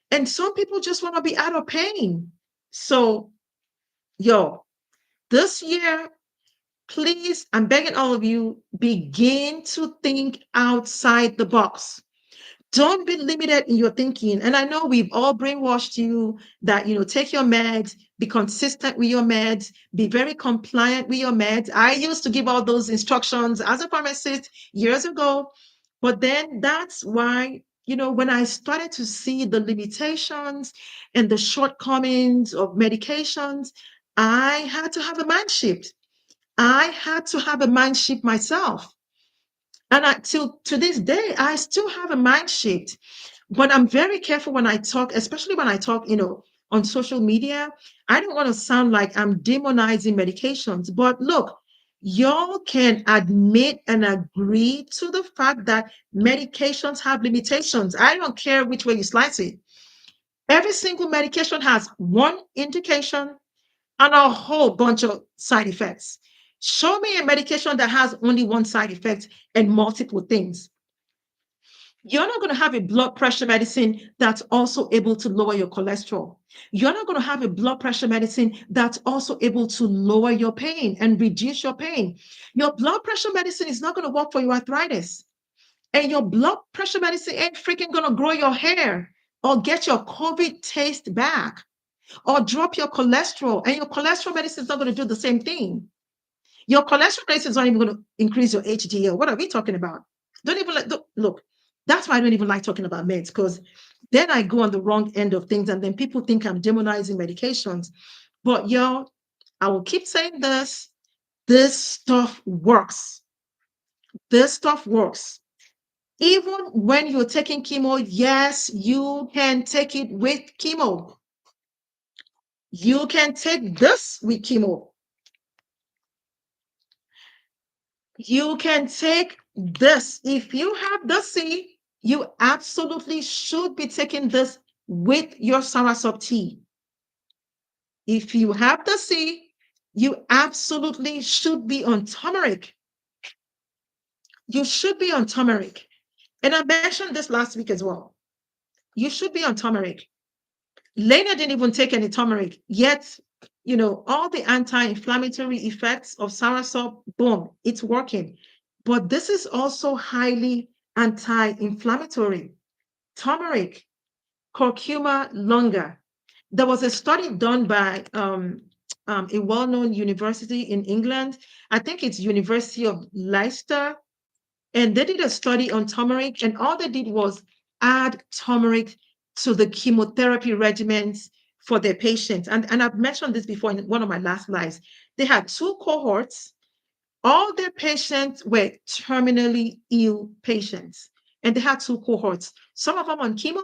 And some people just want to be out of pain. So, yo, this year, please, I'm begging all of you, begin to think outside the box. Don't be limited in your thinking. And I know we've all brainwashed you that, take your meds, be consistent with your meds, be very compliant with your meds. I used to give all those instructions as a pharmacist years ago. But then that's why, when I started to see the limitations and the shortcomings of medications, I had to have a mind shift. I had to have a mind shift myself. And till to this day, I still have a mind shift. But I'm very careful when I talk, especially when I talk, on social media. I don't want to sound like I'm demonizing medications. But look, y'all can admit and agree to the fact that medications have limitations. I don't care which way you slice it. Every single medication has one indication and a whole bunch of side effects. Show me a medication that has only one side effect and multiple things. You're not going to have a blood pressure medicine that's also able to lower your cholesterol. You're not going to have a blood pressure medicine that's also able to lower your pain and reduce your pain. Your blood pressure medicine is not going to work for your arthritis. And your blood pressure medicine ain't freaking going to grow your hair or get your COVID taste back or drop your cholesterol. And your cholesterol medicine is not going to do the same thing. Your cholesterol medicine is not even going to increase your HDL. What are we talking about? Don't even look. That's why I don't even like talking about meds, because then I go on the wrong end of things and then people think I'm demonizing medications. But y'all, I will keep saying this. This stuff works. This stuff works. Even when you're taking chemo, yes, you can take it with chemo. You can take this with chemo. You can take this. If you have the C, you absolutely should be taking this with your Soursop tea. If you have the C, you absolutely should be on turmeric. You should be on turmeric. And I mentioned this last week as well. You should be on turmeric. Lena didn't even take any turmeric, yet, all the anti-inflammatory effects of soursop, boom, it's working. But this is also highly anti-inflammatory. Turmeric, curcuma longa. There was a study done by a well-known university in England. I think it's University of Leicester, and they did a study on turmeric, and all they did was add turmeric to the chemotherapy regimens for their patients. And I've mentioned this before in one of my last lives. They had two cohorts. All their patients were terminally ill patients, and they had two cohorts. Some of them on chemo,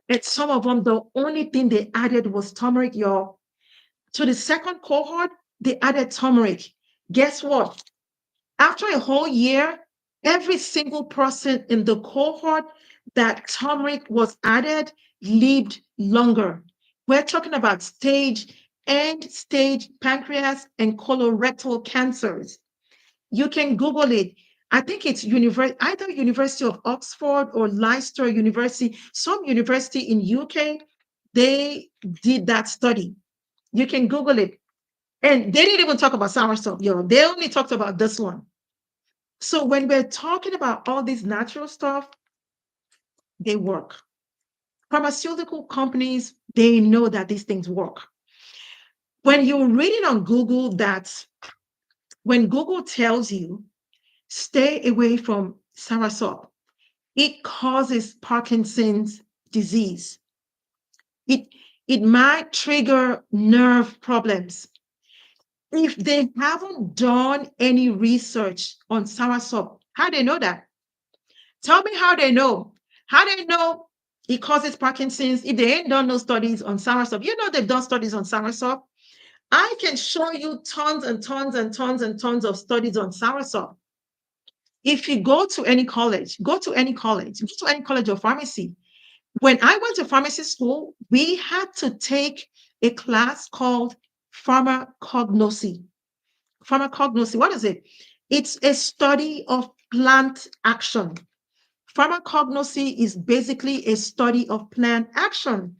and some of them, the only thing they added was turmeric, y'all. To the second cohort, they added turmeric. Guess what? After a whole year, every single person in the cohort that turmeric was added lived longer. We're talking about end stage pancreas and colorectal cancers. You can Google it. I think it's either University of Oxford or Leicester University, some university in UK. They did that study. You can Google it. And they didn't even talk about soursop, yo. They only talked about this one. So when we're talking about all this natural stuff, they work. Pharmaceutical companies, they know that these things work. When you're reading on Google that when Google tells you stay away from soursop, it causes Parkinson's disease. It it might trigger nerve problems. If they haven't done any research on soursop, how do they know that? Tell me how they know. How they know it causes Parkinson's if they ain't done no studies on soursop. They've done studies on soursop. I can show you tons and tons and tons and tons of studies on soursop. If you go to any college, of pharmacy. When I went to pharmacy school, we had to take a class called pharmacognosy. Pharmacognosy, what is it? It's a study of plant action. Pharmacognosy is basically a study of plant action.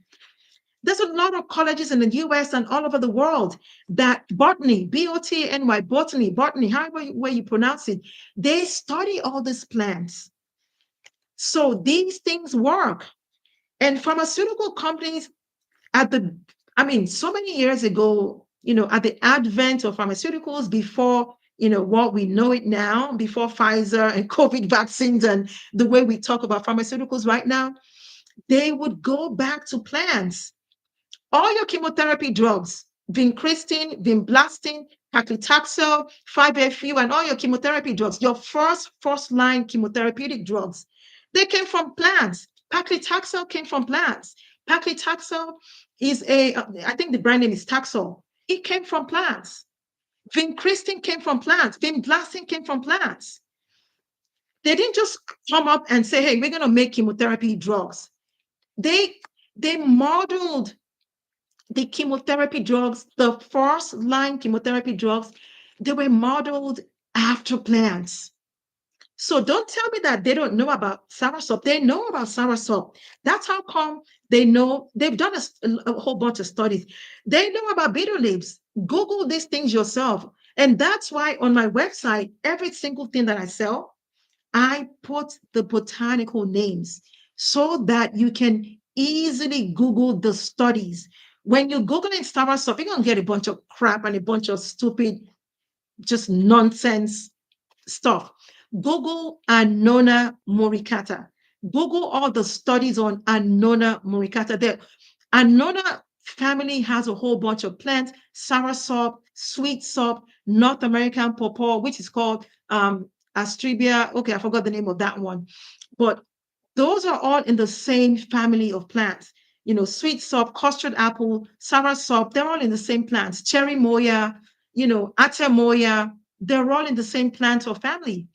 There's a lot of colleges in the US and all over the world that botany, B-O-T-N-Y, botany, however you pronounce it, they study all these plants. So these things work. And pharmaceutical companies so many years ago, at the advent of pharmaceuticals before, what we know it now, before Pfizer and COVID vaccines and the way we talk about pharmaceuticals right now, they would go back to plants. All your chemotherapy drugs, vincristine, vinblastine, paclitaxel, 5-FU, and all your chemotherapy drugs, your first line chemotherapeutic drugs, they came from plants. Paclitaxel came from plants. Paclitaxel I think the brand name is Taxol. It came from plants. Vincristine came from plants. Vinblastine came from plants. They didn't just come up and say, hey, we're going to make chemotherapy drugs. They modeled the chemotherapy drugs, the first line chemotherapy drugs, they were modeled after plants. So don't tell me that they don't know about soursop. They know about soursop. That's how come they know. They've done a whole bunch of studies. They know about bitter leaves. Google these things yourself. And that's why on my website, every single thing that I sell, I put the botanical names so that you can easily Google the studies. When you're Googling soursop, you're going to get a bunch of crap and a bunch of stupid, just nonsense stuff. Google Annona moricata. Google all the studies on Annona muricata. The Annona family has a whole bunch of plants: soursop, sweet sop, North American pawpaw, which is called Astribia. Okay, I forgot the name of that one. But those are all in the same family of plants. You know, sweet sop, custard apple, soursop, they're all in the same plants. Cherry moya, you know, atemoya, they're all in the same plant or family.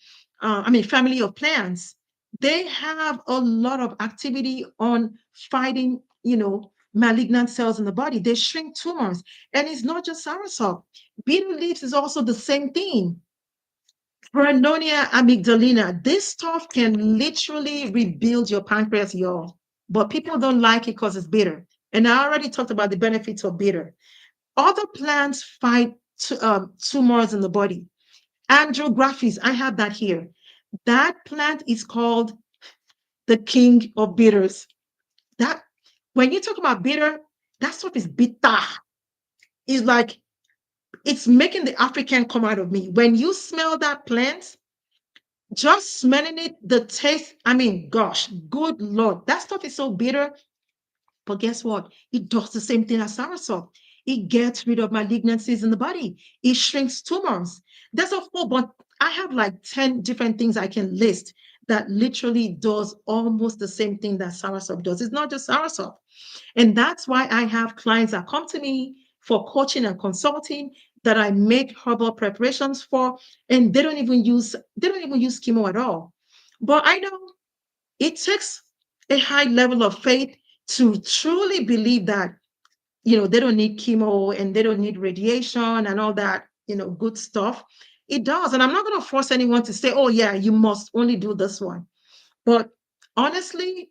Family of plants. They have a lot of activity on fighting, you know, malignant cells in the body. They shrink tumors. And it's not just soursop. Betel leaves is also the same thing. Vernonia amygdalina. This stuff can literally rebuild your pancreas, y'all. But people don't like it because it's bitter. And I already talked about the benefits of bitter. Other plants fight tumors in the body. Andrographis, I have that here. That plant is called the king of bitters. That when you talk about bitter, that stuff is bitter. It's like it's making the African come out of me. When you smell that plant, just smelling it, the taste, gosh, good Lord, that stuff is so bitter. But guess what? It does the same thing as soursop. It gets rid of malignancies in the body. It shrinks tumors. There's a whole bunch. I have like 10 different things I can list that literally does almost the same thing that soursop does. It's not just soursop. And that's why I have clients that come to me for coaching and consulting that I make herbal preparations for, and they don't even use chemo at all. But I know it takes a high level of faith to truly believe that, they don't need chemo and they don't need radiation and all that, good stuff. It does. And I'm not going to force anyone to say, oh, yeah, you must only do this one. But honestly,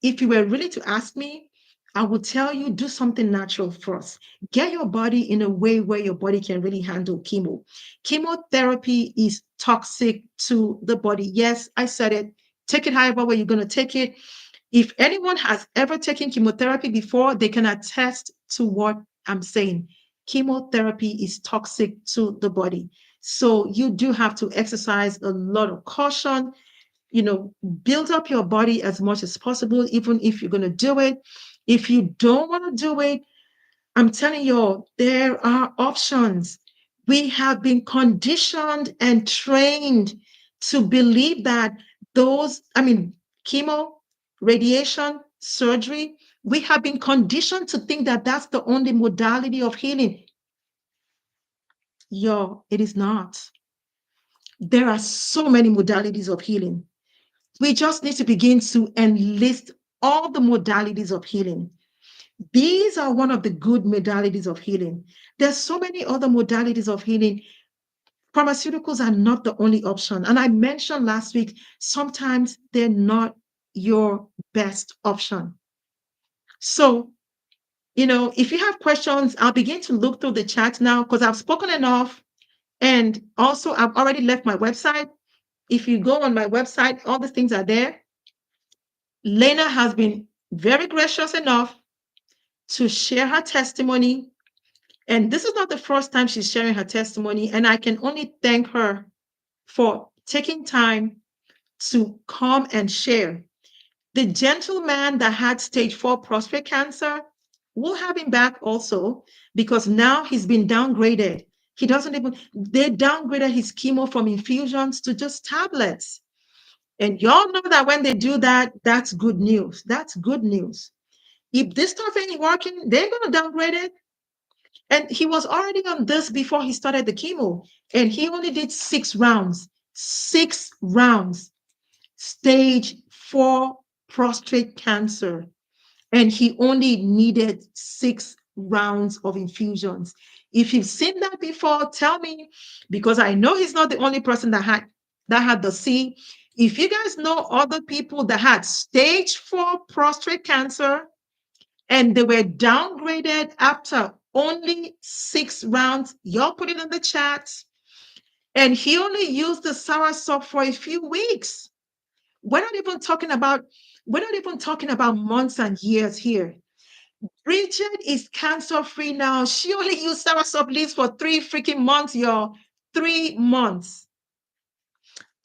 if you were really to ask me, I would tell you do something natural first. Get your body in a way where your body can really handle chemo. Chemotherapy is toxic to the body. Yes, I said it. Take it however way you're going to take it. If anyone has ever taken chemotherapy before, they can attest to what I'm saying. Chemotherapy is toxic to the body. So you do have to exercise a lot of caution, build up your body as much as possible, even if you're going to do it. If you don't want to do it, I'm telling you, there are options. We have been conditioned and trained to believe that chemo, radiation, surgery, we have been conditioned to think that that's the only modality of healing. Yo, it is not. There are so many modalities of healing. We just need to begin to enlist all the modalities of healing. These are one of the good modalities of healing. There's so many other modalities of healing. Pharmaceuticals are not the only option. And I mentioned last week, sometimes they're not your best option. So, if you have questions, I'll begin to look through the chat now because I've spoken enough. And also, I've already left my website. If you go on my website, all the things are there. Lena has been very gracious enough to share her testimony. And this is not the first time she's sharing her testimony. And I can only thank her for taking time to come and share. The gentleman that had stage 4 prostate cancer, we'll have him back also because now he's been downgraded. They downgraded his chemo from infusions to just tablets. And y'all know that when they do that, that's good news. That's good news. If this stuff ain't working, they're going to downgrade it. And he was already on this before he started the chemo. And he only did 6 rounds. 6 rounds. Stage 4 prostate cancer. And he only needed 6 rounds of infusions. If you've seen that before, tell me, because I know he's not the only person that had the C. If you guys know other people that had stage 4 prostate cancer and they were downgraded after only 6 rounds, y'all put it in the chat. And he only used the soursop for a few weeks. We're not even talking about months and years here. Bridget is cancer free now. She only used soursop leaves for 3 freaking months, y'all. 3 months.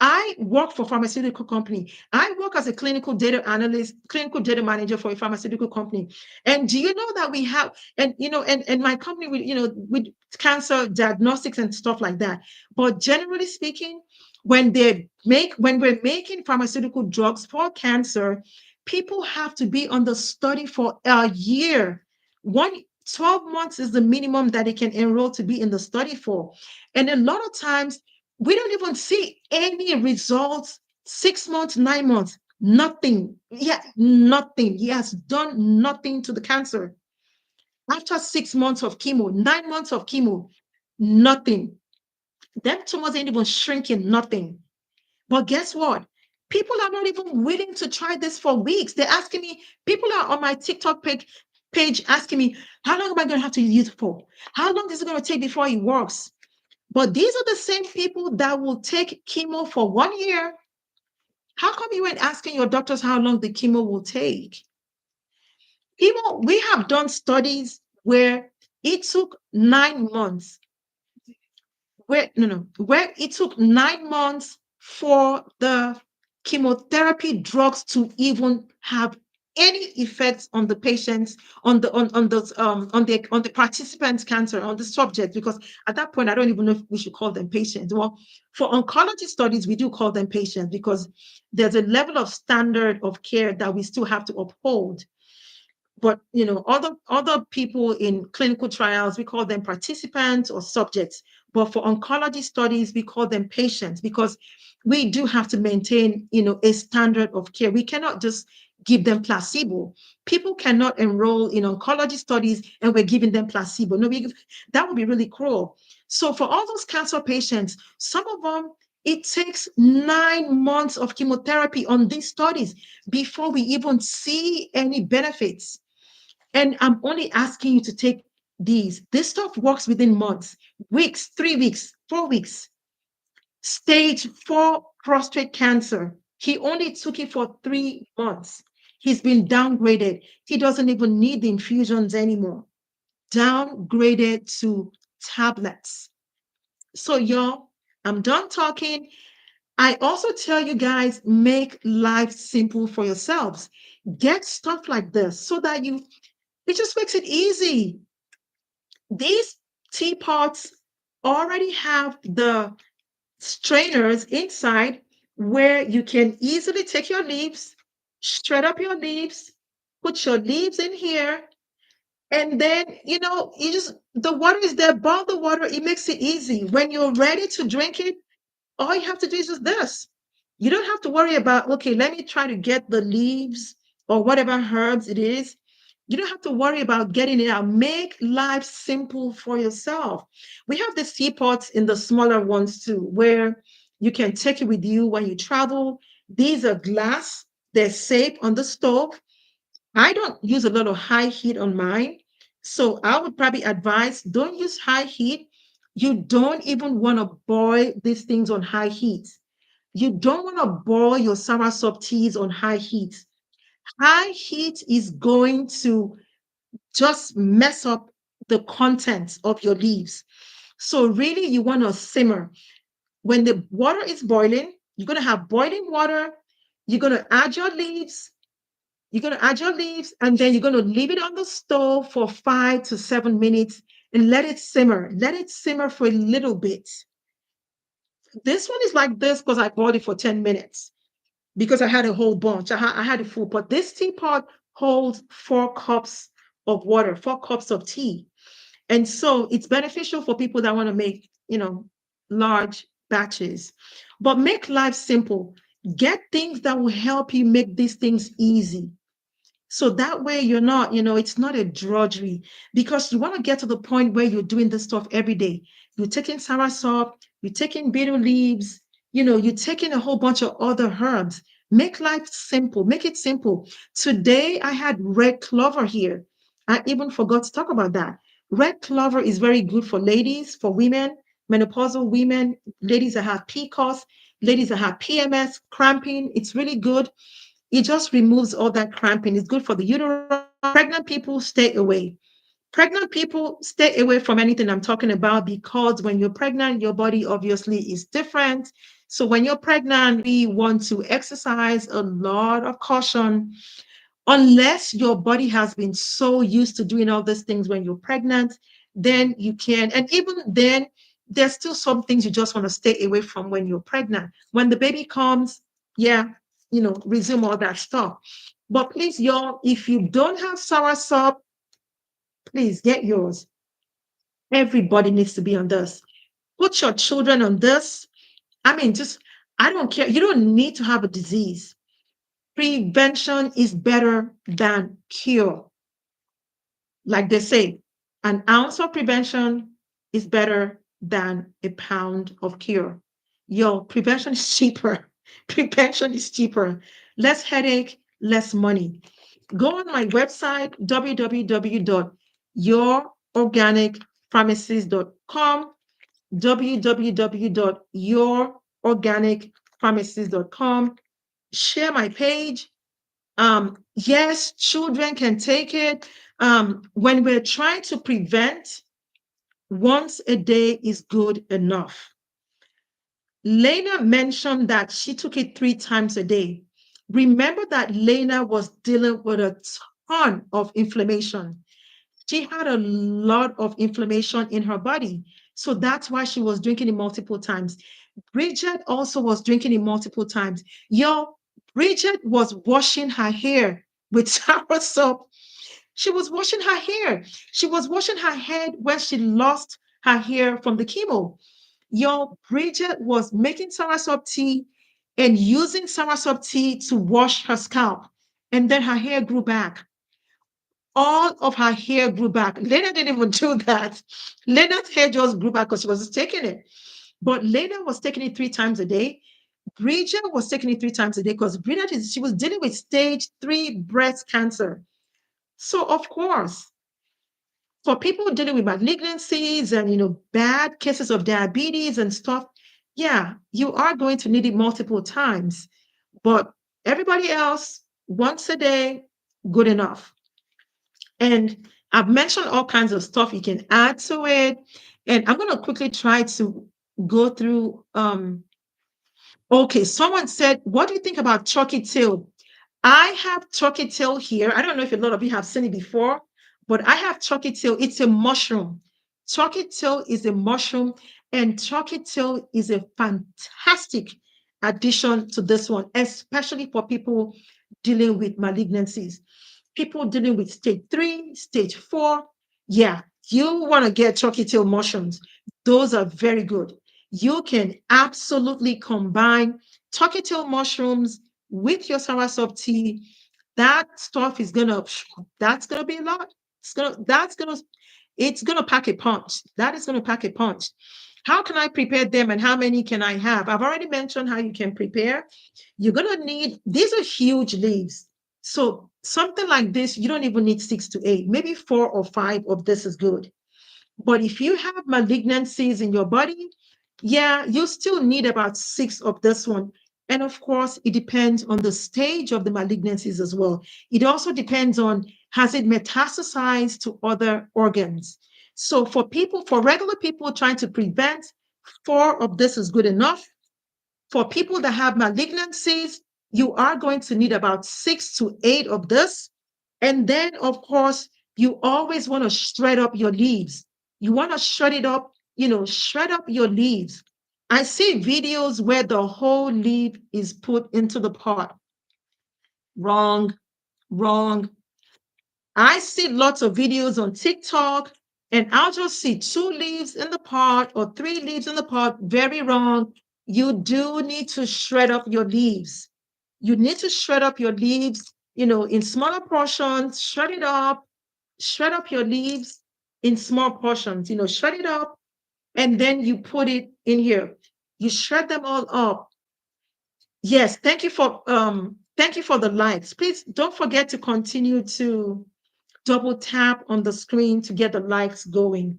I work for pharmaceutical company. I work as a clinical data analyst, clinical data manager for a pharmaceutical company. And do you know that we have, and and my company with with cancer diagnostics and stuff like that. But generally speaking, when we're making pharmaceutical drugs for cancer, people have to be on the study for a year. 12 months is the minimum that they can enroll to be in the study for. And a lot of times we don't even see any results. 6 months, 9 months, nothing. Yeah, nothing. He has done nothing to the cancer. After 6 months of chemo, 9 months of chemo, nothing. Them tumors ain't even shrinking, nothing. But guess what? People are not even willing to try this for weeks. They're asking me, people are on my TikTok page asking me, how long am I going to have to use it for? How long is it going to take before it works? But these are the same people that will take chemo for 1 year. How come you ain't asking your doctors how long the chemo will take? Chemo, we have done studies where it took 9 months, where it took 9 months for the chemotherapy drugs to even have any effects on the patients, on those on the participants' cancer, on the subject, because at that point I don't even know if we should call them patients. Well, for oncology studies we do call them patients because there's a level of standard of care that we still have to uphold. But other people in clinical trials, we call them participants or subjects. But for oncology studies, we call them patients because we do have to maintain, a standard of care. We cannot just give them placebo. People cannot enroll in oncology studies and we're giving them placebo. No, that would be really cruel. So for all those cancer patients, some of them, it takes 9 months of chemotherapy on these studies before we even see any benefits. And I'm only asking you to take these. This stuff works within months, weeks, 3 weeks, 4 weeks. Stage 4 prostate cancer. He only took it for 3 months. He's been downgraded. He doesn't even need the infusions anymore. Downgraded to tablets. So, y'all, I'm done talking. I also tell you guys, make life simple for yourselves. Get stuff like this so that it just makes it easy. These teapots already have the strainers inside where you can easily take your leaves, shred up your leaves, put your leaves in here, and then, you just, the water is there, boil the water. It makes it easy. When you're ready to drink it, all you have to do is just this. You don't have to worry about, okay, let me try to get the leaves or whatever herbs it is. You don't have to worry about getting it out. Make life simple for yourself. We have the teapots in the smaller ones too, where you can take it with you when you travel. These are glass, they're safe on the stove. I don't use a lot of high heat on mine. So I would probably advise don't use high heat. You don't even want to boil these things on high heat. You don't want to boil your Soursop teas on high heat. High heat is going to just mess up the contents of your leaves. So really you want to simmer. When the water is boiling, you're going to have boiling water. You're going to add your leaves. You're going to add your leaves and then you're going to leave it on the stove for 5 to 7 minutes and let it simmer. Let it simmer for a little bit. This one is like this because I boiled it for 10 minutes because I had a whole bunch. I had a full pot. This teapot holds 4 cups of water, 4 cups of tea. And so it's beneficial for people that want to make, large batches. But make life simple. Get things that will help you make these things easy. So that way you're not, it's not a drudgery because you want to get to the point where you're doing this stuff every day. You're taking soursop, you're taking betel leaves, you're taking a whole bunch of other herbs. Make life simple, make it simple. Today I had red clover here. I even forgot to talk about that. Red clover is very good for ladies, for women, menopausal women, ladies that have PCOS, ladies that have PMS, cramping. It's really good. It just removes all that cramping. It's good for the uterus. Pregnant people, stay away. Pregnant people, stay away from anything I'm talking about, because when you're pregnant, your body obviously is different. So when you're pregnant, we want to exercise a lot of caution, unless your body has been so used to doing all these things when you're pregnant, then you can. And even then, there's still some things you just want to stay away from when you're pregnant. When the baby comes, yeah, resume all that stuff. But please, y'all, if you don't have soursop, please get yours. Everybody needs to be on this. Put your children on this. I mean, just, I don't care. You don't need to have a disease. Prevention is better than cure. Like they say, an ounce of prevention is better than a pound of cure. Yo, prevention is cheaper. Prevention is cheaper. Less headache, less money. Go on my website, www.yourorganicpharmacies.com, www.yourorganicpharmacies.com. Share my page. Yes, children can take it. When we're trying to prevent, once a day is good enough. Lena mentioned that she took it 3 times a day. Remember that Lena was dealing with a ton of inflammation. She had a lot of inflammation in her body. So that's why she was drinking it multiple times. Bridget also was drinking it multiple times. Yo, Bridget was washing her hair with soursop. She was washing her hair. She was washing her head when she lost her hair from the chemo. Yo, Bridget was making soursop tea and using soursop tea to wash her scalp. And then her hair grew back. All of her hair grew back. Lena didn't even do that. Lena's hair just grew back because she was taking it. But Lena was taking it 3 times a day. Bridget was taking it 3 times a day because Bridget she was dealing with stage 3 breast cancer. So of course, for people dealing with malignancies and bad cases of diabetes and stuff, yeah, you are going to need it multiple times. But everybody else, once a day, good enough. And I've mentioned all kinds of stuff you can add to it. And I'm going to quickly try to go through. Okay, someone said, what do you think about turkey tail? I have turkey tail here. I don't know if a lot of you have seen it before, but I have turkey tail. It's a mushroom. Turkey tail is a mushroom, and turkey tail is a fantastic addition to this one, especially for people dealing with malignancies, people dealing with stage 3, stage 4. Yeah, you want to get turkey tail mushrooms. Those are very good. You can absolutely combine turkey tail mushrooms with your soursop tea. That stuff is gonna, that's gonna be a lot. It's gonna pack a punch. That is gonna pack a punch. How can I prepare them and how many can I have? I've already mentioned how you can prepare. You're gonna need, these are huge leaves. So something like this, you don't even need 6 to 8, maybe 4 or 5 of this is good. But if you have malignancies in your body, yeah, you still need about 6 of this one. And of course, it depends on the stage of the malignancies as well. It also depends on, has it metastasized to other organs? So for regular people trying to prevent, 4 of this is good enough. For people that have malignancies, you are going to need about 6 to 8 of this. And then, of course, you always want to shred up your leaves. You want to shred it up, shred up your leaves. I see videos where the whole leaf is put into the pot. Wrong, wrong. I see lots of videos on TikTok, and I'll just see 2 leaves in the pot or 3 leaves in the pot. Very wrong. You do need to shred up your leaves. You need to shred up your leaves, in smaller portions. Shred up your leaves in small portions, shred it up, and then you put it in here. You shred them all up. Yes, thank you for the likes. Please don't forget to continue to double tap on the screen to get the likes going.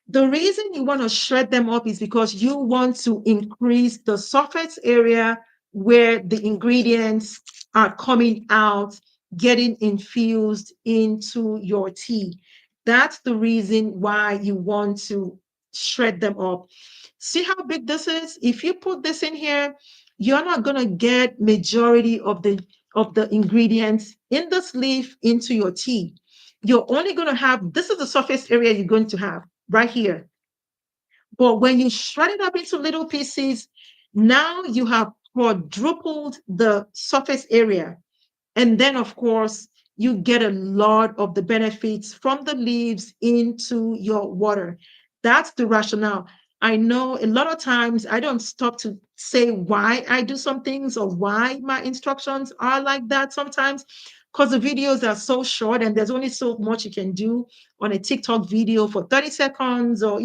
The reason you want to shred them up is because you want to increase the surface area where the ingredients are coming out, getting infused into your tea. That's the reason why you want to shred them up. See how big this is? If you put this in here, you're not going to get majority of the ingredients in this leaf into your tea. You're only going to have, this is the surface area you're going to have right here. But when you shred it up into little pieces, now you have quadrupled the surface area. And then, of course, you get a lot of the benefits from the leaves into your water. That's the rationale. I know a lot of times I don't stop to say why I do some things or why my instructions are like that sometimes, because the videos are so short and there's only so much you can do on a TikTok video for 30 seconds or,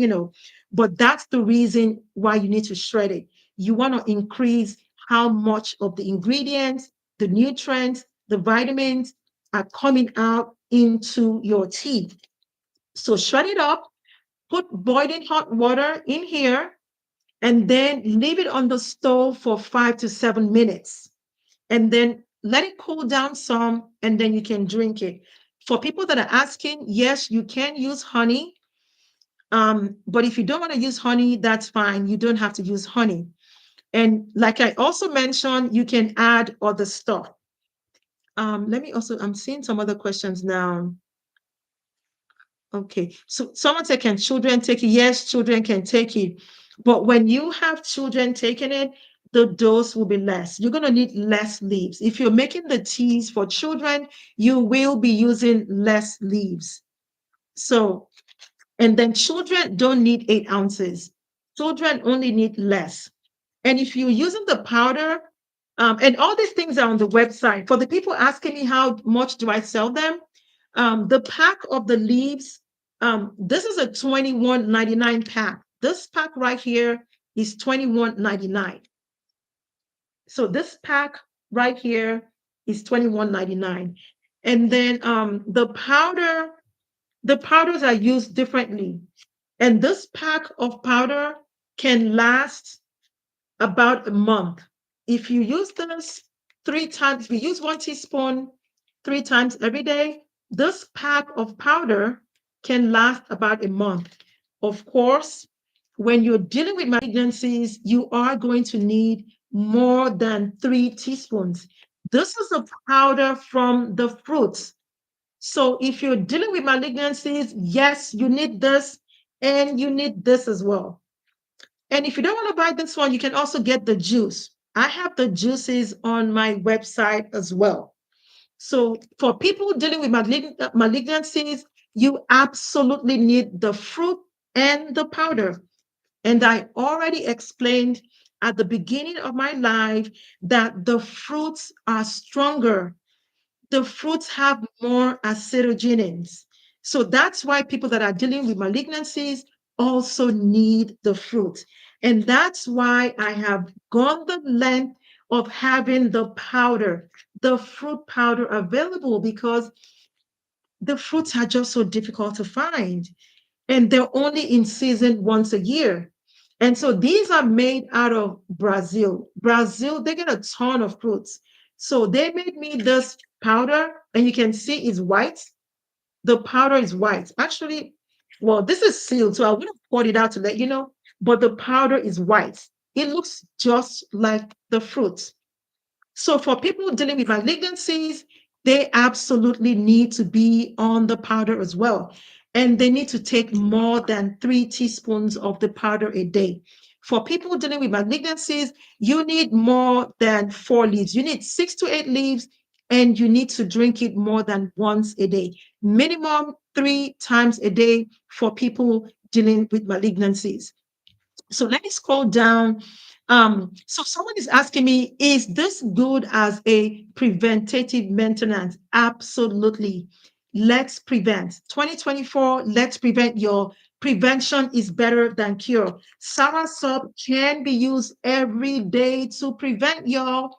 but that's the reason why you need to shred it. You want to increase how much of the ingredients, the nutrients, the vitamins are coming out into your tea. So shred it up, put boiling hot water in here, and then leave it on the stove for 5 to 7 minutes. And then let it cool down some, and then you can drink it. For people that are asking, yes, you can use honey. But if you don't want to use honey, that's fine. You don't have to use honey. And like I also mentioned, you can add other stuff. Let me also, I'm seeing some other questions now. Okay. So someone said, can children take it? Yes, children can take it. But when you have children taking it, the dose will be less. You're going to need less leaves. If you're making the teas for children, you will be using less leaves. So, and then children don't need 8 ounces. Children only need less. And if you're using the powder, and all these things are on the website. For the people asking me how much do I sell them, the pack of the leaves, this is a 21.99 pack. This pack right here is 21.99. So this pack right here is 21.99. And then the powders are used differently. And this pack of powder can last about a month. If you use this 3 times, if you use 1 teaspoon 3 times every day, this pack of powder can last about a month. Of course, when you're dealing with malignancies, you are going to need more than 3 teaspoons. This is a powder from the fruits. So if you're dealing with malignancies, yes, you need this and you need this as well. And if you don't want to buy this one, you can also get the juice. I have the juices on my website as well. So for people dealing with malignancies, you absolutely need the fruit and the powder. And I already explained at the beginning of my life that the fruits are stronger. The fruits have more acetogenins. So that's why people that are dealing with malignancies also need the fruit. And that's why I have gone the length of having the powder, the fruit powder available, because the fruits are just so difficult to find. And they're only in season once a year. And so these are made out of Brazil. Brazil, they get a ton of fruits. So they made me this powder, and you can see it's white. The powder is white. Actually, well, this is sealed, so I would have poured it out to let you know, but the powder is white. It looks just like the fruit. So for people dealing with malignancies, they absolutely need to be on the powder as well. And they need to take more than 3 teaspoons of the powder a day. For people dealing with malignancies, you need more than 4 leaves. You need 6 to 8 leaves, and you need to drink it more than once a day. Minimum 3 times a day for people dealing with malignancies. So let me scroll down. So someone is asking me, is this good as a preventative maintenance? Absolutely. Let's prevent. 2024, let's prevent. Your prevention is better than cure. Soursop can be used every day to prevent. Your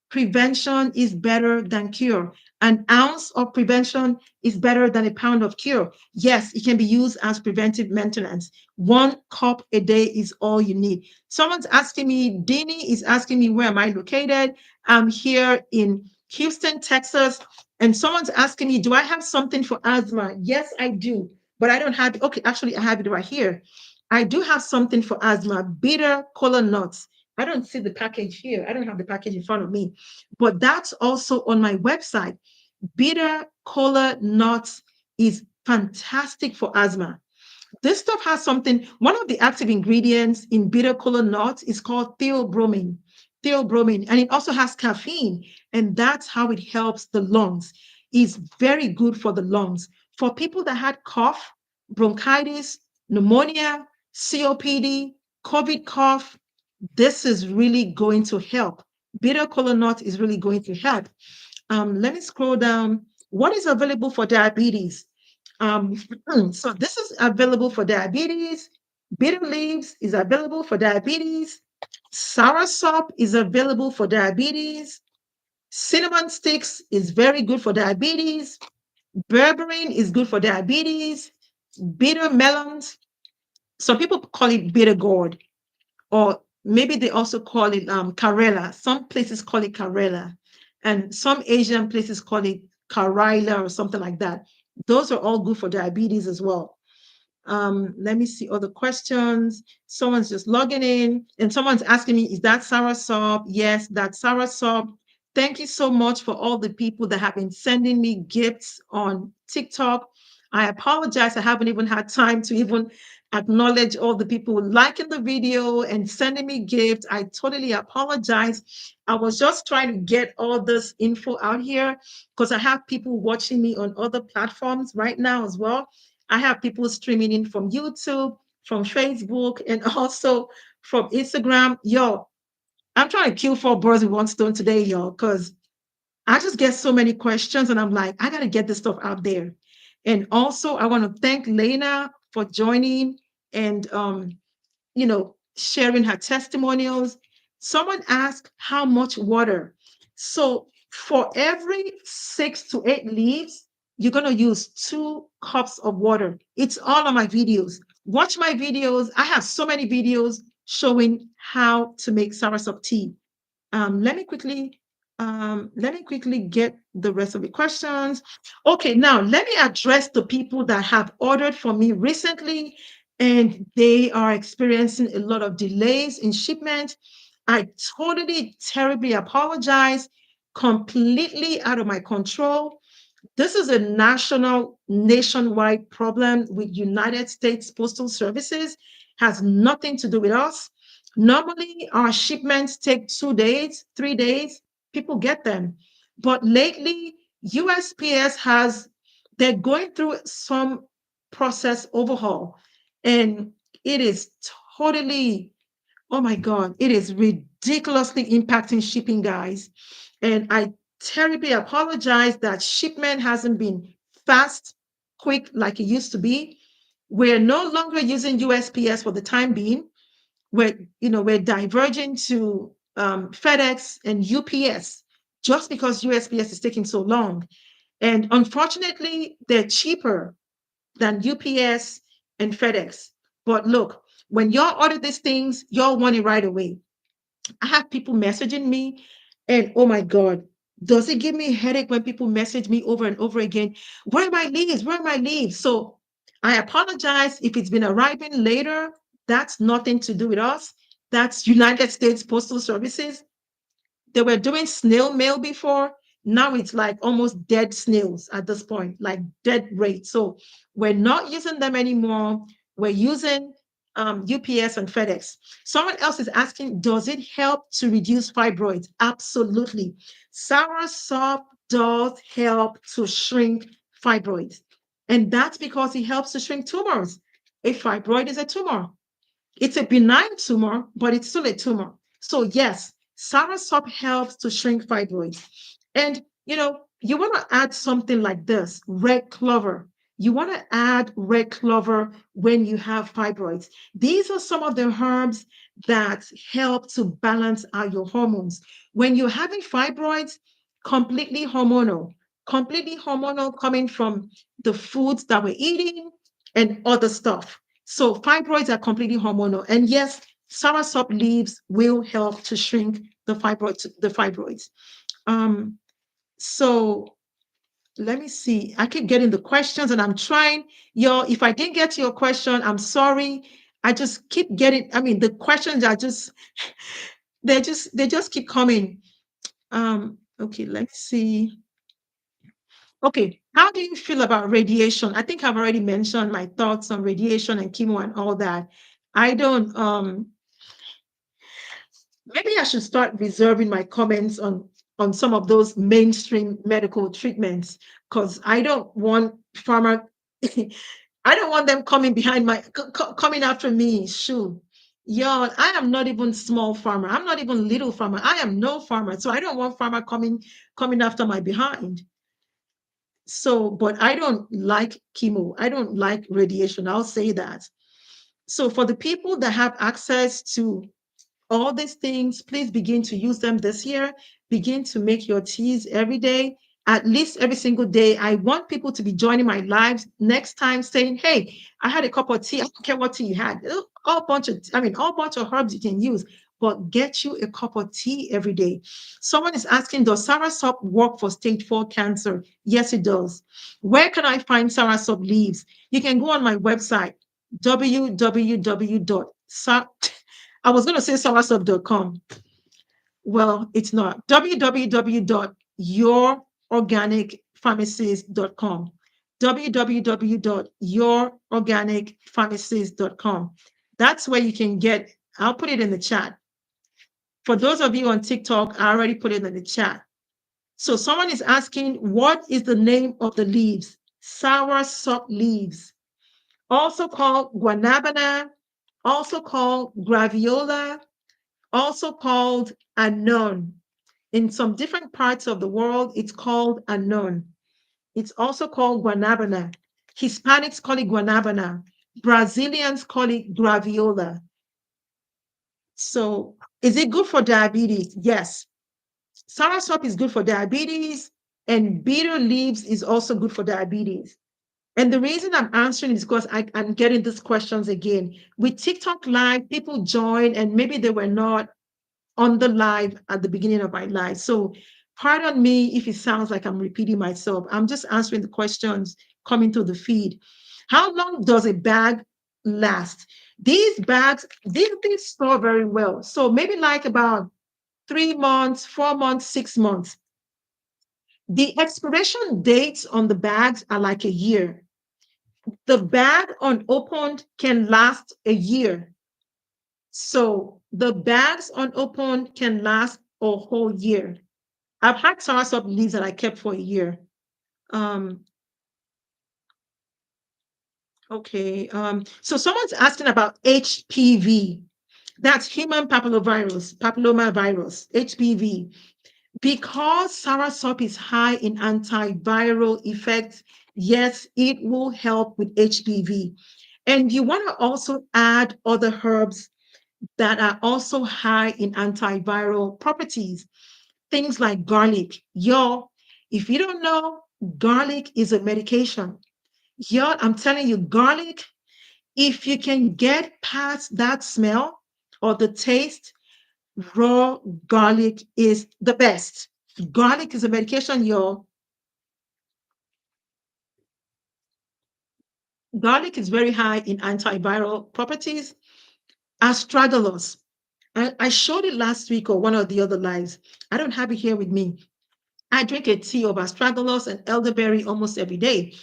prevention is better than cure. An ounce of prevention is better than a pound of cure. Yes, it can be used as preventive maintenance. 1 cup a day is all you need. Someone's asking me, Dini is asking me, where am I located? I'm here in Houston, Texas. And someone's asking me, do I have something for asthma? Yes, I do. but I don't have, okay, actually, I have it right here. I do have something for asthma, bitter kola nuts. I don't see the package here. I don't have the package in front of me, but that's also on my website. Bitter kola nuts is fantastic for asthma. This stuff has something, one of the active ingredients in bitter kola nuts is called theobromine. Theobromine, and it also has caffeine, and that's how it helps the lungs. It's very good for the lungs. For people that had cough, bronchitis, pneumonia, COPD, COVID cough, this is really going to help. Bitter kola nut is really going to help. Let me scroll down. What is available for diabetes? Um, so this is available for diabetes. Bitter leaves is available for diabetes. Soursop is available for diabetes. Cinnamon sticks is very good for diabetes. Berberine is good for diabetes. Bitter melons. Some people call it bitter gourd, or maybe they also call it Karela. Some places call it Karela, and some Asian places call it Karaila or something like that. Those are all good for diabetes as well. Let me see other questions. Someone's just logging in and someone's asking me, is that Soursop? Yes, that's Soursop. Thank you so much for all the people that have been sending me gifts on TikTok. I apologize. I haven't even had time to even acknowledge all the people liking the video and sending me gifts. I totally apologize. I was just trying to get all this info out here because I have people watching me on other platforms right now as well. I have people streaming in from YouTube, from Facebook, and also from Instagram. Yo, I'm trying to kill four birds with one stone today, y'all, because I just get so many questions and I'm like, I got to get this stuff out there. And also, I want to thank Lena for joining and sharing her testimonials. Someone asked how much water. So for every 6 to 8 leaves, you're going to use 2 cups of water. It's all on my videos. Watch my videos. I have so many videos showing how to make soursop tea. Um, let me quickly let me quickly get the rest of the questions. Okay, now let me address the people that have ordered from me recently and they are experiencing a lot of delays in shipment. I totally terribly apologize, completely out of my control. This is a nationwide problem with United States Postal Services, has nothing to do with us. Normally, our shipments take 2 days, 3 days, people get them. But lately, USPS they're going through some process overhaul, and it is totally, oh my God, it is ridiculously impacting shipping, guys. And I terribly apologize that shipment hasn't been fast, quick like it used to be. We're no longer using USPS for the time being. We're diverging to FedEx and UPS just because USPS is taking so long. And unfortunately, they're cheaper than UPS and FedEx. But look, when y'all order these things, y'all want it right away. I have people messaging me, and oh my God, does it give me a headache when people message me over and over again? Where are my leaves? Where are my leaves? So I apologize if it's been arriving later. That's nothing to do with us. That's United States Postal Services. They were doing snail mail before. Now it's like almost dead snails at this point, like dead rate. So we're not using them anymore. We're using UPS and FedEx. Someone else is asking, does it help to reduce fibroids? Absolutely. Soursop does help to shrink fibroids. And that's because it helps to shrink tumors. A fibroid is a tumor. It's a benign tumor, but it's still a tumor. So yes, soursop helps to shrink fibroids. And you want to add something like this, red clover. You want to add red clover when you have fibroids. These are some of the herbs that help to balance out your hormones. When you're having fibroids, completely hormonal coming from the foods that we're eating and other stuff. So fibroids are completely hormonal. And yes, soursop leaves will help to shrink the fibroids. So Let me see. I keep getting the questions and I'm trying. If I didn't get to your question, I'm sorry. I just keep getting, I mean, the questions are just, they just keep coming. Okay, let's see. Okay, how do you feel about radiation? I think I've already mentioned my thoughts on radiation and chemo and all that. I don't maybe I should start reserving my comments on some of those mainstream medical treatments because I don't want pharma. I don't want them coming behind coming after me. Shoot, y'all, I am not even small farmer. I'm not even little farmer. I am no farmer, so I don't want farmer coming after my behind. So, but I don't like chemo. I don't like radiation. I'll say that. So, for the people that have access to all these things, please begin to use them this year. Begin to make your teas every day, at least every single day. I want people to be joining my lives next time saying, hey, I had a cup of tea. I don't care what tea you had. All bunch of herbs you can use, but get you a cup of tea every day. Someone is asking, does Soursop work for stage 4 cancer? Yes, it does. Where can I find Soursop leaves? You can go on my website, www. I was going to say soursop.com. Well, it's not. www.yourorganicpharmacist.com. www.yourorganicpharmacist.com. That's where you can get, I'll put it in the chat. For those of you on TikTok, I already put it in the chat. So someone is asking, what is the name of the leaves? Soursop leaves, also called guanabana, also called graviola, also called unknown. In some different parts of the world, it's called unknown. It's also called guanabana. Hispanics call it guanabana. Brazilians call it graviola. So, is it good for diabetes? Yes. Soursop is good for diabetes, and bitter leaves is also good for diabetes. And the reason I'm answering is because I'm getting these questions again. With TikTok Live, people join and maybe they were not on the live at the beginning of my life. So pardon me if it sounds like I'm repeating myself. I'm just answering the questions coming through the feed. How long does a bag last? These bags, these store very well. So maybe like about 3 months, 4 months, 6 months. The expiration dates on the bags are like a year. The bag unopened can last a year. So the bags unopened can last a whole year. I've had soursop leaves that I kept for a year. Um, okay. So someone's asking about HPV. That's human papillomavirus, HPV. Because soursop is high in antiviral effects, yes, it will help with HPV. And you want to also add other herbs that are also high in antiviral properties. Things like garlic. Y'all, if you don't know, garlic is a medication. Y'all, I'm telling you, garlic, if you can get past that smell or the taste, raw garlic is the best. Garlic is a medication, y'all. Garlic is very high in antiviral properties. Astragalus. I showed it last week or one of the other lives. I don't have it here with me. I drink a tea of astragalus and elderberry almost every day.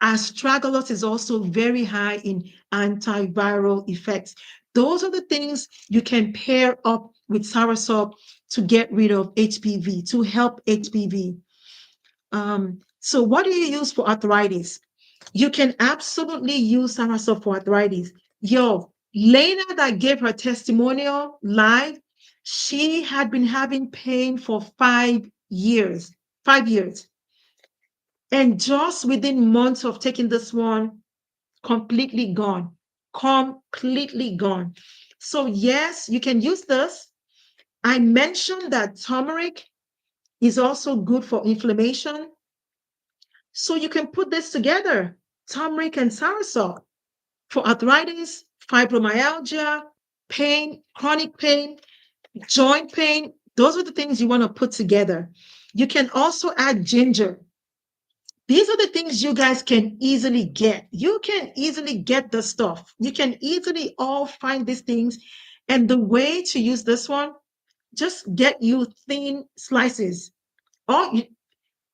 Astragalus is also very high in antiviral effects. Those are the things you can pair up with soursop to get rid of HPV, to help HPV. So what do you use for arthritis? You can absolutely use soursop for arthritis. Yo, Lena that gave her testimonial live, she had been having pain for 5 years. 5 years. And just within months of taking this one, completely gone. Completely gone. So, yes, you can use this. I mentioned that turmeric is also good for inflammation. So, you can put this together, turmeric and soursop, for arthritis, fibromyalgia, pain, chronic pain, joint pain. Those are the things you want to put together. You can also add ginger. These are the things you guys can easily get. You can easily get the stuff. You can easily all find these things. And the way to use this one, just get you thin slices. Or you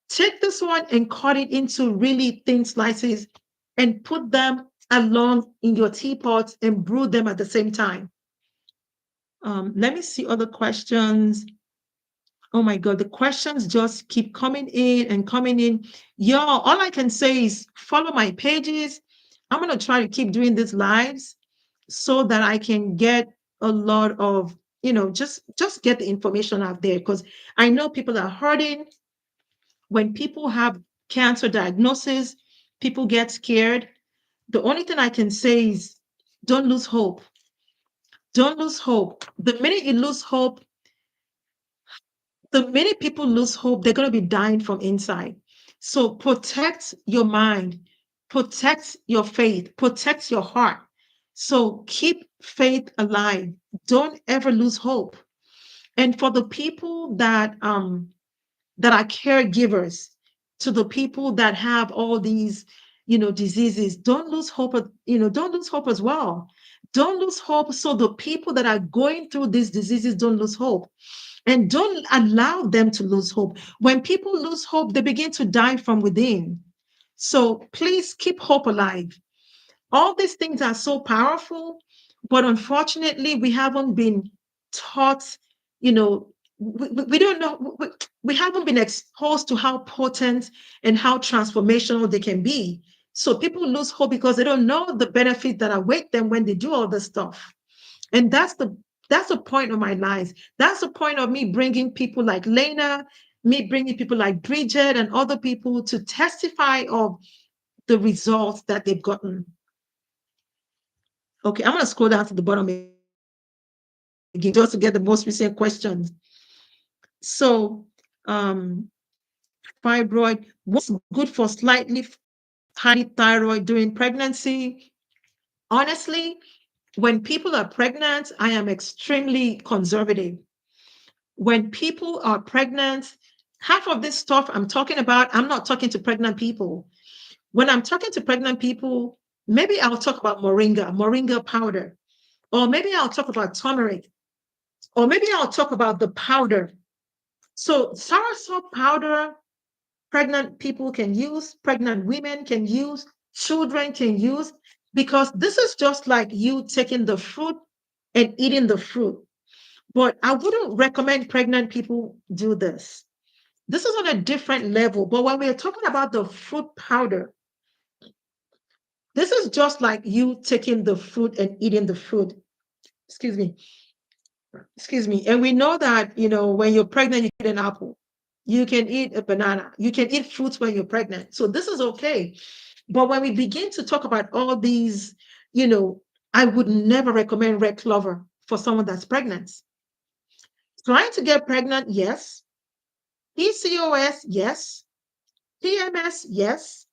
take this one and cut it into really thin slices and put them along in your teapot and brew them at the same time. Let me see other questions. Oh my God, the questions just keep coming in and coming in. Y'all, all I can say is follow my pages. I'm going to try to keep doing these lives so that I can get a lot of, just get the information out there, because I know people are hurting. When people have cancer diagnosis, people get scared. The only thing I can say is don't lose hope. Don't lose hope. The minute people lose hope, they're going to be dying from inside. So protect your mind, protect your faith, protect your heart. So keep faith alive. Don't ever lose hope. And for the people that are caregivers, to the people that have all these, diseases, don't lose hope. Don't lose hope as well. Don't lose hope. So the people that are going through these diseases don't lose hope. And don't allow them to lose hope. When people lose hope, they begin to die from within. So please keep hope alive. All these things are so powerful, but unfortunately, we haven't been taught, we don't know, we haven't been exposed to how potent and how transformational they can be. So people lose hope because they don't know the benefits that await them when they do all this stuff. And that's the point of my life. That's the point of me bringing people like Lena, me bringing people like Bridget and other people to testify of the results that they've gotten. Okay, I'm going to scroll down to the bottom again just to get the most recent questions. So, um, fibroid, what's good for slightly high thyroid during pregnancy? Honestly, when people are pregnant, I am extremely conservative. When people are pregnant, half of this stuff I'm talking about, I'm not talking to pregnant people. When I'm talking to pregnant people, maybe I'll talk about moringa powder, or maybe I'll talk about turmeric, or maybe I'll talk about the powder. So soursop powder, pregnant people can use, pregnant women can use, children can use, because this is just like you taking the fruit and eating the fruit. But I wouldn't recommend pregnant people do this. This is on a different level. But when we're talking about the fruit powder, this is just like you taking the fruit and eating the fruit. Excuse me. Excuse me. And we know that, when you're pregnant, you can eat an apple. You can eat a banana. You can eat fruits when you're pregnant. So this is okay. But when we begin to talk about all these, you know, I would never recommend red clover for someone that's pregnant. Trying to get pregnant, yes. PCOS, yes. PMS, yes.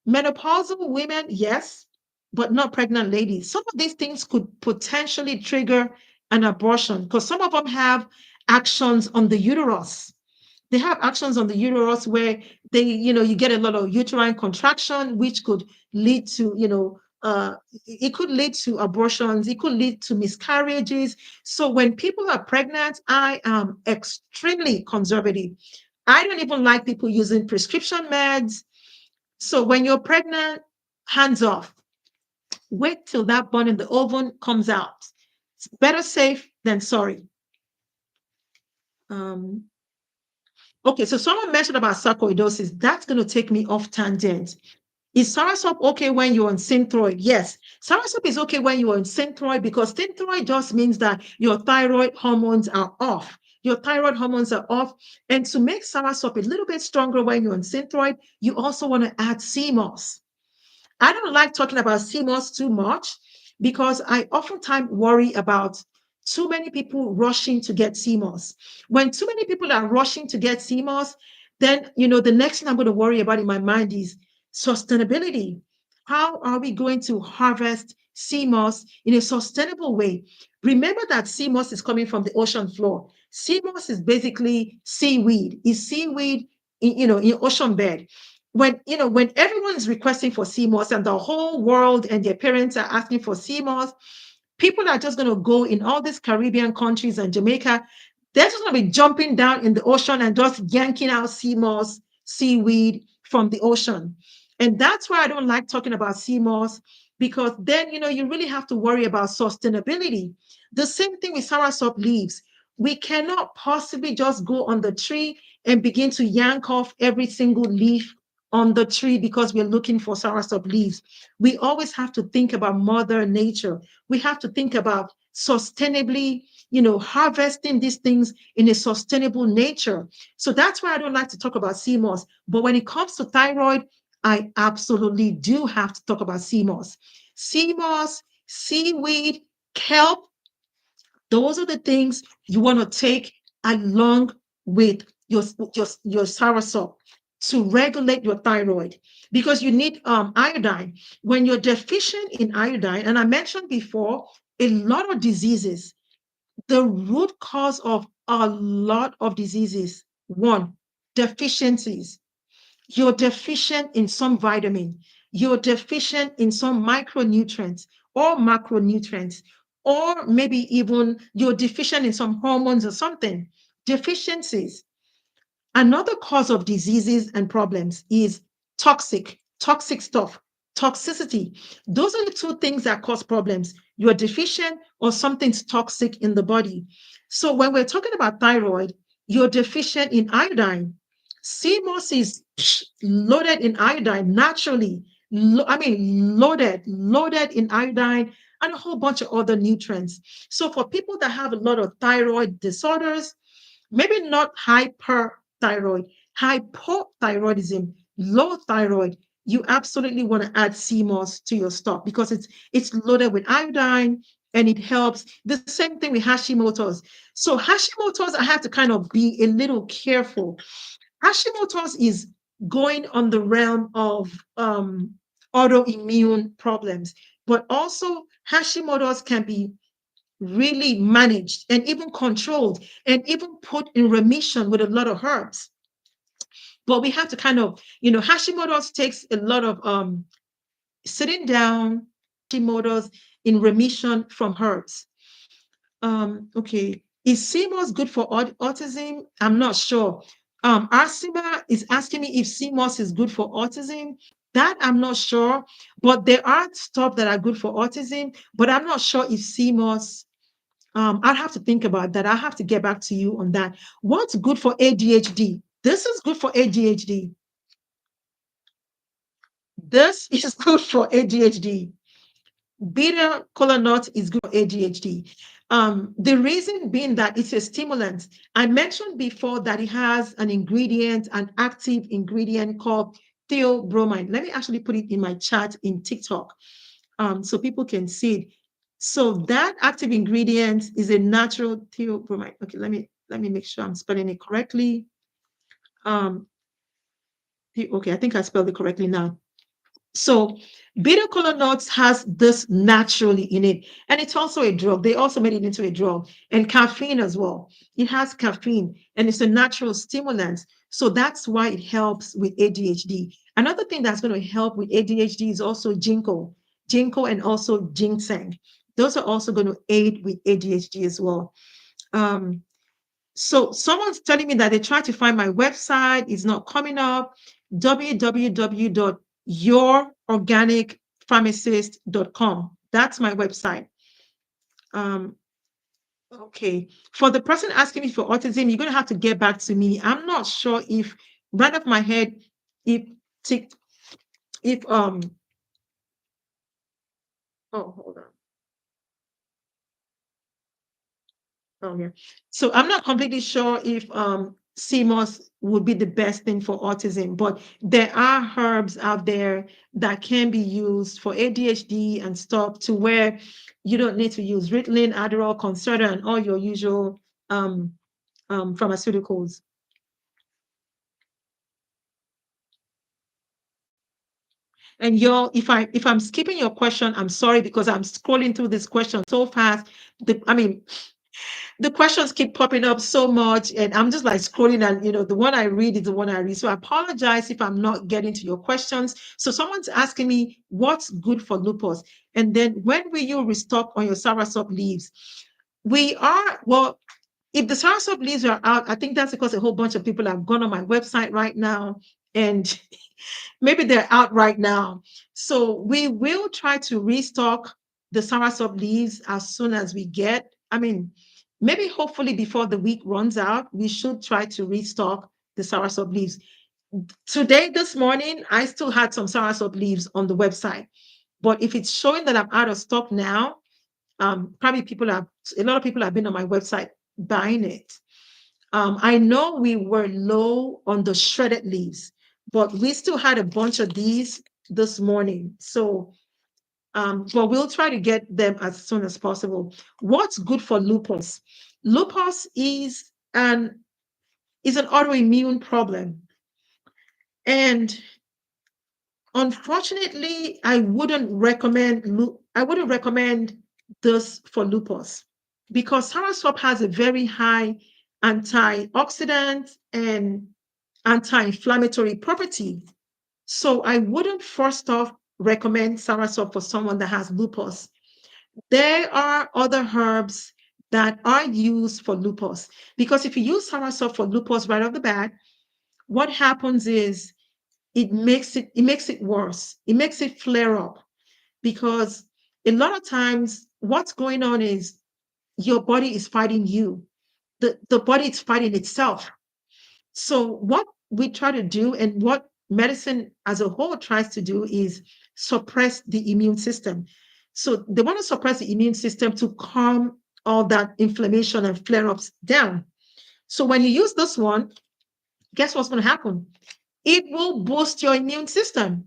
Menopausal women, yes, but not pregnant ladies. Some of these things could potentially trigger an abortion because some of them have actions on the uterus. They have actions on the uterus where you get a lot of uterine contraction, which could lead to, it could lead to abortions, it could lead to miscarriages. So when people are pregnant, I am extremely conservative. I don't even like people using prescription meds. So when you're pregnant, hands off. Wait till that bun in the oven comes out. It's better safe than sorry. Um, okay, so someone mentioned about sarcoidosis. That's going to take me off tangent. Is Soursop okay when you're on Synthroid? Yes, Soursop is okay when you're on Synthroid because Synthroid just means that your thyroid hormones are off. Your thyroid hormones are off. And to make Soursop a little bit stronger when you're on Synthroid, you also want to add CMOS. I don't like talking about CMOS too much because I oftentimes worry about too many people rushing to get CMOS. When too many people are rushing to get CMOS, then the next thing I'm going to worry about in my mind is sustainability. How are we going to harvest CMOS in a sustainable way? Remember that CMOS is coming from the ocean floor. CMOS is basically seaweed. It's seaweed in ocean bed. when everyone is requesting for CMOS and the whole world and their parents are asking for CMOS, people are just going to go in all these Caribbean countries and Jamaica. They're just going to be jumping down in the ocean and just yanking out sea moss, seaweed from the ocean. And that's why I don't like talking about sea moss, because then, you really have to worry about sustainability. The same thing with soursop leaves. We cannot possibly just go on the tree and begin to yank off every single leaf on the tree because we're looking for soursop leaves. We always have to think about Mother Nature. We have to think about sustainably, harvesting these things in a sustainable nature. So that's why I don't like to talk about CMOS. But when it comes to thyroid, I absolutely do have to talk about CMOS. CMOS, seaweed, kelp, those are the things you want to take along with your soursop to regulate your thyroid, because you need iodine. When you're deficient in iodine, and I mentioned before, a lot of diseases, the root cause of a lot of diseases, one, deficiencies. You're deficient in some vitamin, you're deficient in some micronutrients or macronutrients, or maybe even you're deficient in some hormones or something. Deficiencies. Another cause of diseases and problems is toxic stuff, toxicity. Those are the two things that cause problems. You're deficient or something's toxic in the body. So when we're talking about thyroid, you're deficient in iodine. CMOS is loaded in iodine naturally. Loaded in iodine and a whole bunch of other nutrients. So for people that have a lot of thyroid disorders, maybe not hyperthyroid, hypothyroidism, low thyroid, you absolutely want to add CMOS to your stock because it's loaded with iodine and it helps. The same thing with Hashimoto's. So Hashimoto's, I have to kind of be a little careful. Hashimoto's is going on the realm of autoimmune problems, but also Hashimoto's can be really managed and even controlled and even put in remission with a lot of herbs. But we have to kind of, Hashimoto's takes a lot of sitting down, Hashimoto's in remission from herbs. Okay. Is CMOS good for autism? I'm not sure. Arsima is asking me if CMOS is good for autism. That I'm not sure. But there are stuff that are good for autism, but I'm not sure if CMOS. I'll have to think about that. I'll have to get back to you on that. What's good for ADHD? This is good for ADHD. This is good for ADHD. Beta cola nut is good for ADHD. The reason being that it's a stimulant. I mentioned before that it has an active ingredient called theobromine. Let me actually put it in my chat in TikTok so people can see it. So that active ingredient is a natural theobromine. Okay, let me make sure I'm spelling it correctly. Um, okay, I think I spelled it correctly now. So beta cola nuts has this naturally in it, and it's also a drug. They also made it into a drug, and caffeine as well. It has caffeine, and it's a natural stimulant. So that's why it helps with ADHD. Another thing that's going to help with ADHD is also ginkgo, and also ginseng. Those are also going to aid with ADHD as well. Um, so someone's telling me that they tried to find my website, it's not coming up. www.yourorganicpharmacist.com. That's my website. Um, okay. For the person asking me for autism, you're going to have to get back to me. I'm not sure if right off my head, if tick, if oh hold on. Oh, yeah. So I'm not completely sure if CMOS would be the best thing for autism, but there are herbs out there that can be used for ADHD and stuff to where you don't need to use Ritalin, Adderall, Concerta, and all your usual pharmaceuticals. And if I'm skipping your question, I'm sorry because I'm scrolling through this question so fast. I mean, The questions keep popping up so much, and I'm just like scrolling, and the one I read is the one I read. So I apologize if I'm not getting to your questions. So someone's asking me what's good for lupus, and then when will you restock on your soursop leaves? We are, well, if the soursop leaves are out, I think that's because a whole bunch of people have gone on my website right now, and maybe they're out right now. So we will try to restock the soursop leaves as soon as we get. I mean, maybe hopefully before the week runs out, we should try to restock the soursop leaves. Today, this morning, I still had some soursop leaves on the website. But if it's showing that I'm out of stock now, probably a lot of people have been on my website buying it. I know we were low on the shredded leaves, but we still had a bunch of these this morning. So, but we'll try to get them as soon as possible. What's good for lupus? Lupus is an autoimmune problem, and unfortunately, I wouldn't recommend this for lupus because soursop has a very high antioxidant and anti-inflammatory property. So I wouldn't first off recommend soursop for someone that has lupus. There are other herbs that are used for lupus because if you use soursop for lupus right off the bat, what happens is it makes it worse. It makes it flare up because a lot of times what's going on is your body is fighting you. The body is fighting itself. So what we try to do and what medicine as a whole tries to do is suppress the immune system. So they want to suppress the immune system to calm all that inflammation and flare-ups down. So when you use this one, guess what's going to happen? It will boost your immune system.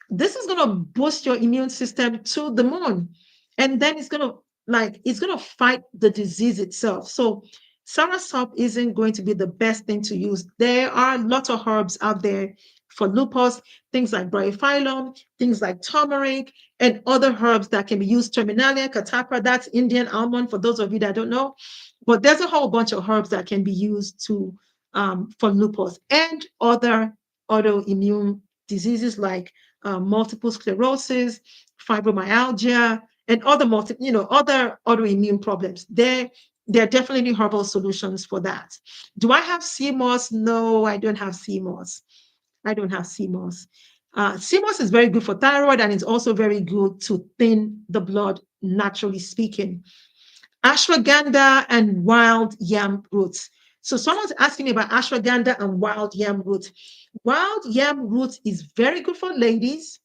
This is going to boost your immune system to the moon, and then it's going to fight the disease itself. So soursop isn't going to be the best thing to use. There are lots of herbs out there for lupus, things like bryophyllum, things like turmeric, and other herbs that can be used. Terminalia, catapra, that's Indian almond for those of you that don't know. But there's a whole bunch of herbs that can be used to for lupus and other autoimmune diseases like multiple sclerosis, fibromyalgia, and other autoimmune problems. There are definitely herbal solutions for that. Do I have sea moss? No, I don't have sea moss. I don't have sea moss. Sea moss is very good for thyroid and it's also very good to thin the blood, naturally speaking. Ashwagandha and wild yam roots. So someone's asking me about ashwagandha and wild yam roots. Wild yam roots is very good for ladies,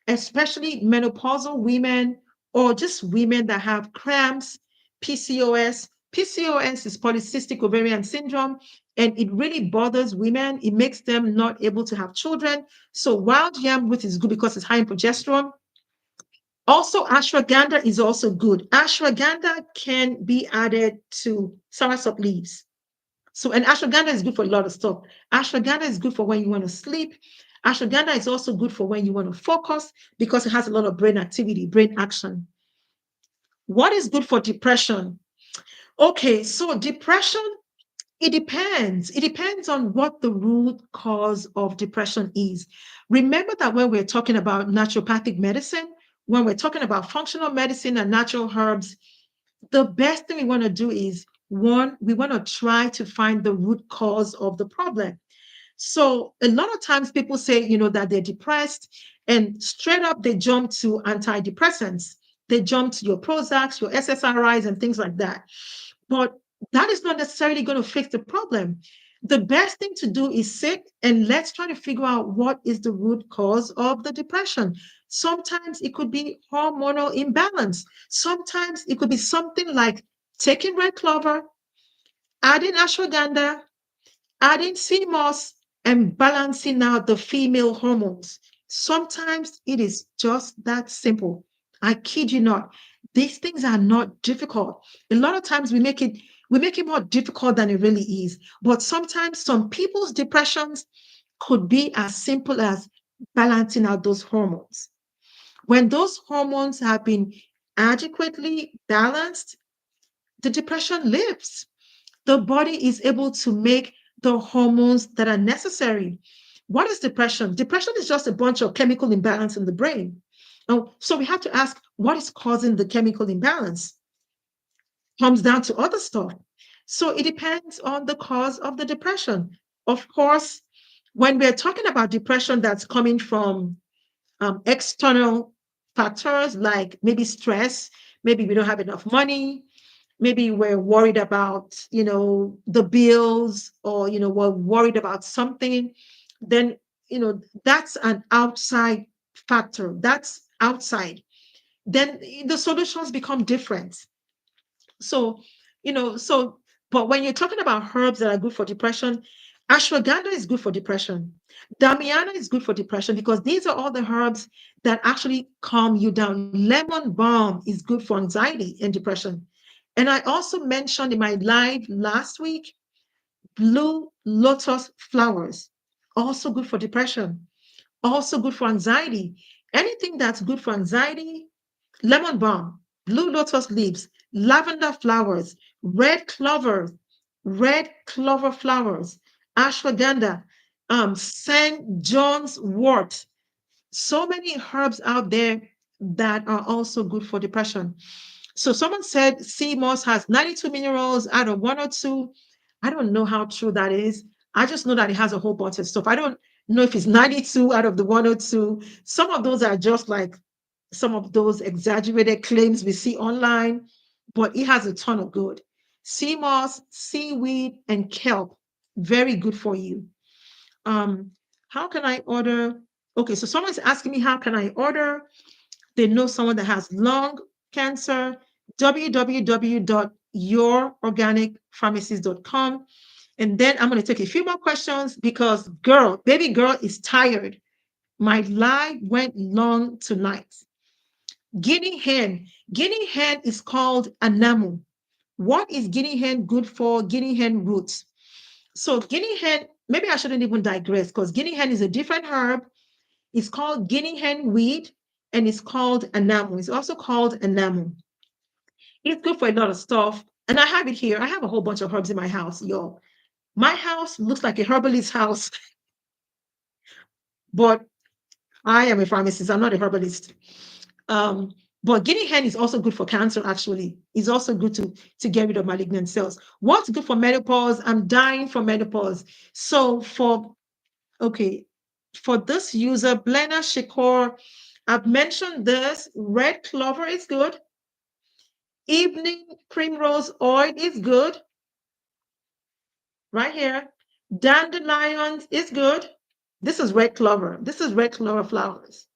especially menopausal women or just women that have cramps, PCOS. PCOS is polycystic ovarian syndrome, and it really bothers women. It makes them not able to have children. So wild yam root is good because it's high in progesterone. Also, ashwagandha is also good. Ashwagandha can be added to soursop leaves. So, and ashwagandha is good for a lot of stuff. Ashwagandha is good for when you want to sleep. Ashwagandha is also good for when you want to focus because it has a lot of brain activity, brain action. What is good for depression? Okay, so depression, it depends. It depends on what the root cause of depression is. Remember that when we're talking about naturopathic medicine, when we're talking about functional medicine and natural herbs, the best thing we want to do is one, we want to try to find the root cause of the problem. So a lot of times people say, that they're depressed and straight up they jump to antidepressants. They jump to your Prozacs, your SSRIs and things like that. But that is not necessarily going to fix the problem. The best thing to do is sit and let's try to figure out what is the root cause of the depression. Sometimes it could be hormonal imbalance. Sometimes it could be something like taking red clover, adding ashwagandha, adding sea moss, and balancing out the female hormones. Sometimes it is just that simple. I kid you not. These things are not difficult. A lot of times we make it more difficult than it really is. But sometimes some people's depressions could be as simple as balancing out those hormones. When those hormones have been adequately balanced, the depression lifts. The body is able to make the hormones that are necessary. What is depression? Depression is just a bunch of chemical imbalance in the brain. So we have to ask, what is causing the chemical imbalance? Comes down to other stuff. So it depends on the cause of the depression. Of course, when we're talking about depression that's coming from external factors like maybe stress, maybe we don't have enough money, maybe we're worried about, the bills, or, we're worried about something, then, that's an outside factor. That's outside. Then the solutions become different. So, so, but when you're talking about herbs that are good for depression, ashwagandha is good for depression. Damiana is good for depression because these are all the herbs that actually calm you down. Lemon balm is good for anxiety and depression. And I also mentioned in my live last week, blue lotus flowers, also good for depression, also good for anxiety. Anything that's good for anxiety, lemon balm, blue lotus leaves, lavender flowers, red clover flowers, ashwagandha, St. John's wort. So many herbs out there that are also good for depression. So someone said sea moss has 92 minerals out of 102. I don't know how true that is. I just know that it has a whole bunch of stuff. I don't know if it's 92 out of the 102. Some of those are just like some of those exaggerated claims we see online, but it has a ton of good. Sea moss, seaweed, and kelp, very good for you. Um, how can I order? Okay, so someone's asking me, how can I order? They know someone that has lung cancer. www.yourorganicpharmacies.com. And then I'm going to take a few more questions because baby girl is tired. My live went long tonight. Guinea hen. Guinea hen is called anamu. What is guinea hen good for? Guinea hen roots. So guinea hen, maybe I shouldn't even digress because guinea hen is a different herb. It's called guinea hen weed and it's called anamu. It's also called anamu. It's good for a lot of stuff. And I have it here. I have a whole bunch of herbs in my house, y'all. My house looks like a herbalist house, but I am a pharmacist. I'm not a herbalist. Um, but guinea hen is also good for cancer, actually. It's also good to get rid of malignant cells. What's good for menopause? I'm dying for menopause. So okay, for this user, Blena Shikor, I've mentioned this. Red clover is good. Evening primrose oil is good. Right here. Dandelions is good. This is red clover. This is red clover flowers.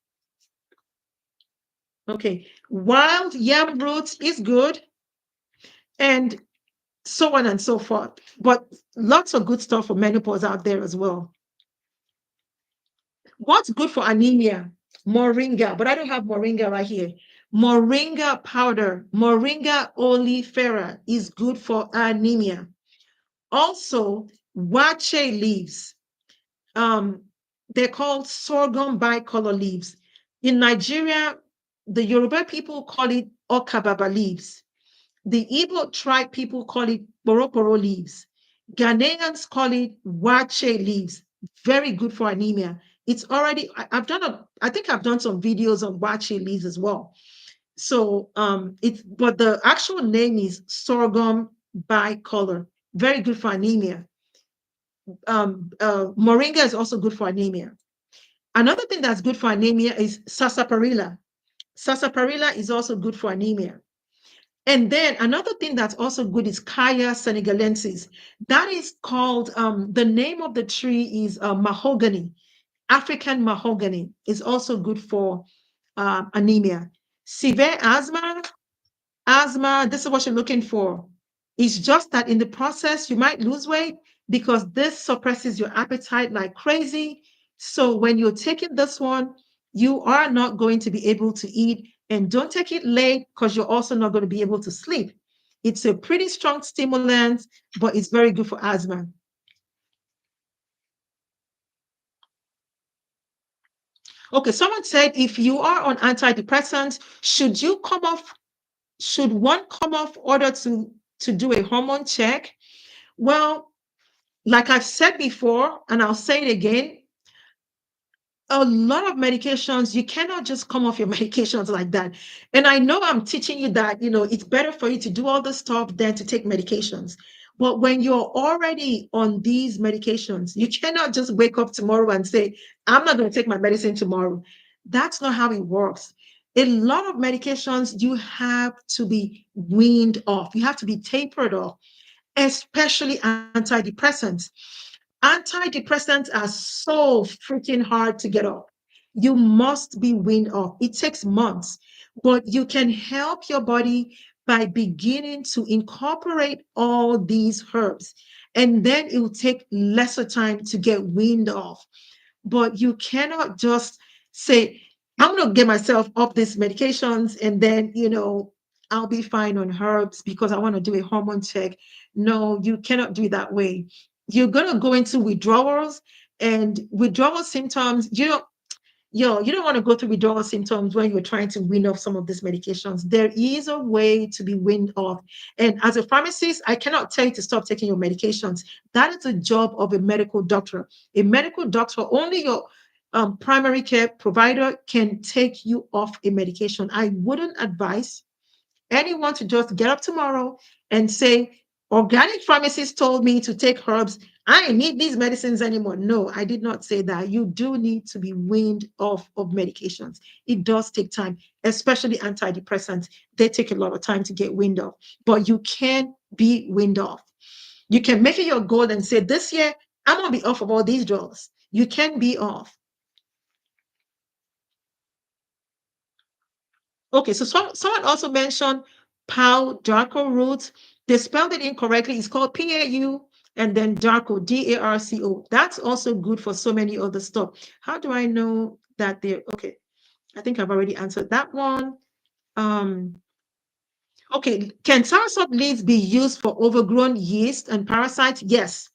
Okay. Wild yam roots is good. And so on and so forth. But lots of good stuff for menopause out there as well. What's good for anemia? Moringa, but I don't have moringa right here. Moringa powder, Moringa oleifera is good for anemia. Also, wache leaves. Um, they're called sorghum bicolor leaves. In Nigeria, the Yoruba people call it okababa leaves. The Igbo tribe people call it borokoro leaves. Ghanaians call it wache leaves. Very good for anemia. It's already, I think I've done some videos on wache leaves as well. So but the actual name is sorghum bicolor. Very good for anemia. Moringa is also good for anemia. Another thing that's good for anemia is sarsaparilla. Sarsaparilla is also good for anemia. And then another thing that's also good is Kaya senegalensis. That is called, the name of the tree is mahogany. African mahogany is also good for anemia. Severe asthma, this is what you're looking for. It's just that in the process, you might lose weight because this suppresses your appetite like crazy. So when you're taking this one, you are not going to be able to eat. And don't take it late because you're also not going to be able to sleep. It's a pretty strong stimulant, but it's very good for asthma. Okay, someone said if you are on antidepressants, should one come off order to do a hormone check? Well, like I've said before, and I'll say it again, a lot of medications, you cannot just come off your medications like that. And I know I'm teaching you that, it's better for you to do all this stuff than to take medications. But when you're already on these medications, you cannot just wake up tomorrow and say, I'm not going to take my medicine tomorrow. That's not how it works. A lot of medications you have to be weaned off, you have to be tapered off, especially antidepressants. Antidepressants are so freaking hard to get off. You must be weaned off. It takes months, but you can help your body by beginning to incorporate all these herbs. And then it will take lesser time to get weaned off. But you cannot just say, I'm going to get myself off these medications and then, I'll be fine on herbs because I want to do a hormone check. No, you cannot do it that way. You're going to go into withdrawals, and withdrawal symptoms, you don't want to go through withdrawal symptoms when you're trying to wean off some of these medications. There is a way to be weaned off. And as a pharmacist, I cannot tell you to stop taking your medications. That is the job of a medical doctor. A medical doctor, only your primary care provider can take you off a medication. I wouldn't advise anyone to just get up tomorrow and say, organic pharmacist told me to take herbs. I need these medicines anymore. No, I did not say that. You do need to be weaned off of medications. It does take time, especially antidepressants. They take a lot of time to get weaned off, but you can be weaned off. You can make it your goal and say, this year, I'm going to be off of all these drugs. You can be off. Okay, so someone also mentioned Pau Darko root. They spelled it incorrectly. It's called Pau and then Darko, Darco. That's also good for so many other stuff. How do I know that they're okay? I think I've already answered that one. Um, okay, can soursop leaves be used for overgrown yeast and parasites? Yes.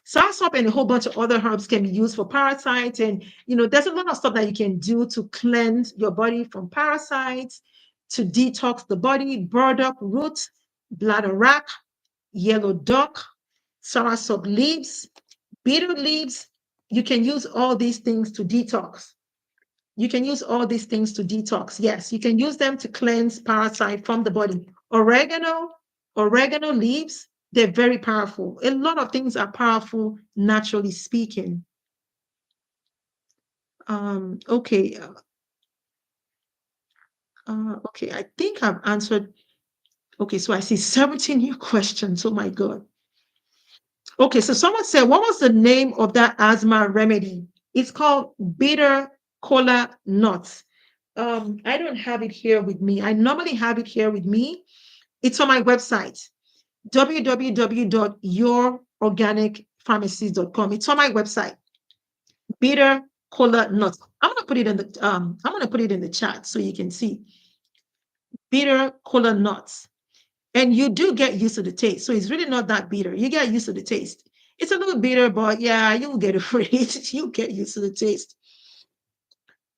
Soursop and a whole bunch of other herbs can be used for parasites. And, there's a lot of stuff that you can do to cleanse your body from parasites, to detox the body. Burdock root, bladderwrack, yellow dock, soursop leaves, beetroot leaves. You can use all these things to detox. You can use all these things to detox. Yes, you can use them to cleanse parasite from the body. Oregano leaves, they're very powerful. A lot of things are powerful, naturally speaking. Okay. Okay, I think I've answered. Okay, so I see 17 new questions. Oh my God. Okay, so someone said, what was the name of that asthma remedy? It's called bitter cola nuts. I don't have it here with me. I normally have it here with me. It's on my website, www.yourorganicpharmacies.com. It's on my website, bitter cola nuts. I'm gonna put it in the chat so you can see bitter cola nuts. And you do get used to the taste. So it's really not that bitter. You get used to the taste. It's a little bitter, but yeah, you'll get over it. You get used to the taste.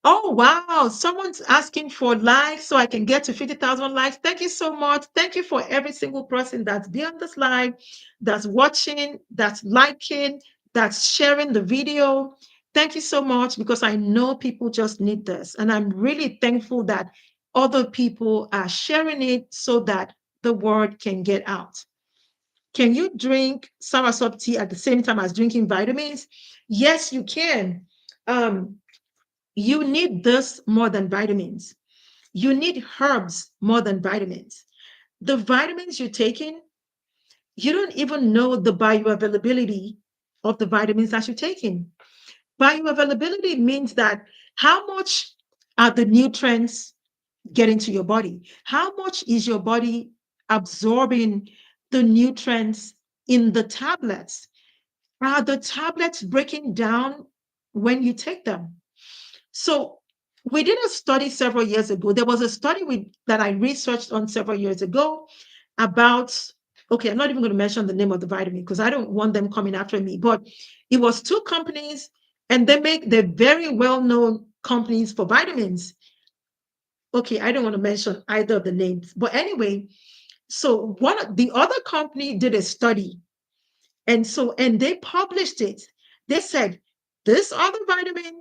Oh, wow. Someone's asking for likes so I can get to 50,000 likes. Thank you so much. Thank you for every single person that's beyond this live, that's watching, that's liking, that's sharing the video. Thank you so much because I know people just need this. And I'm really thankful that other people are sharing it so that the word can get out. Can you drink soursop tea at the same time as drinking vitamins? Yes, you can. Um, you need this more than vitamins. You need herbs more than vitamins. The vitamins you're taking, you don't even know the bioavailability of the vitamins that you're taking. Bioavailability means that how much are the nutrients getting to your body? How much is your body absorbing the nutrients in the tablets? Are the tablets breaking down when you take them? So we did a study several years ago. There was a study that I researched on several years ago about, okay, I'm not even going to mention the name of the vitamin because I don't want them coming after me, but it was two companies and they're very well-known companies for vitamins. Okay, I don't want to mention either of the names, but anyway, So the other company did a study, and they published it. They said, this other vitamin,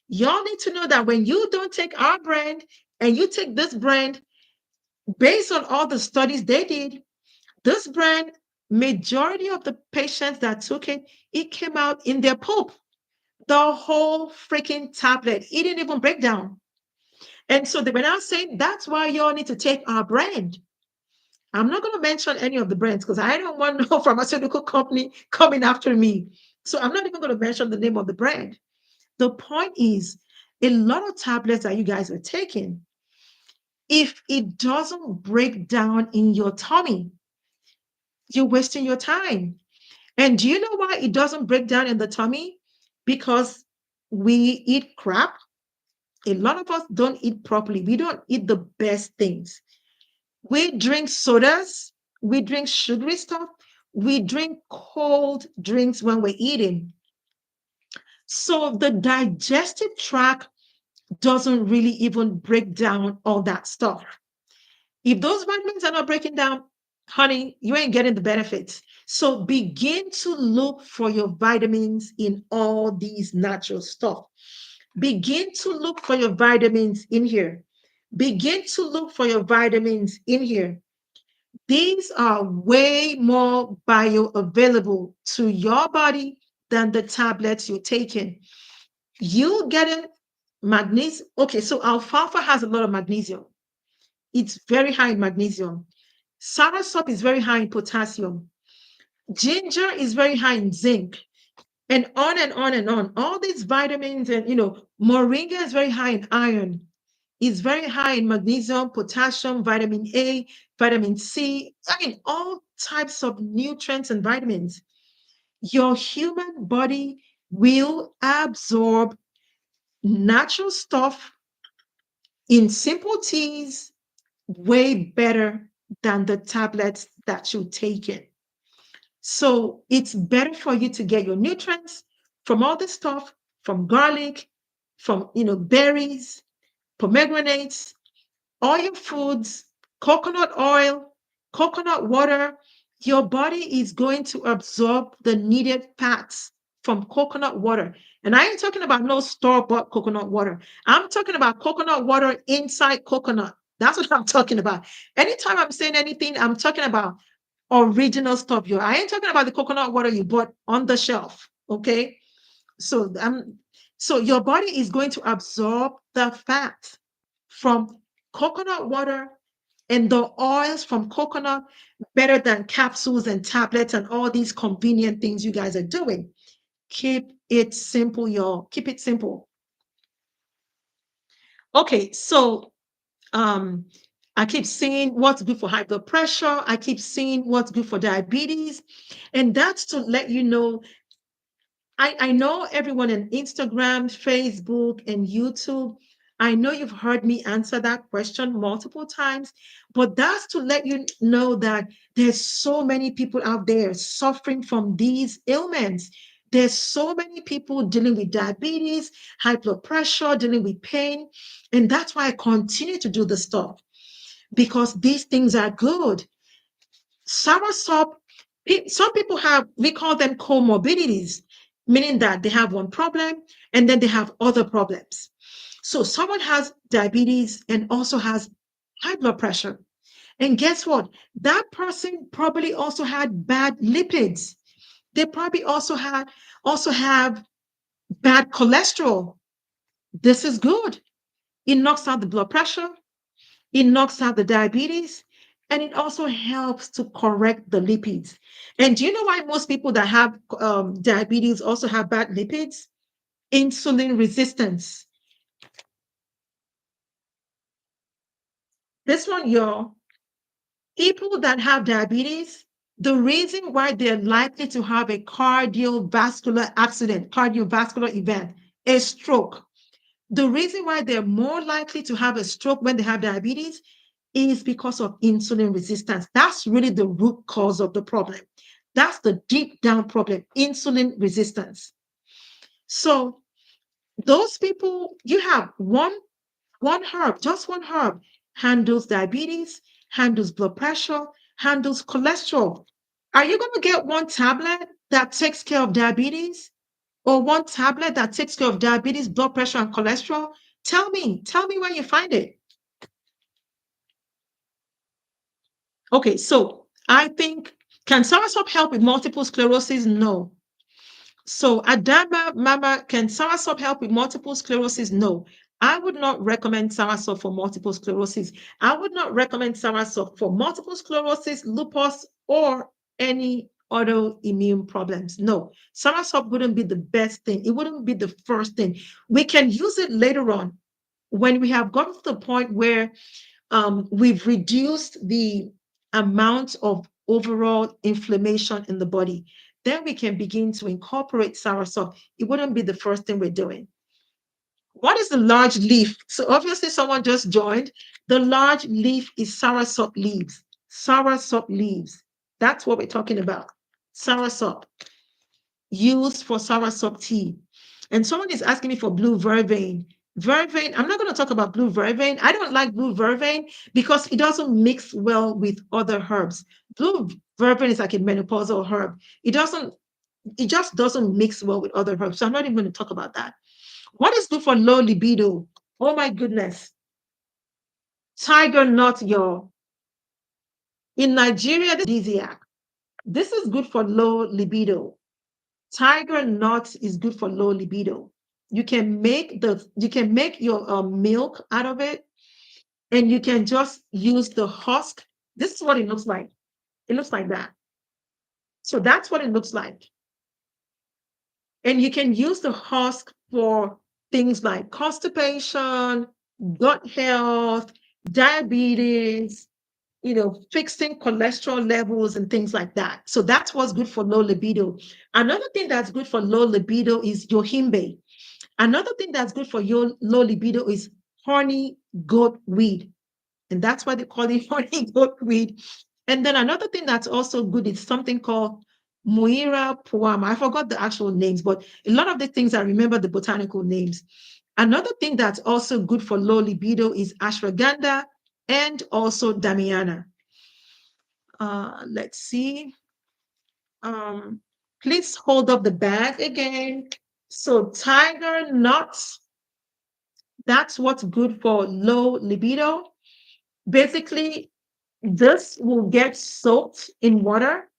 y'all need to know that when you don't take our brand and you take this brand, based on all the studies they did, this brand, majority of the patients that took it, it came out in their poop. The whole freaking tablet. It didn't even break down. And so they were now saying that's why y'all need to take our brand. I'm not going to mention any of the brands because I don't want no pharmaceutical company coming after me. So I'm not even going to mention the name of the brand. The point is, a lot of tablets that you guys are taking, if it doesn't break down in your tummy, you're wasting your time. And do you know why it doesn't break down in the tummy? Because we eat crap. A lot of us don't eat properly. We don't eat the best things. We drink sodas, we drink sugary stuff, we drink cold drinks when we're eating. So the digestive tract doesn't really even break down all that stuff. If those vitamins are not breaking down, honey, you ain't getting the benefits. So begin to look for your vitamins in all these natural stuff. Begin to look for your vitamins in here. Begin to look for your vitamins in here. These are way more bioavailable to your body than the tablets you're taking. You getting magnesium. Okay, so alfalfa has a lot of magnesium. It's very high in magnesium. Soursop is very high in potassium. Ginger is very high in zinc, and on and on and on. All these vitamins, and moringa is very high in iron. It's very high in magnesium, potassium, vitamin A, vitamin C. I mean, all types of nutrients and vitamins. Your human body will absorb natural stuff in simple teas way better than the tablets that you take in. So it's better for you to get your nutrients from all this stuff, from garlic, from berries, pomegranates, all your foods, coconut oil, coconut water. Your body is going to absorb the needed fats from coconut water. And I ain't talking about no store-bought coconut water. I'm talking about coconut water inside coconut. That's what I'm talking about. Anytime I'm saying anything, I'm talking about original stuff. I ain't talking about the coconut water you bought on the shelf. Okay. So so your body is going to absorb the fat from coconut water and the oils from coconut better than capsules and tablets and all these convenient things you guys are doing. Keep it simple, y'all. Keep it simple. Okay, so um I keep seeing what's good for high blood pressure. I keep seeing what's good for diabetes. And that's to let you know. I know everyone on Instagram, Facebook, and YouTube. I know you've heard me answer that question multiple times, but that's to let you know that there's so many people out there suffering from these ailments. There's so many people dealing with diabetes, high blood pressure, dealing with pain. And that's why I continue to do the stuff because these things are good. Soursop, some people have, we call them comorbidities, meaning that they have one problem and then they have other problems. So someone has diabetes and also has high blood pressure. And guess what? That person probably also had bad lipids. They probably also have bad cholesterol. This is good. It knocks out the blood pressure, it knocks out the diabetes, and it also helps to correct the lipids. And do you know why most people that have diabetes also have bad lipids? Insulin resistance. This one, y'all, people that have diabetes, the reason why they're likely to have a cardiovascular accident, cardiovascular event, a stroke, the reason why they're more likely to have a stroke when they have diabetes is because of insulin resistance. That's really the root cause of the problem. That's the deep down problem, insulin resistance. So those people, you have one herb, just one herb, handles diabetes, handles blood pressure, handles cholesterol. Are you going to get one tablet that takes care of diabetes or one tablet that takes care of diabetes, blood pressure, and cholesterol? Tell me where you find it. Okay, so I think, can soursop help with multiple sclerosis? No. So, Adama, Mama, can soursop help with multiple sclerosis? No. I would not recommend soursop for multiple sclerosis. I would not recommend soursop for multiple sclerosis, lupus, or any autoimmune problems. No, soursop wouldn't be the best thing. It wouldn't be the first thing. We can use it later on when we have gotten to the point where we've reduced the amount of overall inflammation in the body. Then we can begin to incorporate soursop. It wouldn't be the first thing we're doing. What is the large leaf? So obviously someone just joined. The large leaf is soursop leaves. Soursop leaves. That's what we're talking about. Soursop used for soursop tea. And someone is asking me for blue vervain. Vervain, I'm not going to talk about blue vervain. I don't like blue vervain because it doesn't mix well with other herbs. Blue vervain is like a menopausal herb. It just doesn't mix well with other herbs. So I'm not even going to talk about that. What is good for low libido? Oh my goodness. Tiger nut, y'all. In Nigeria, this is aphrodisiac. This is good for low libido. Tiger nut is good for low libido. You can make your milk out of it, and you can just use the husk. This is what it looks like. It looks like that. So that's what it looks like. And you can use the husk for things like constipation, gut health, diabetes, fixing cholesterol levels and things like that. So that's what's good for low libido. Another thing that's good for low libido is yohimbe. Another thing that's good for your low libido is horny goat weed. And that's why they call it horny goat weed. And then another thing that's also good is something called Muira puama. I forgot the actual names, but a lot of the things I remember the botanical names. Another thing that's also good for low libido is ashwagandha and also damiana. Let's see. Um, please hold up the bag again. So tiger nuts, that's what's good for low libido. Basically, this will get soaked in water.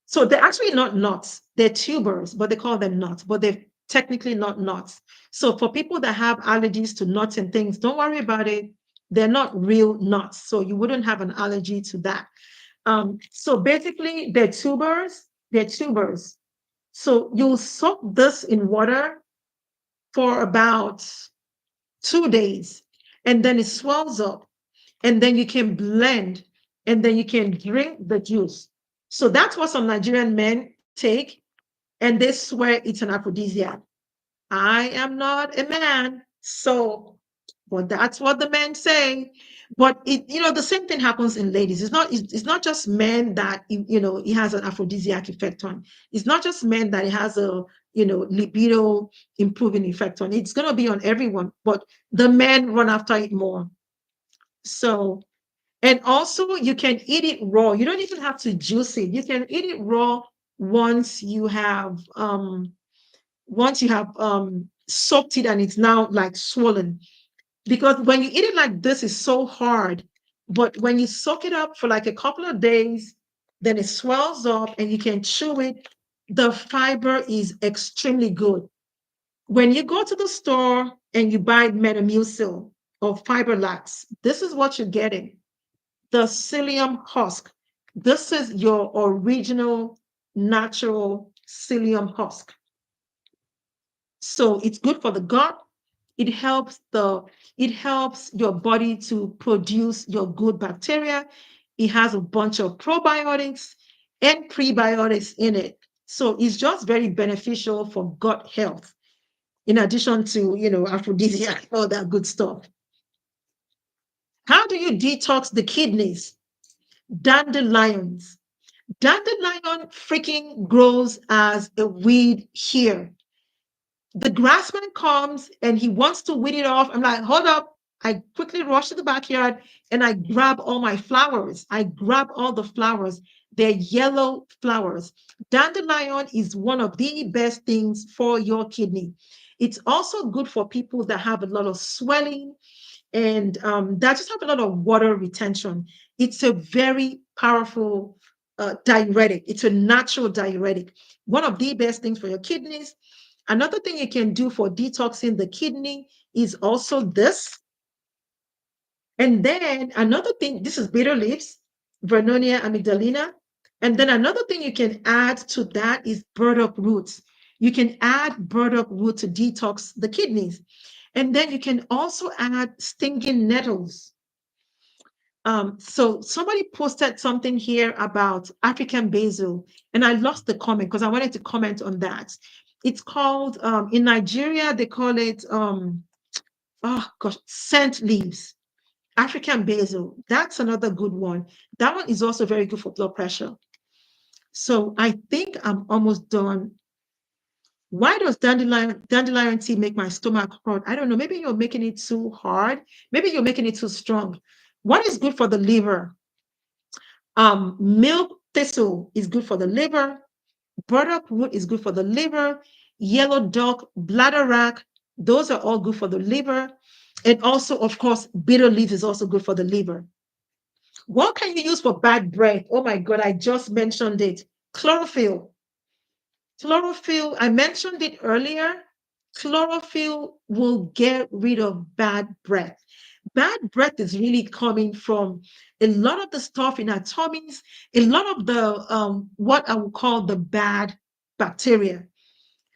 So they're actually not nuts. They're tubers, but they call them nuts, but they're technically not nuts. So for people that have allergies to nuts and things, don't worry about it. They're not real nuts. So you wouldn't have an allergy to that. So basically, they're tubers. They're tubers. So you'll soak this in water for about 2 days, and then it swells up, and then you can blend, and then you can drink the juice. So that's what some Nigerian men take, and they swear it's an aphrodisiac. I am not a man, so but that's what the men say. But the same thing happens in ladies. It's not just men that it has an aphrodisiac effect on. It's not just men that it has a libido improving effect on. It's gonna be on everyone, but the men run after it more. So, and also you can eat it raw. You don't even have to juice it. You can eat it raw once you have soaked it and it's now like swollen. Because when you eat it like this, it's so hard. But when you soak it up for like a couple of days, then it swells up and you can chew it. The fiber is extremely good. When you go to the store and you buy Metamucil or Fiberlax, this is what you're getting: the psyllium husk. This is your original natural psyllium husk. So it's good for the gut. It helps your body to produce your good bacteria. It has a bunch of probiotics and prebiotics in it. So it's just very beneficial for gut health, in addition to, aphrodisiac, all that good stuff. How do you detox the kidneys? Dandelions. Dandelion freaking grows as a weed here. The grassman comes and he wants to weed it off. I'm like, hold up. I quickly rush to the backyard and I grab all my flowers. I grab all the flowers. They're yellow flowers. Dandelion is one of the best things for your kidney. It's also good for people that have a lot of swelling and that just have a lot of water retention. It's a very powerful diuretic. It's a natural diuretic. One of the best things for your kidneys. Another thing you can do for detoxing the kidney is also this. And then another thing, this is bitter leaves, Vernonia amygdalina. And then another thing you can add to that is burdock roots. You can add burdock root to detox the kidneys. And then you can also add stinging nettles. So somebody posted something here about African basil, and I lost the comment because I wanted to comment on that. It's called in Nigeria, they call it oh gosh, scent leaves. African basil. That's another good one. That one is also very good for blood pressure. So I think I'm almost done. Why does dandelion tea make my stomach hurt? I don't know. Maybe you're making it too hard. Maybe you're making it too strong. What is good for the liver? Milk thistle is good for the liver. Burdock root is good for the liver. Yellow dock, bladderwrack, those are all good for the liver. And also, of course, bitter leaf is also good for the liver. What can you use for bad breath? Oh my God, I just mentioned it. Chlorophyll. Chlorophyll, I mentioned it earlier. Chlorophyll will get rid of bad breath. Bad breath is really coming from a lot of the stuff in our tummies, a lot of the what I would call the bad bacteria.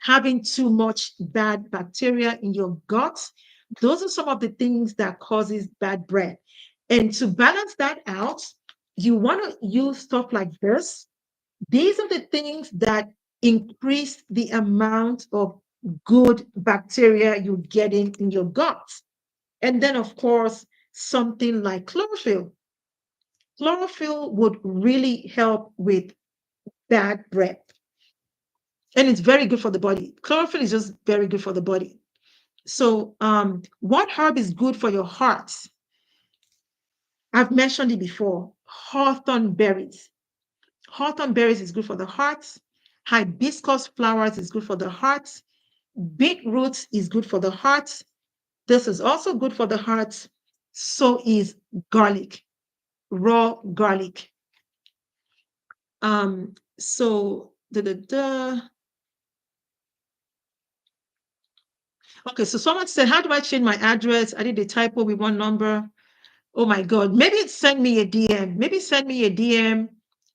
Having too much bad bacteria in your gut, those are some of the things that causes bad breath. And to balance that out, you want to use stuff like this. These are the things that increase the amount of good bacteria you're getting in your gut. And then, of course, something like chlorophyll. Chlorophyll would really help with bad breath. And it's very good for the body. Chlorophyll is just very good for the body. So, what herb is good for your heart? I've mentioned it before. Hawthorn berries. Hawthorn berries is good for the heart. Hibiscus flowers is good for the heart. Beetroot is good for the heart. This is also good for the heart. So is garlic, raw garlic. So da, da, da. Okay, so someone said, how do I change my address? I did a typo with one number. Oh my God. Maybe send me a DM. Maybe send me a DM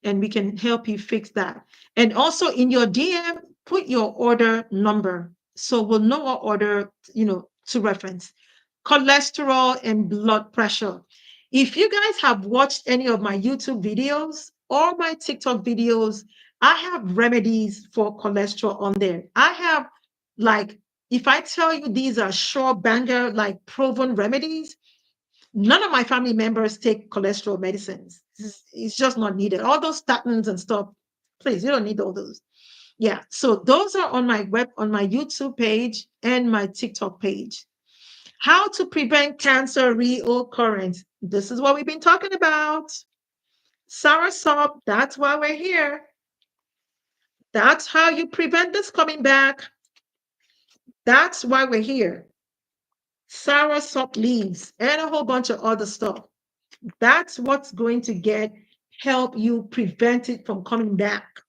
and we can help you fix that. And also in your DM, put your order number. So we'll know what order, to reference. Cholesterol and blood pressure. If you guys have watched any of my YouTube videos or my TikTok videos, I have remedies for cholesterol on there. I have like, if I tell you these are sure banger, like proven remedies, none of my family members take cholesterol medicines. It's just not needed. All those statins and stuff, please, you don't need all those. Yeah. So those are on my YouTube page and my TikTok page. How to prevent cancer reoccurrence. This is what we've been talking about. Soursop, that's why we're here. That's how you prevent this coming back. That's why we're here. Soursop leaves and a whole bunch of other stuff. That's what's going to help you prevent it from coming back.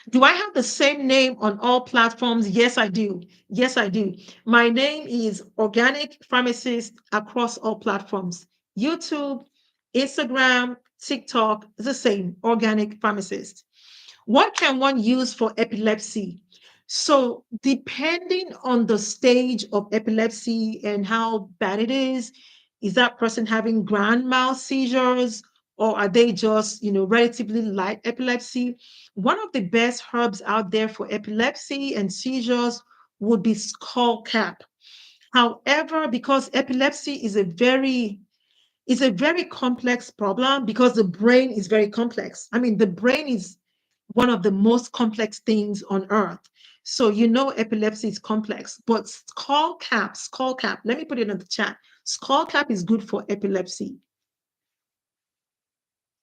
Do I have the same name on all platforms? Yes, I do. Yes, I do. My name is Organic Pharmacist across all platforms. YouTube, Instagram, TikTok, the same, Organic Pharmacist. What can one use for epilepsy? So, depending on the stage of epilepsy and how bad it is that person having grand mal seizures or are they just, relatively light epilepsy? One of the best herbs out there for epilepsy and seizures would be skull cap. However, because epilepsy is a very complex problem because the brain is very complex. I mean, the brain is one of the most complex things on earth. So epilepsy is complex, but skull cap, let me put it in the chat. Skull cap is good for epilepsy.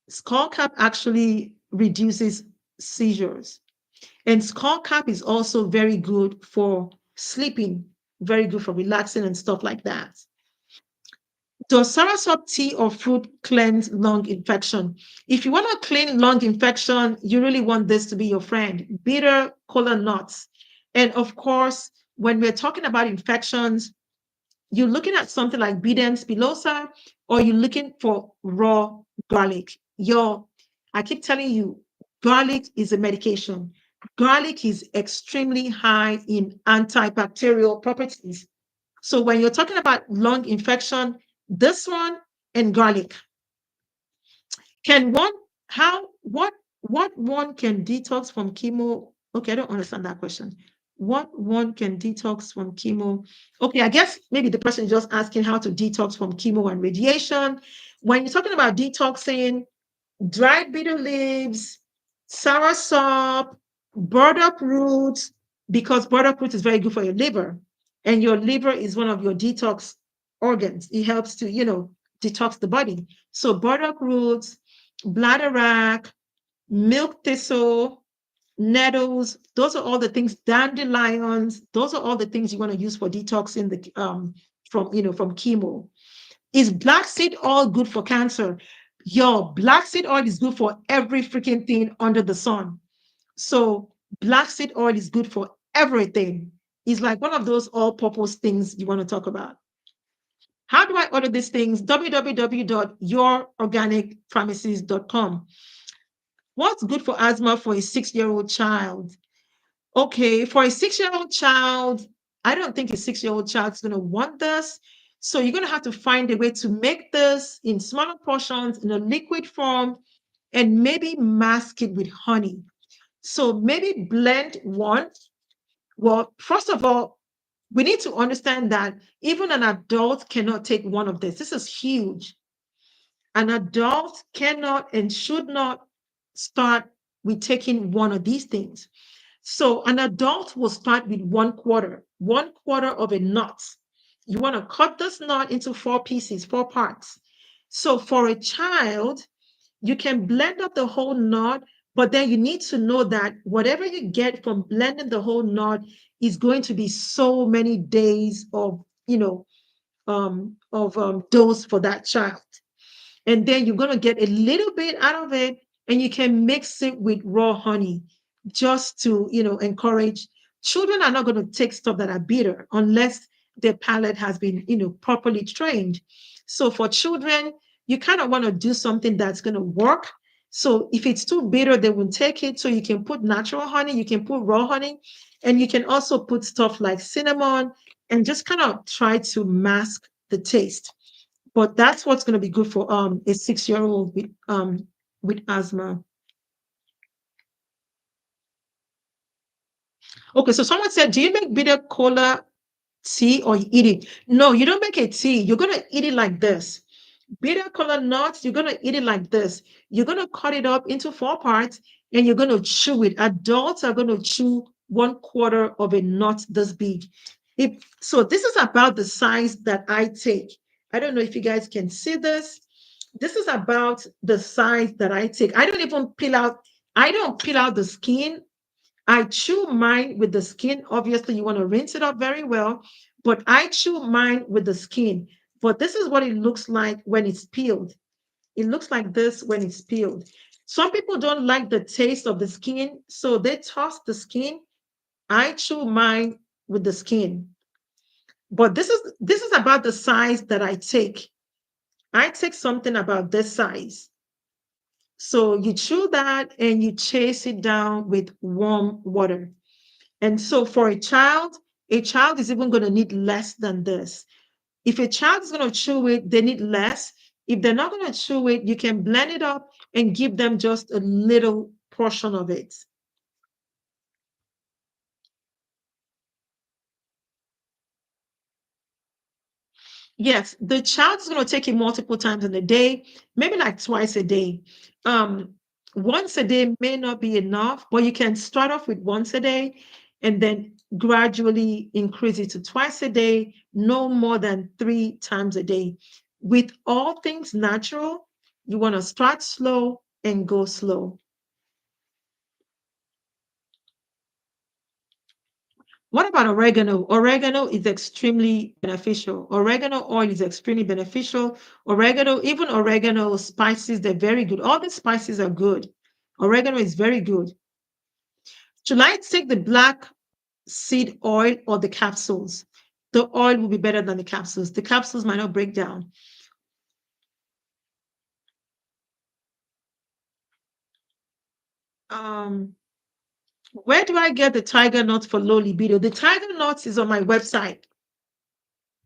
Skull cap actually reduces seizures. And skull cap is also very good for sleeping, very good for relaxing and stuff like that. Does soursop tea or fruit cleanse lung infection? If you want to clean lung infection, you really want this to be your friend. Bitter kola nuts. And of course, when we're talking about infections, you're looking at something like Biden spilosa, or you're looking for raw garlic. I keep telling you, garlic is a medication. Garlic is extremely high in antibacterial properties. So when you're talking about lung infection, this one and garlic. Can one how what one can detox from chemo? Okay, I don't understand that question. What one can detox from chemo? Okay, I guess maybe the person is just asking how to detox from chemo and radiation. When you're talking about detoxing, dried bitter leaves, soursop, burdock roots, because burdock root is very good for your liver, and your liver is one of your detox organs. It helps to, detox the body. So burdock roots, bladderwrack, milk thistle, nettles, those are all the things, dandelions, those are all the things you want to use for detoxing the from chemo. Is black seed oil good for cancer? Yo, black seed oil is good for every freaking thing under the sun. So black seed oil is good for everything. It's like one of those all-purpose things you want to talk about. How do I order these things? www.yourorganicpharmacies.com. What's good for asthma for a 6-year-old child? Okay, for a 6-year-old child, I don't think a 6-year-old child is going to want this. So you're going to have to find a way to make this in smaller portions in a liquid form and maybe mask it with honey. So maybe blend one. Well, first of all, we need to understand that even an adult cannot take one of this. This is huge. An adult cannot and should not start with taking one of these things. So an adult will start with one quarter of a nut. You want to cut this nut into 4 pieces, 4 parts. So for a child, you can blend up the whole nut, but then you need to know that whatever you get from blending the whole nut is going to be so many days of, dose for that child. And then you're going to get a little bit out of it, and you can mix it with raw honey just to encourage. Children are not going to take stuff that are bitter unless their palate has been properly trained. So for children, you kind of want to do something that's going to work. So if it's too bitter, they won't take it. So you can put natural honey, you can put raw honey, and you can also put stuff like cinnamon and just kind of try to mask the taste. But that's what's going to be good for a 6-year-old with asthma. Okay, so someone said, do you make bitter cola tea or you eat it? No, you don't make a tea. You're going to eat it like this. Bitter cola nuts, you're going to eat it like this. You're going to cut it up into 4 parts and you're going to chew it. Adults are going to chew one quarter of a nut this big. So this is about the size that I take. I don't know if you guys can see this. This is about the size that I take. I don't peel out the skin. I chew mine with the skin. Obviously, you want to rinse it up very well, but I chew mine with the skin. But this is what it looks like when it's peeled. It looks like this when it's peeled. Some people don't like the taste of the skin, so they toss the skin. I chew mine with the skin. But this is about the size that I take. I take something about this size. So you chew that and you chase it down with warm water. And so for a child is even going to need less than this. If a child is going to chew it, they need less. If they're not going to chew it, you can blend it up and give them just a little portion of it. Yes, the child is going to take it multiple times in a day, maybe like twice a day. Um, Once a day may not be enough, but you can start off with once a day. and then gradually increase it to twice a day, no more than 3 times a day. With all things natural, you want to start slow and go slow. What about oregano? Oregano is extremely beneficial. Oregano oil is extremely beneficial. Oregano, even oregano spices, they're very good. All the spices are good. Oregano is very good. Should I take the black seed oil or the capsules? The oil will be better than the capsules. The capsules might not break down. Um, where do I get the tiger nuts for low libido? The tiger nuts is on my website.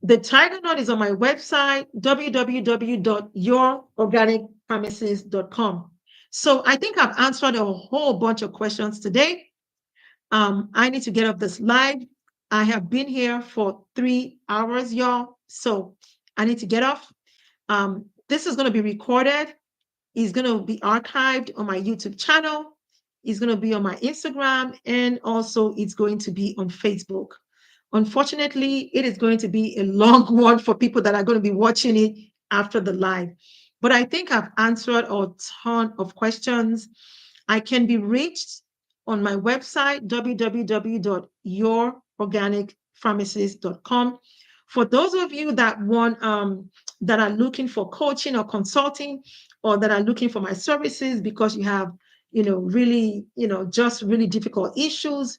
The tiger nut is on my website, www.yourorganicpharmacies.com. So I think I've answered a whole bunch of questions today. I need to get off this live. I have been here for 3 hours, y'all. So I need to get off. This is going to be recorded. It's going to be archived on my YouTube channel. It's going to be on my Instagram, and also it's going to be on Facebook. Unfortunately, it is going to be a long one for people that are going to be watching it after the live. But I think I've answered a ton of questions. I can be reached on my website, www.yourorganicpharmacist.com. For those of you that want that are looking for coaching or consulting, or that are looking for my services because you have, really, just really difficult issues,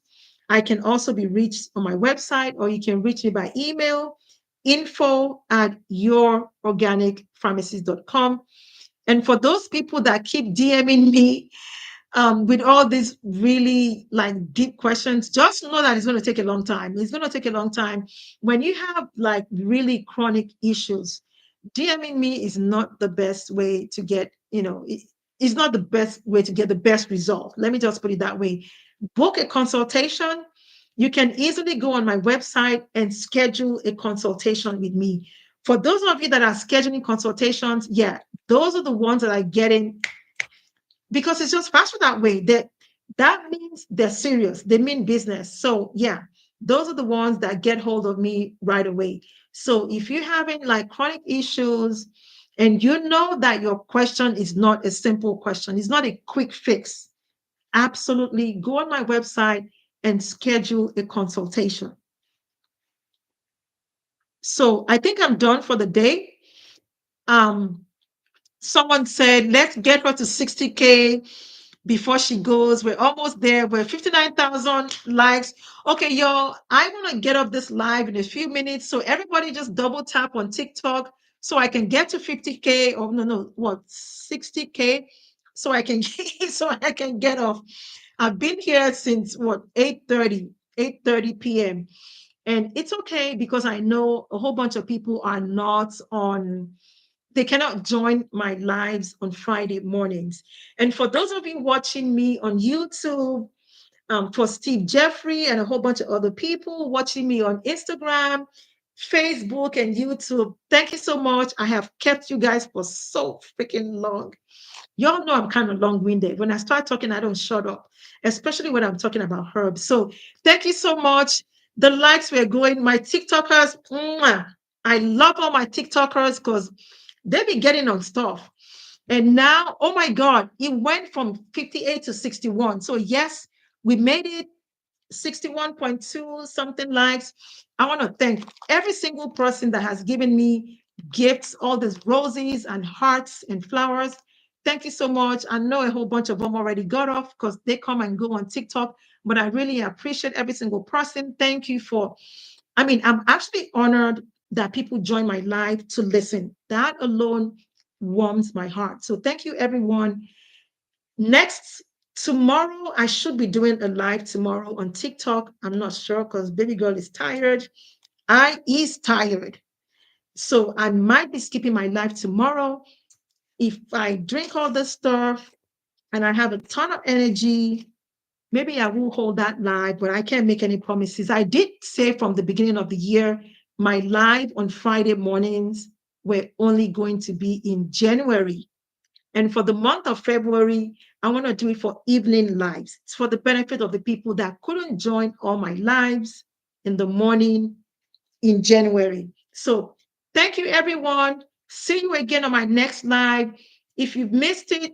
I can also be reached on my website, or you can reach me by email, info@yourorganicpharmacist.com. And for those people that keep DMing me with all these really like deep questions, just know that it's going to take a long time. It's going to take a long time. When you have like really chronic issues, DMing me is not the best way to get, it's not the best way to get the best result. Let me just put it that way. Book a consultation. You can easily go on my website and schedule a consultation with me. For those of you that are scheduling consultations, yeah, those are the ones that are getting, because it's just faster that way. That means they're serious. They mean business. So yeah, those are the ones that get hold of me right away. So if you're having like chronic issues and you know that your question is not a simple question, it's not a quick fix, absolutely go on my website and schedule a consultation. So I think I'm done for the day. Um, Someone said, let's get her to 60K before she goes. We're almost there. We're 59,000 likes. Okay, y'all, I want to get up this live in a few minutes. So everybody just double tap on TikTok so I can get to 50K, or no, what, 60K, so I can so I can get off. I've been here since what, 8:30 p.m. And it's okay because I know a whole bunch of people are not on, they cannot join my lives on Friday mornings. And for those of you watching me on YouTube, for Steve Jeffrey and a whole bunch of other people watching me on Instagram, Facebook, and YouTube, thank you so much. I have kept you guys for so freaking long. Y'all know I'm kind of long-winded. When I start talking, I don't shut up, especially when I'm talking about herbs. So thank you so much. The likes were going. My TikTokers, mwah, I love all my TikTokers because they be getting on stuff. And now, oh my God, it went from 58 to 61. So yes, we made it. 61.2 something likes. I want to thank every single person that has given me gifts, all these roses and hearts and flowers. Thank you so much. I know a whole bunch of them already got off because they come and go on TikTok, but I really appreciate every single person. Thank you for, I'm actually honored that people join my live to listen. That alone warms my heart. So thank you, everyone. Next, tomorrow, I should be doing a live tomorrow on TikTok. I'm not sure because baby girl is tired. I is tired. So I might be skipping my live tomorrow. If I drink all this stuff and I have a ton of energy, maybe I will hold that live, but I can't make any promises. I did say from the beginning of the year, my live on Friday mornings were only going to be in January. And for the month of February, I want to do it for evening lives. It's for the benefit of the people that couldn't join all my lives in the morning in January. So thank you, everyone. See you again on my next live. If you've missed it,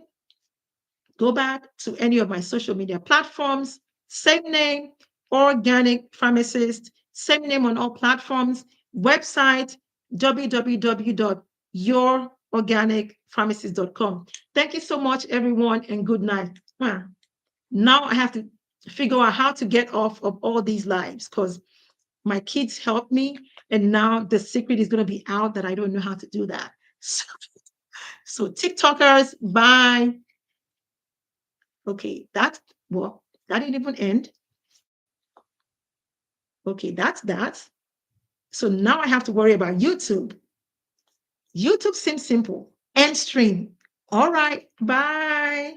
go back to any of my social media platforms. Same name, Organic Pharmacist. Same name on all platforms. Website, www.yourorganicpharmacist.com. Thank you so much, everyone, and good night. Now I have to figure out how to get off of all these lives because my kids helped me, and now the secret is going to be out that I don't know how to do that. So TikTokers, bye. Okay, well, that didn't even end. Okay, that's that. So now I have to worry about YouTube. YouTube seems simple. End stream. All right, bye.